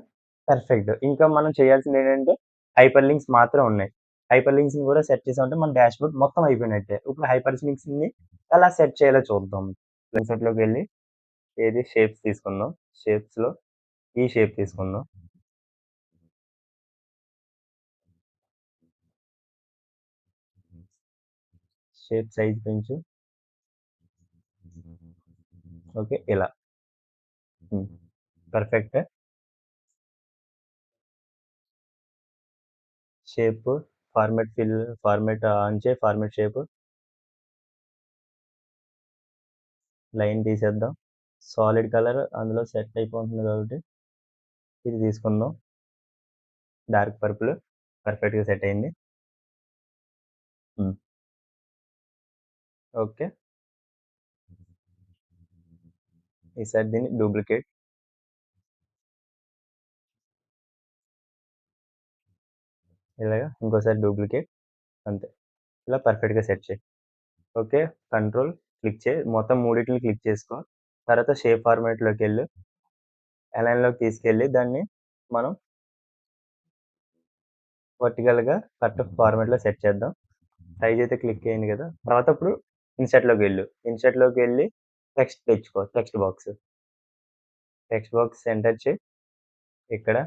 [SPEAKER 1] పర్ఫెక్ట్. ఇంకా మనం చేయాల్సిందేంటంటే హైపర్ లింక్స్ మాత్రం ఉన్నాయి. హైపర్ లింక్స్‌ని కూడా సెట్ చేసామంటే మన డాష్‌బోర్డ్ మొత్తం అయిపోయినట్టే. ఇప్పుడు హైపర్ లింక్స్‌ని ఎలా సెట్ చేయాలో చూద్దాం. ఇన్సర్ట్‌లోకి వెళ్లి ఏది షేప్స్ తీసుకుందాం. షేప్స్‌లో ఈ షేప్ తీసుకుందాం. షేప్ సైజ్ పెంచు. ఓకే. ఇలా. హ్మ్. పర్ఫెక్ట్. షేప్ ఫార్మాట్ ఆన్ చేయి. ఫార్మాట్ షేప్ లైన్ తీసేద్దాం. సాలిడ్ కలర్ అందులో సెట్ అయిపోతుంది కాబట్టి ఇది తీసుకుందాం. డార్క్ పర్పుల్ పర్ఫెక్ట్‌గా సెట్ అయింది. హ్మ్. ఓకే. ఈసారి దీన్ని డూప్లికేట్ ఇలాగ ఇంకోసారి డూప్లికేట్ అంతే. ఇలా పర్ఫెక్ట్‌గా సెట్ చేయి. ఓకే. కంట్రోల్ క్లిక్ చేయి. మొత్తం మూడిటిని క్లిక్ చేసుకో. తర్వాత షేప్ ఫార్మాట్‌లోకెళ్ళు. అలైన్‌లోకి తీసుకెళ్ళి దాన్ని మనం వర్టికల్‌గా కట్ ఫార్మాట్‌లో సెట్ చేద్దాం. సైజ్ అయితే క్లిక్ అయింది కదా! తర్వాత ఇప్పుడు ఇన్సర్ట్‌లోకెళ్ళు. ఇన్సర్ట్‌లోకెళ్ళి టెక్స్ట్ తెచ్చుకో. Text box. Text box enter చెయి. ఇక్కడ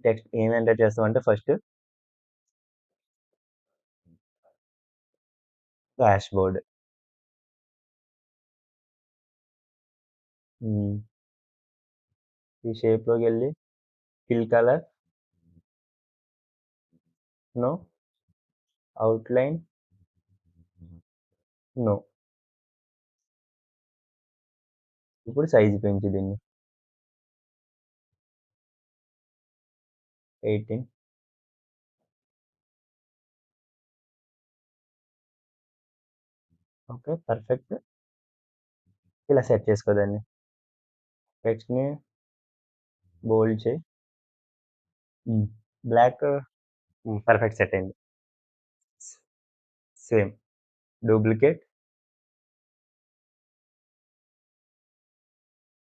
[SPEAKER 1] టెక్స్ట్ ఏం ఎంటర్ చేస్తామంటే ఫస్ట్ డాష్‌బోర్డ్. హ్మ్. ఈ షేప్‌లోకెళ్ళి fill colour, no, outline, no. ఇప్పుడు సైజ్ పెంచు దీన్ని. 18. ఓకే. పర్ఫెక్ట్. ఇలా సెట్ చేసుకో దాన్ని. టెక్స్ట్‌ని బోల్డ్ చెయి. హ్మ్. బ్లాక్. పర్ఫెక్ట్ సెట్ అయింది. సేమ్. డూప్లికేట్.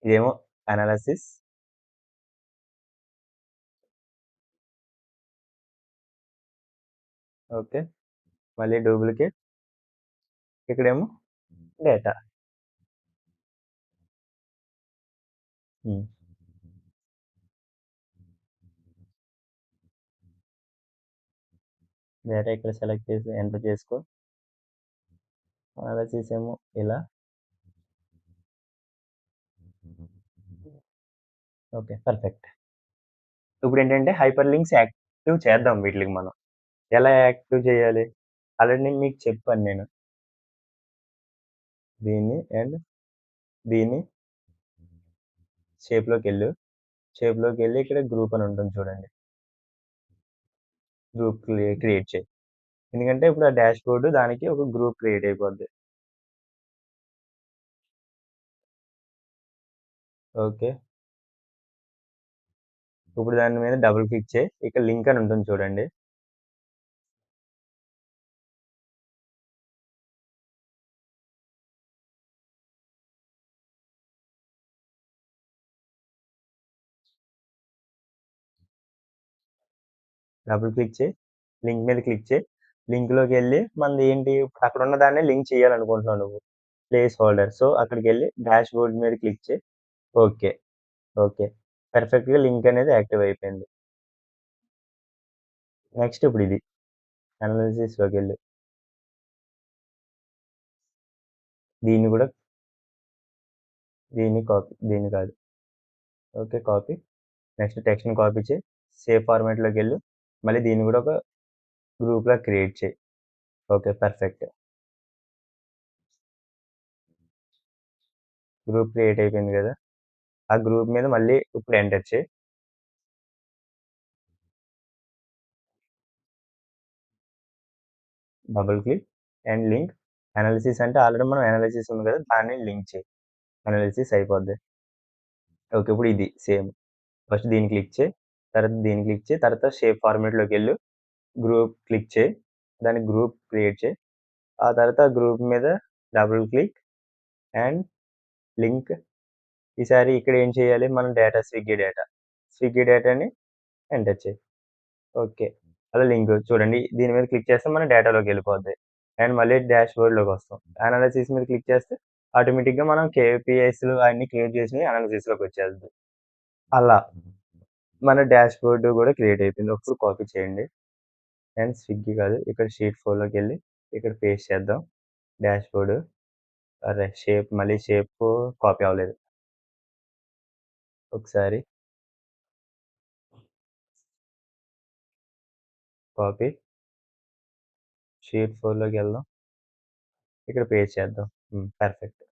[SPEAKER 1] ఇదేమో అనాలిసిస్. ఓకే. మళ్ళీ డూప్లికేట్. ఇక్కడేమో డేటా. హ్మ్. డేటా ఇక్కడ సెలెక్ట్ చేసి ఎంటర్ చేసుకో. అనాలిసిస్ ఏమో ఇలా. ఓకే. పర్ఫెక్ట్. ఇప్పుడేంటంటే హైపర్ లింక్స్ యాక్టివ్ చేద్దాం వీటిలికి మనం. ఎలా యాక్టివ్ చేయాలి? ఆల్రెడీ నేను మీకు చెప్పాను నేను. దీన్ని అండ్ దీన్ని షేప్‌లోకెళ్ళు. షేప్‌లోకెళ్ళి ఇక్కడ గ్రూప్ అని ఉంటుంది చూడండి. గ్రూప్ క్రియేట్ చెయి. ఎందుకంటే ఇప్పుడు ఆ డాష్‌బోర్డ్ దానికి ఒక గ్రూప్ క్రియేట్ అయిపోద్ది. ఓకే. ఇప్పుడు దాని మీద డబుల్ క్లిక్ చేయి. ఇక్కడ లింక్ అని ఉంటుంది చూడండి. డబుల్ క్లిక్ చేయి. లింక్ మీద క్లిక్ చేయి. లింక్‌లోకెళ్ళి మనది ఏంటి అక్కడున్న దాన్నే లింక్ చేయాలనుకుంటున్నావు నువ్వు. Place holder. సో, అక్కడికెళ్ళి డాష్‌బోర్డ్ మీద క్లిక్ చేయి. ఓకే. ఓకే. పర్ఫెక్ట్‌గా లింక్ అనేది యాక్టివ్ అయిపోయింది. నెక్స్ట్ ఇప్పుడిది. అనాలిసిస్‌లోకెళ్ళు. దీన్ని కూడా దీన్ని కాదు. ఓకే. కాపీ. నెక్స్ట్ టెక్స్ట్‌ని కాపీ చేయి. సేవ్ ఫార్మాట్‌లోకెళ్ళు. మళ్ళీ దీన్ని కూడా ఒక గ్రూప్‌లా క్రియేట్ చేయి. ఓకే. పర్ఫెక్ట్. గ్రూప్ క్రియేట్ అయిపోయింది కదా! ఆ గ్రూప్ మీద మళ్ళీ ఇప్పుడు ఎంటర్ చేయి. Double click and link. Analysis అంటే ఆల్రెడీ మనం అనాలిసిస్ ఉంది కదా! దాన్ని లింక్ చేయి. అనాలిసిస్ అయిపోద్ది. ఓకే. ఇప్పుడు ఇది సేమ్. ఫస్ట్ దీన్ని క్లిక్ చేయి. తర్వాత దీన్ని క్లిక్ చేయి. తర్వాత షేప్ ఫార్మాట్‌లోకెళ్ళు. గ్రూప్ క్లిక్ చేయి. దానికి గ్రూప్ క్రియేట్ చేయి. ఆ తర్వాత గ్రూప్ మీద డబుల్ క్లిక్ అండ్ లింక్. ఈసారి ఇక్కడ ఏం చేయాలి? మనం డేటా స్విగ్గీ డేటా. స్విగ్గీ డేటాని ఎంటర్ చేయి. ఓకే. అలా లింక్ చూడండి. దీని మీద క్లిక్ చేస్తే మన డేటాలోకెళ్ళిపోద్ది. అండ్ మళ్ళీ డాష్‌బోర్డ్‌లోకొస్తాం. అనాలిసిస్ మీద క్లిక్ చేస్తే ఆటోమేటిక్‌గా మనం కేపీఐస్‌లు అన్నీ క్రియేట్ చేసినయి అనాలిసిస్‌లోకొచ్చేద్ది. అలా మన డాష్‌బోర్డ్ గూడా క్రియేట్ అయిపోయింది. ఇప్పుడు కాపీ చేయండి. అండ్ స్విగ్గీ కాదు. ఇక్కడ షీట్ 4లోకెళ్ళి ఇక్కడ పేస్ట్ చేద్దాం. డాష్‌బోర్డ్. అరే! మళ్ళీ షేపు కాపీ అవ్వలేదు. ఒకసారి కాపీ. షీట్ 4లోకెళ్దాం. ఇక్కడ పేస్ట్ చేద్దాం. పర్ఫెక్ట్.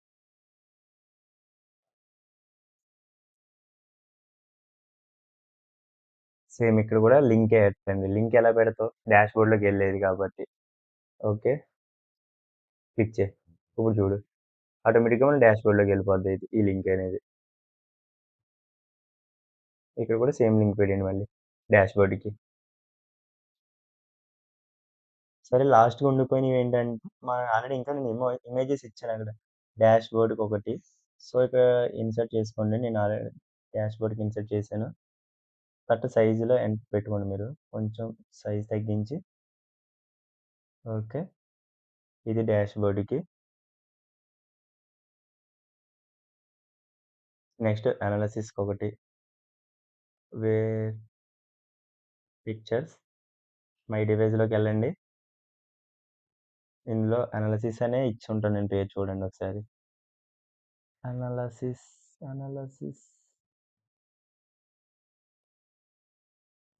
[SPEAKER 1] సేమ్ ఇక్కడ గూడా లింకే ఎట్టండి. లింక్ ఎలా పెడతావు? డాష్‌బోర్డ్‌లోకెళ్ళేది కాబట్టి. ఓకే. క్లిక్ చెయి. ఇప్పుడు చూడు. ఆటోమేటిక్‌గా మన డాష్‌బోర్డ్‌లోకెళ్ళిపోద్ది ఇది. ఈ లింక్ అనేది. ఇక్కడ కూడా సేమ్ లింక్ పెట్టండి మళ్ళీ డాష్‌బోర్డ్‌కి. సరే లాస్ట్‌గా ఉండిపోయినవేంటంటే ఆల్రెడీ ఇంకా నేను ఇమేజెస్ ఇచ్చానక్కడ. డాష్‌బోర్డ్‌కొకటి. సో, ఇక్కడ ఇన్సర్ట్ చేసుకోండి. నేను ఆల్రెడీ డాష్‌బోర్డ్‌కి ఇన్సర్ట్ చేశాను. కరెక్ట్ సైజులో పెట్టుకోండి మీరు. కొంచెం సైజ్ తగ్గించి. ఓకే. ఇది డాష్‌బోర్డ్‌కి. నెక్స్ట్ అనాలిసిస్‌కొకటి. Where pictures. మై డివైస్‌లోకెళ్ళండి. ఇందులో అనాలిసిస్ అనే ఇచ్చుంటాను నేను పేరు చూడండి ఒకసారి. Analysis, analysis,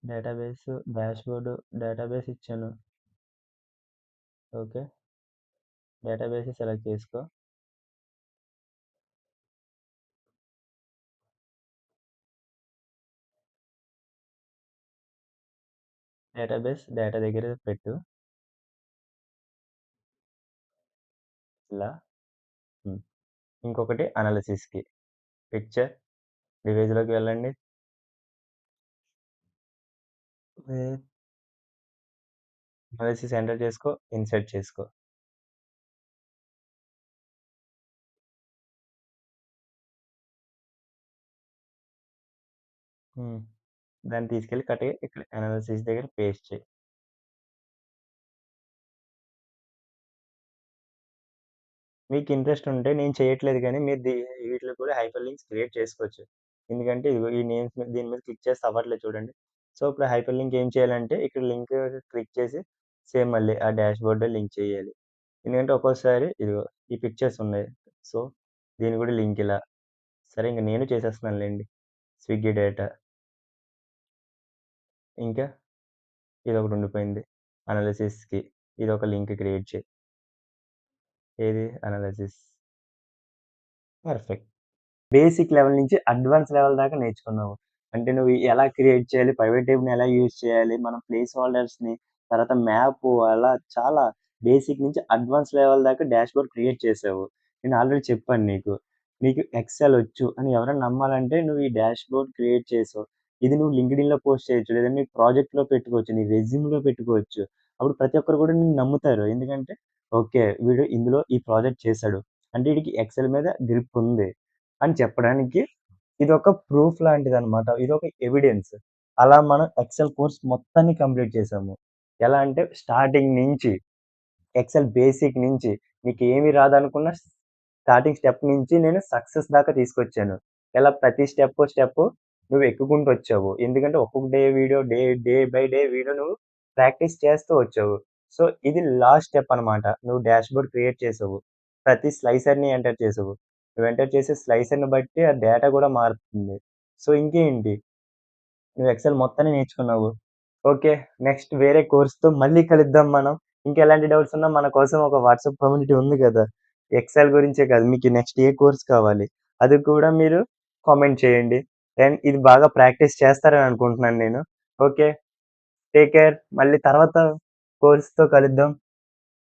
[SPEAKER 1] database, dashboard, database ఇచ్చాను. ఓకే. డేటాబేస్ సెలెక్ట్ చేసుకో. డేటాబేస్ డేటా దగ్గర పెట్టు. ఇలా. హ్మ్. ఇంకొకటి అనాలిసిస్‌కి. పిక్చర్, డివైస్‌లోకి వెళ్ళండి. వేర్ అనాలిసిస్ ఎంటర్ చేసుకో, ఇన్సర్ట్ చేసుకో. హ్మ్. దాన్ని తీసుకెళ్ళి కరెక్ట్‌గా ఇక్కడ అనాలిసిస్ దగ్గర పేస్ట్ చెయి. మీకు ఇంట్రెస్ట్ ఉంటే నేను చేయట్లేదు గానీ మీరు వీటిలో కూడా హైపర్ లింక్స్ క్రియేట్ చేసుకోవచ్చు. ఎందుకంటే ఇదిగో ఈ నేమ్స్ మీద దీని మీద క్లిక్ చేస్తే అవ్వట్లేదు చూడండి. సో, ఇప్పుడు హైపర్ లింక్ ఏం చేయాలంటే ఇక్కడ లింక్ క్లిక్ చేసి సేమ్ మళ్ళీ ఆ డాష్‌బోర్డ్‌లో లింక్ చేయాలి. ఎందుకంటే ఒక్కోసారి ఇదిగో ఈ పిక్చర్స్ ఉన్నాయి. సో, దీన్ని కూడా లింక్ ఇలా. సరే ఇంక నేను చేసేస్తున్నానులెండి. Swiggy data. ఇంకా ఇదొకటి ఉండిపోయింది. అనాలిసిస్‌కి ఇదొక లింక్ క్రియేట్ చెయి. ఏది అనాలిసిస్. పర్ఫెక్ట్. బేసిక్ లెవెల్ నుంచి అడ్వాన్స్ లెవెల్ దాకా నేర్చుకున్నావు. అంటే నువ్వు ఎలా క్రియేట్ చేయాలి, పైవట్ టేబుల్‌ని ఎలా యూజ్ చేయాలి, మనం ప్లేస్ హోల్డర్స్‌ని, తర్వాత మ్యాపు అలా చాలా బేసిక్ నుంచి అడ్వాన్స్ లెవెల్ దాకా డాష్‌బోర్డ్ క్రియేట్ చేసావు. నేను ఆల్రెడీ చెప్పాను నీకు. నీకు ఎక్సెల్ ఒచ్చు అని ఎవరైనా నమ్మాలంటే నువ్వు ఈ డాష్‌బోర్డ్ క్రియేట్ చేసావు. ఇది నువ్వు లింక్డ్ఇన్‌లో పోస్ట్ చేయొచ్చు. లేదంటే నీ ప్రాజెక్ట్‌లో పెట్టుకోవచ్చు. నీ రెజ్యూమ్‌లో పెట్టుకోవచ్చు. అప్పుడు ప్రతి ఒక్కరు కూడా నిన్ను నమ్ముతారు. ఎందుకంటే ఓకే. వీడు ఇందులో ఈ ప్రాజెక్ట్ చేసాడు. అంటే వీడికి ఎక్సెల్ మీద గ్రిప్ ఉంది అని చెప్పడానికి ఇదొక ప్రూఫ్ లాంటిదనమాట. ఇదొక ఎవిడెన్స్. అలా మనం ఎక్సెల్ కోర్స్ మొత్తాన్ని కంప్లీట్ చేసాము. ఎలా అంటే స్టార్టింగ్ నుంచి ఎక్సెల్ బేసిక్ నుంచి నీకేమి రాదనుకున్న స్టార్టింగ్ స్టెప్ నుంచి నేను సక్సెస్ దాకా తీసుకొచ్చాను. ఇలా ప్రతి స్టెప్పు నువ్వు ఎక్కుకుంటూ వచ్చావు. ఎందుకంటే ఒక్కొక్క video day by day video నువ్వు ప్రాక్టీస్ చేస్తూ వచ్చావు. సో, ఇది లాస్ట్ స్టెప్ అనమాట. నువ్వు డాష్‌బోర్డ్ క్రియేట్ చేసావు. ప్రతి స్లైసర్‌ని ఎంటర్ చేసావు. నువ్వు ఎంటర్ చేసే స్లైసర్‌ని బట్టి ఆ డేటా కూడా మారుతుంది. సో, ఇంకేంటి నువ్వు ఎక్సెల్ మొత్తాన్ని నేర్చుకున్నావు. ఓకే. నెక్స్ట్ వేరే కోర్స్‌తో మళ్ళీ కలుద్దాం మనం. ఇంకెలాంటి డౌట్స్ ఉన్నా మన కోసం ఒక వాట్సాప్ కమ్యూనిటీ ఉంది గదా! ఎక్సెల్ గురించే కాదు మీకు నెక్స్ట్ ఏ కోర్స్ కావాలి. అది కూడా మీరు కామెంట్ చేయండి. అండ్ ఇది బాగా ప్రాక్టీస్ చేస్తారని అనుకుంటున్నాను నేను. ఓకే. Take care. మళ్ళీ తర్వాత కోర్స్‌తో కలుద్దాం.